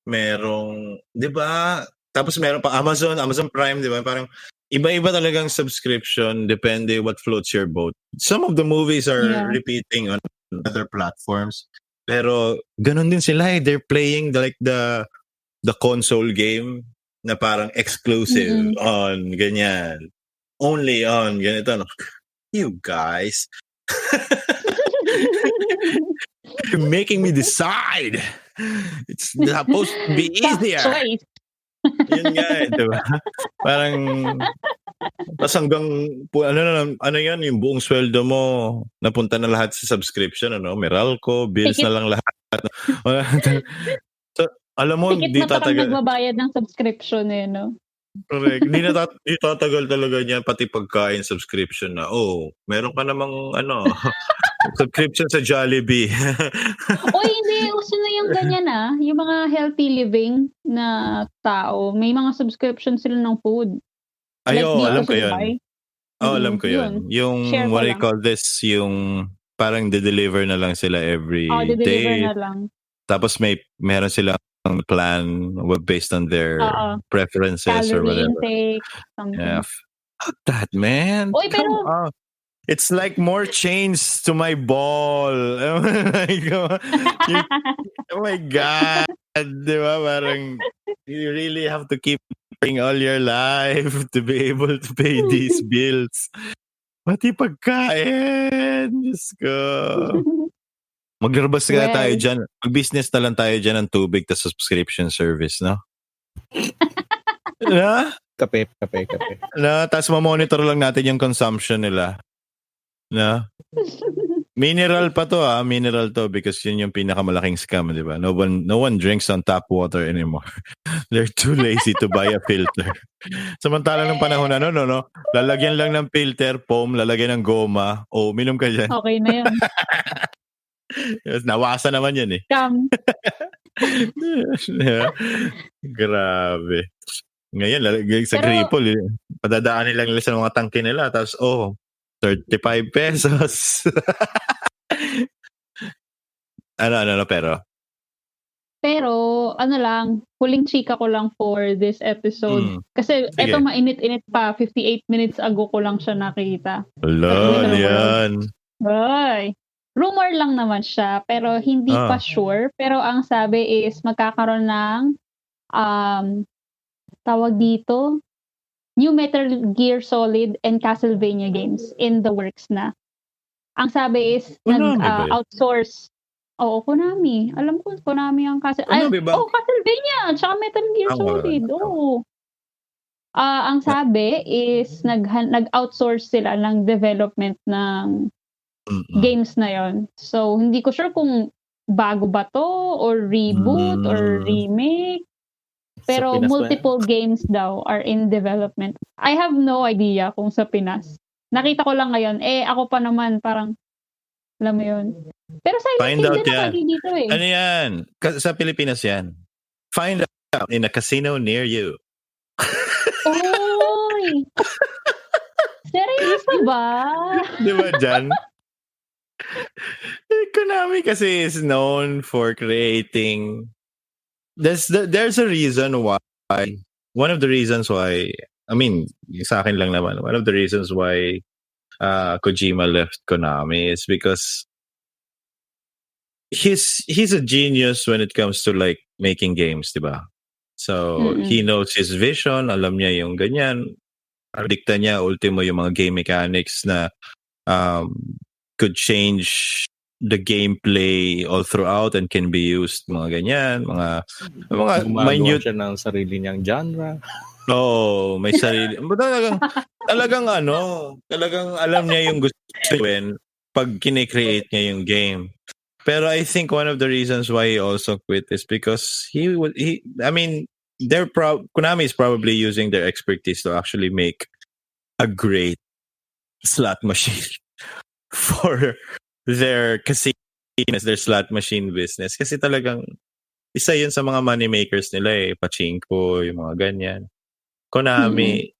merong, 'di ba? Tapos meron pa Amazon Prime, 'di ba? Parang iba-iba talagang subscription depende what floats your boat. Some of the movies are repeating on other platforms. Pero ganun din sila eh. They're playing like the console game na parang exclusive on ganyan. Only on ganito. No? You guys. You're making me decide. It's supposed to be easier. Yun nga eh, diba? Parang tas hanggang ano yan, yung buong sweldo mo napunta na lahat sa subscription, Meralco, bills na lang lahat. So, alam mo, Tikit di na parang tatagal. nagbabayad ng subscription no? Correct. Hindi tatagal talaga niya pati pagkain subscription na. Oh, meron ka namang subscription sa Jollibee. Oy, hindi. Uso na yung ganyan yung mga healthy living na tao. May mga subscription sila ng food. Like dito alam ko sa yun. Dubai. Alam ko yun. Yung, Share ko what do you lang. call this? Yung parang de-deliver na lang sila every De-deliver day. na lang. Tapos meron silang plan based on their preferences or Calorie whatever. intake, something. Yeah. Fuck that, man. Oy, Come pero on. It's like more chains to my ball. Oh my God. Di ba? Parang you really have to keep working all your life to be able to pay these bills. Pati pagkain. Diyos ko. Maglabas nga tayo dyan. Mag-business na lang tayo dyan ng tubig ta subscription service, no? Na? Kape. Na, tapos ma-monitor lang natin yung consumption nila. Na? Mineral pa to mineral to because yun yung pinakamalaking scam, di ba? No one drinks on tap water anymore. They're too lazy to buy a filter. Samantala ng panahon lalagyan lang ng filter, foam, lalagyan ng goma, minum ka dyan. Okay na yun. Nawasa naman yan Scam. Grabe. Ngayon, sa Gripol, padadaanin lang nila sa mga tangke nila, tapos, 35 pesos. Ano, pero? Pero, huling chika ko lang for this episode. Kasi, eto mainit-init pa, 58 minutes ago ko lang siya nakita. Yan. Ay, rumor lang naman siya, pero hindi pa sure. Pero ang sabi is, magkakaroon ng, tawag dito, new Metal Gear Solid and Castlevania games in the works na. Ang sabi is, nag-outsource. Oo, Konami. Alam ko, Konami ang Castlevania. Tsaka Metal Gear Solid. Oo. Ang sabi is, nag-outsource sila ng development ng games na yon. So, hindi ko sure kung bago ba to, or reboot, or remake. Pero multiple games daw are in development. I have no idea kung sa Pinas. Nakita ko lang ngayon. Ako pa naman parang, alam mo yun. Pero Silent Hill din lagi dito Ano yan? Sa Pilipinas yan. Find out in a casino near you. Oy! Seryoso ba? Di ba dyan? Konami kasi is known for creating. There's a reason why. One of the reasons why, sa akin lang naman, one of the reasons why Kojima left Konami is because he's a genius when it comes to like making games, diba? So he knows his vision, alam niya yung ganyan. Dikta niya ultimo yung mga game mechanics na could change the gameplay all throughout and can be used mga ganyan, mga minute siya ng sarili niyang genre. May sarili. Talagang alam niya yung gusto gawin pag kine-create niya yung game. Pero I think one of the reasons why he also quit is because Konami is probably using their expertise to actually make a great slot machine for their casinos, their slot machine business. Kasi talagang isa yun sa mga money makers nila pachinko, yung mga ganyan. Konami,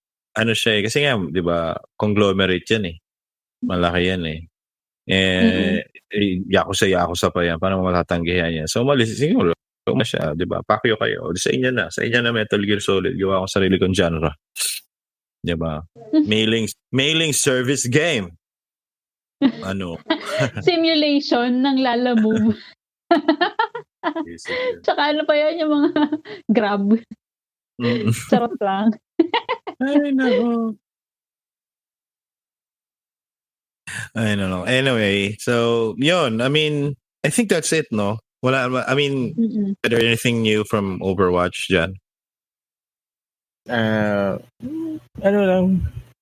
siya kasi nga, di ba, conglomerate yan malaki yan Yakuza pa yan, paano matatanggihan yan? So, malis, siguro, na siya, di ba, pakyo kayo, sa inyo na Metal Gear Solid, gawa ko sarili kong genre. Di ba? Mailing service game. Simulation ng Lala Move. Tsaka pa yan yung mga grab. Charot lang. Ay, nako. I don't know. Anyway, so, yun. I think that's it, no? Is there anything new from Overwatch, Jan?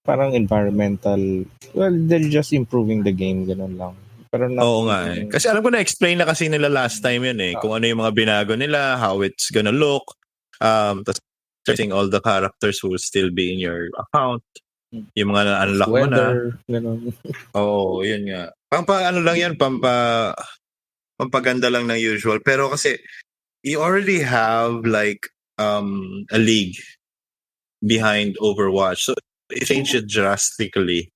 Parang environmental. Well, they're just improving the game, ganun lang. Pero oo nga Kasi alam ko na-explain na kasi nila last time yun kung ano yung mga binago nila, how it's gonna look. Tas Searching all the characters will still be in your account. Yung mga na-unlock mo na. Weather, gano'n. Oo, yun nga. Ano lang yan, pampaganda lang ng usual. Pero kasi, you already have like a league behind Overwatch. So, it changed it drastically.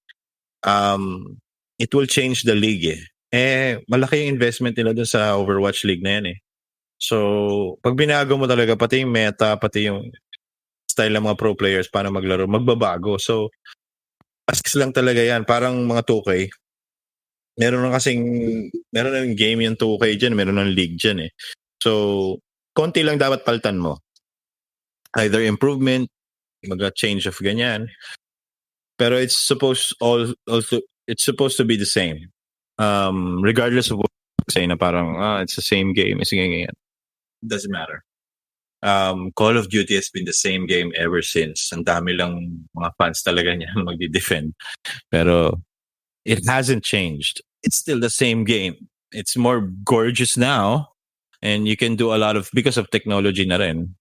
It will change the league malaki yung investment nila dun sa Overwatch League na yan So, pag binago mo talaga, pati yung meta, pati yung style ng mga pro players paano maglaro, magbabago. So, asks lang talaga yan. Parang mga 2K. Meron na yung game yung 2K dyan, meron ng league dyan So, konti lang dapat paltan mo. Either improvement, mag-change of ganyan. Pero it's supposed to be the same. Regardless of what you say na parang, it's the same game. It's ganyan. Doesn't matter. Call of Duty has been the same game ever since. Ang dami lang mga fans talaga niya magdi-defend. Pero it hasn't changed. It's still the same game. It's more gorgeous now. And you can do a lot of, because of technology na rin,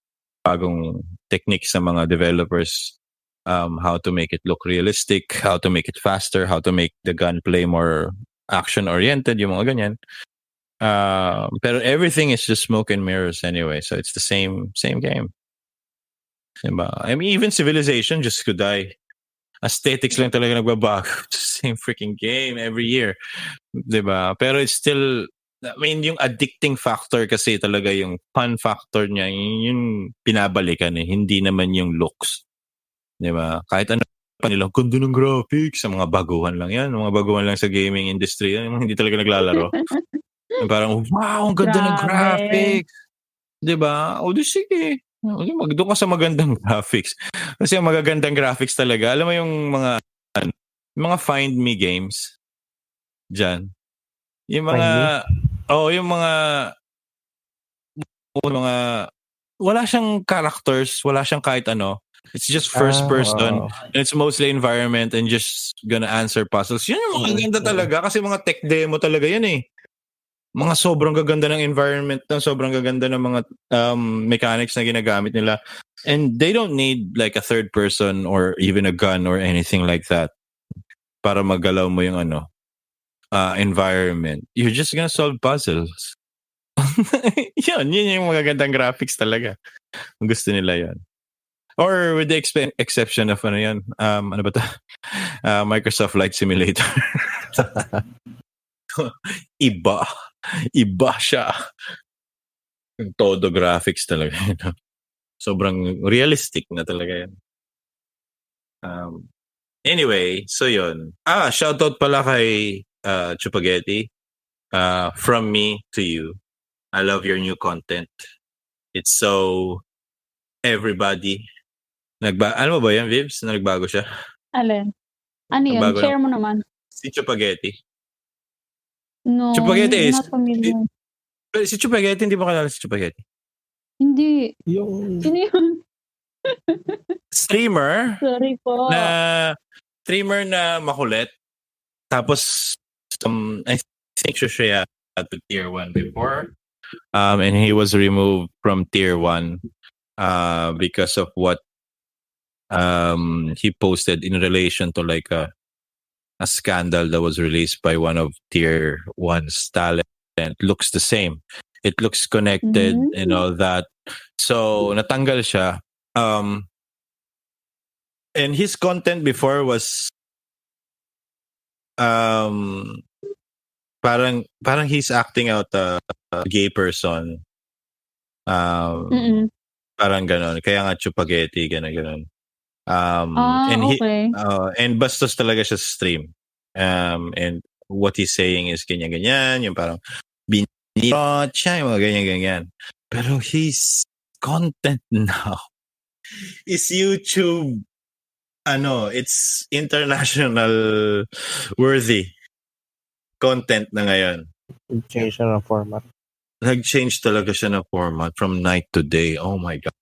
bagong techniques sa mga developers, how to make it look realistic, how to make it faster, how to make the gunplay more action-oriented, yung mga ganyan. Pero everything is just smoke and mirrors anyway, so it's the same game. Diba? I mean, even Civilization just could die. Aesthetics lang talaga nagbabago. Same freaking game every year. Diba? Pero it's still, I mean, yung addicting factor kasi talaga yung fun factor niya, yung pinabalikan hindi naman yung looks. Diba? Kahit ano pa nila, ganda ng graphics, sa mga baguhan lang yan. Mga baguhan lang sa gaming industry yan. Hindi talaga naglalaro. Parang, wow, ang ganda ng graphics. Diba? O, di sige. Doon ka sa magandang graphics. Kasi ang magagandang graphics talaga, alam mo yung mga find me games dyan. Yung mga, yung mga wala siyang characters, wala siyang kahit ano. It's just first person. And it's mostly environment and just gonna answer puzzles. Yun yung maganda talaga kasi mga tech demo talaga yan Mga sobrang gaganda ng environment, sobrang gaganda ng mga mechanics na ginagamit nila. And they don't need like a third person or even a gun or anything like that para magalaw mo yung environment. You're just gonna solve puzzles. yun yung magagandang graphics talaga. Gusto nila yun. Or with the exception of ano ba ito? Microsoft Flight Simulator. Iba siya. Todo graphics talaga. Sobrang realistic na talaga yan. Anyway, so yun. Shoutout pala kay Chupageti. From me to you. I love your new content. It's so everybody. Ano ba yan, Vibs? Na nagbago siya? Alin? Ano yun? Share mo naman. Si Chupageti. No, Chupageti is... not familiar. Si Chupageti, hindi ba kilala si Chupageti? Hindi. Yung... Sino yun? Streamer. Sorry po. Streamer na makulit. Tapos, I think siya to tier 1 before. And he was removed from tier 1 because of what he posted in relation to like a scandal that was released by one of tier 1's talent. It looks the same. It looks connected and all that. So, natanggal siya. And his content before was parang he's acting out a gay person. Parang ganon. Kaya nga Chupageti, ganon. Okay. And bastos talaga siya sa stream. And what he's saying is ganyan, yung parang binirot siya, yung mga ganyan. Pero his content now is YouTube, it's international worthy content na ngayon. Change na format. Nag-change talaga siya ng format from night to day. Oh my God.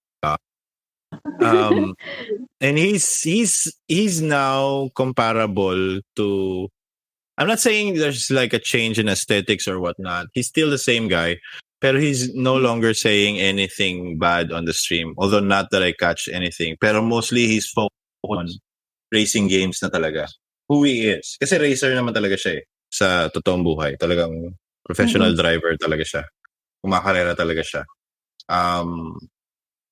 And he's now comparable to, I'm not saying there's like a change in aesthetics or whatnot. He's still the same guy, Pero he's no longer saying anything bad on the stream. Although not that I catch anything. Pero mostly he's focused on racing games na talaga. Who he is. Kasi racer naman talaga siya sa totoong buhay. Talagang professional driver talaga siya. Kumakarera talaga siya.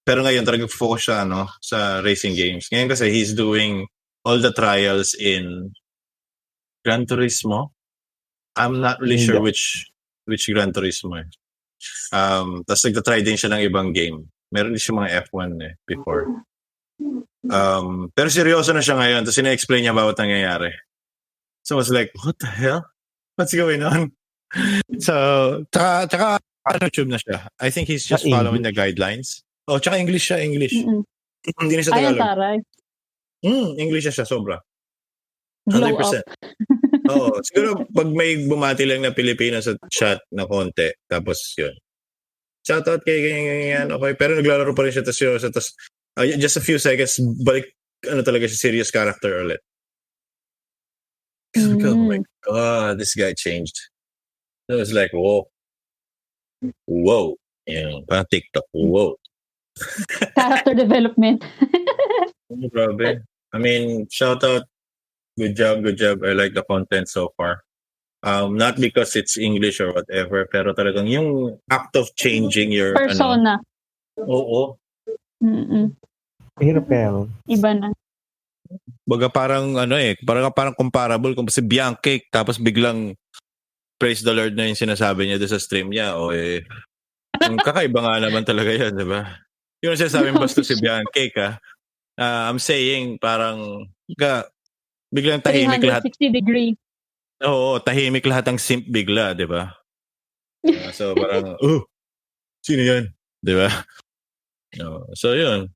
Pero ngayon talagang focus siya sa racing games. Ngayon kasi he's doing all the trials in Gran Turismo. I'm not really sure which Gran Turismo. Tapos nagtatry din siya ng ibang game. Meron din siya mga F1 before. Pero seryoso na siya ngayon. Tapos ina-explain niya bawat nangyayari. So I was like, what the hell? What's going on? So, tsaka YouTube na siya. I think he's just following the guidelines. Tsaka English siya, English. Hindi na siya Tagalog. Taray. English siya sobra. Blow 100%. up. Oo. Siguro pag may bumati lang na Pilipino sa chat na konti, tapos yun. Shoutout kay ganyan, okay. Pero naglalaro pa rin siya, tapos just a few seconds, balik, talaga siya, serious character ulit. Oh my God, this guy changed. So it was like, whoa. Parang TikTok, whoa. Character development. Grabe. I mean, shout out. Good job. I like the content so far. Not because it's English or whatever, pero talagang yung act of changing your persona. Oo. Hirap kaya. Iba na. Baga parang parang comparable kung si Bianca tapos biglang praise the Lord na yung sinasabi niya doon sa stream niya yung kakaiba nga naman talaga yan, di ba? Yung sinasabi basta si Bianca I'm saying parang biglang tahimik lahat. 360 degree. Oo, tahimik lahat ang simp bigla, di ba? So parang, sino yan? Di ba? So yun.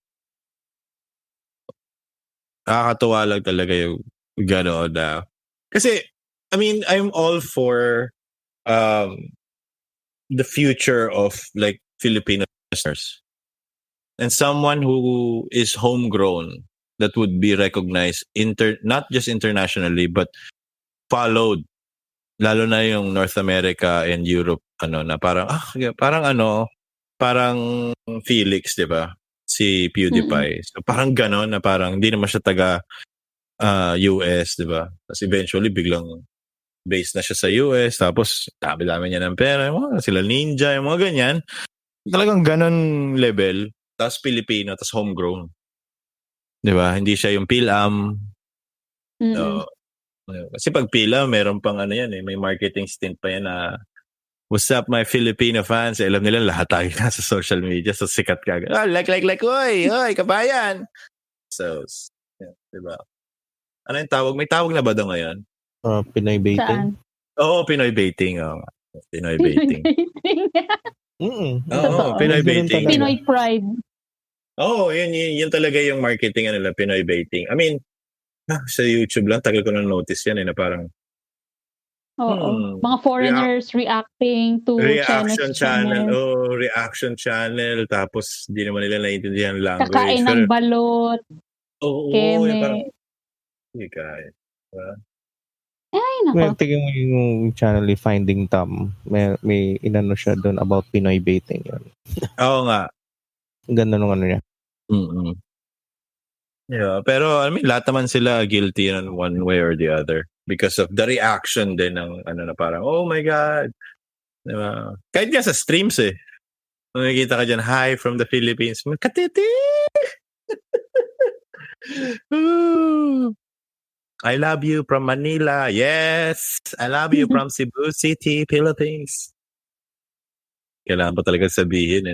Nakakatuwa lang talaga yung gano'n na. Kasi, I mean, I'm all for the future of like Filipino listeners. And someone who is homegrown that would be recognized not just internationally but followed, lalo na yung North America and Europe, na parang parang Felix, di ba? Si PewDiePie. So parang ganon na parang hindi naman siya taga US, di ba? Tapos eventually biglang based na siya sa US, tapos dami-dami niya ng pera, sila Ninja, yung mga ganyan. Talagang ganon level, tapos Pilipino, tapos homegrown. Di ba? Hindi siya yung PhilAm. Kasi pag PhilAm, meron pang may marketing stint pa yan na what's up my Filipino fans? Alam nila lahat tayo nasa social media, so sikat ka. Like, oy, kabayan! So, diba? Ano yung tawag? May tawag na ba doon ngayon? Pinoy baiting? Saan? Pinoy baiting. Pinoy baiting. Pinoy baiting. Pinoy pride. Yun talaga yung marketing nila, Pinoy baiting. I mean, sa YouTube lang, tagal ko na notice yan na parang mga foreigners reacting to reaction channel. Reaction channel. Tapos, di naman nila naiintindihan language. Kakain ng balot. Keme. Hindi kaya. Ay, nako. Well, tingin mo yung channel ni Finding Tom. May inano siya doon about Pinoy baiting yun. Oo nga. Ganda nung niya. Yeah, pero I mean, lahat naman sila guilty in one way or the other. Because of the reaction din ng na parang, oh my God. Diba? Kahit nga sa streams nakikita ka dyan, hi from the Philippines. Katiti! I love you from Manila. Yes! I love you from Cebu City, Philippines. Kailangan pa talaga sabihin,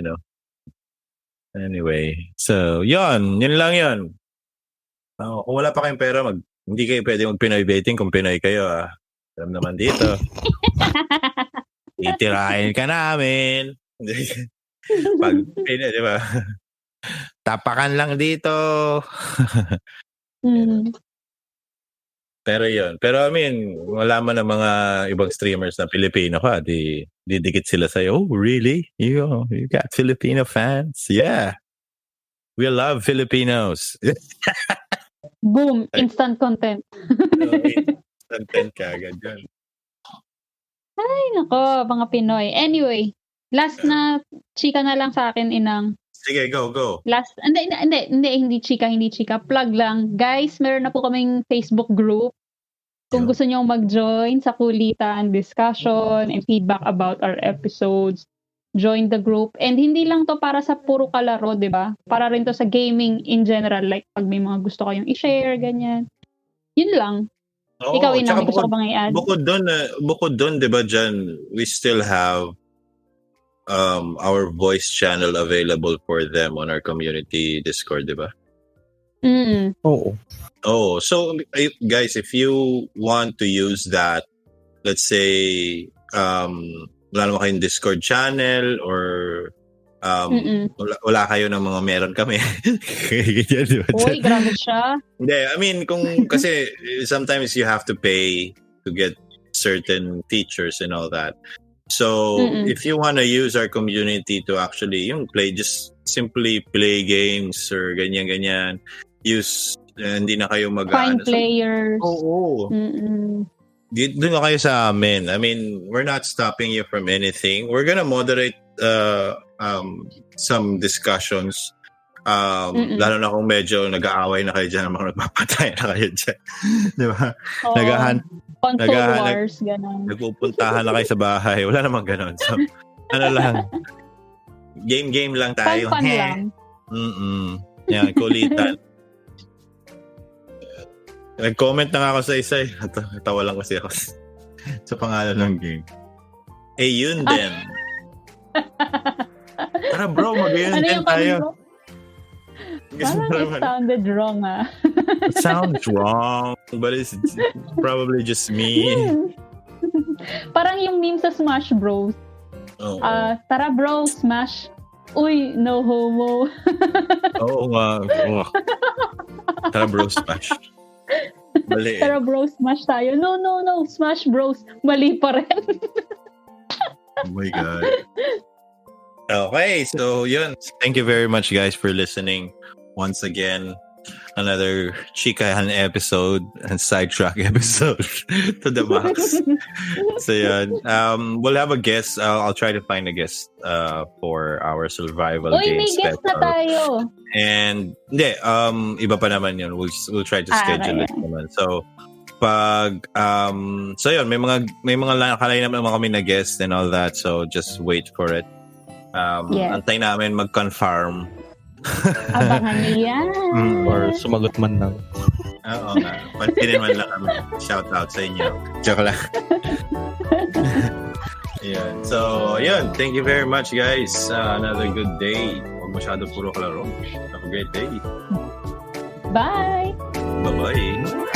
Anyway, so, yun lang yun. Kung wala pa kayong pera, hindi kayo pwede mag-Pinoy baiting kung Pinoy kayo, Alam naman dito. Itirahin ka namin. Pag Pinoy, di ba? Tapakan lang dito. Pero yun. Pero I mean, wala man ng mga ibang streamers na Pilipino ka, didikit sila sa'yo. Oh, really? You got Filipino fans? Yeah. We love Filipinos. Boom. Instant content. Instant content ka agad yun. Ay, nako. Mga Pinoy. Anyway. Last na chika na lang sa akin, Inang. Sige, go. Last, hindi chika. Plug lang. Guys, meron na po kaming Facebook group. Kung gusto niyo mag-join sa kulitan, discussion, and feedback about our episodes, join the group. And hindi lang to para sa puro kalaro, di ba? Para rin to sa gaming in general. Like, pag may mga gusto kayong i-share, ganyan. Yun lang. Ikaw, Inang, may gusto ko bang i-add? Bukod doon, di ba dyan, we still have our voice channel available for them on our community Discord, di ba? Oo. Oh, so guys, if you want to use that, let's say, wala naman kayong Discord channel or wala kayo ng mga meron kami. Uy, grabe siya. Hindi, I mean, kasi sometimes you have to pay to get certain features and all that. So, if you want to use our community to actually just simply play games or ganyan-ganyan, use, hindi na kayo find players. Oo. Doon na kayo sa amin. I mean, we're not stopping you from anything. We're gonna moderate some discussions. Lalo na kung medyo nag-aaway na kayo dyan, mga nagpapatay na kayo dyan. Di ba? Console wars, gano'n. Nagpupuntahan na kayo sa bahay. Wala namang gano'n. So, lang. Game lang tayo. Fun lang. Yan, kulitan. Nag-comment na nga ako sa isa. Tawa lang kasi ako sa pangalan ng game. Yun din. Tara bro, mag-yun din tayo. Parang it sounded wrong, It sounds wrong, but it's probably just me. Parang yung meme sa Smash Bros. Tara bro, smash. Uy, no homo. Oo nga. Tara bro, smash. Mali. Tara bro, smash tayo. No, Smash Bros. Mali pa rin. Oh my God. Okay, so yun. Thank you very much, guys, for listening. Once again, another Chikahan episode and sidetrack episode to the max. So yun. We'll have a guest. I'll try to find a guest for our survival games. May guest na tayo. And hindi, iba pa naman yun. We'll try to schedule it naman. So so yun, may mga kalay naman kami na guest and all that. So just wait for it. Antay namin mag-confirm. Abangan niyo yan. Or sumagot man lang. Oo nga. Pansinin man lang kami. Shout out sa inyo. Joke lang. Yun. So, yun. Thank you very much, guys. Another good day. Huwag masyado puro kalaro. Have a great day. Bye! Bye-bye.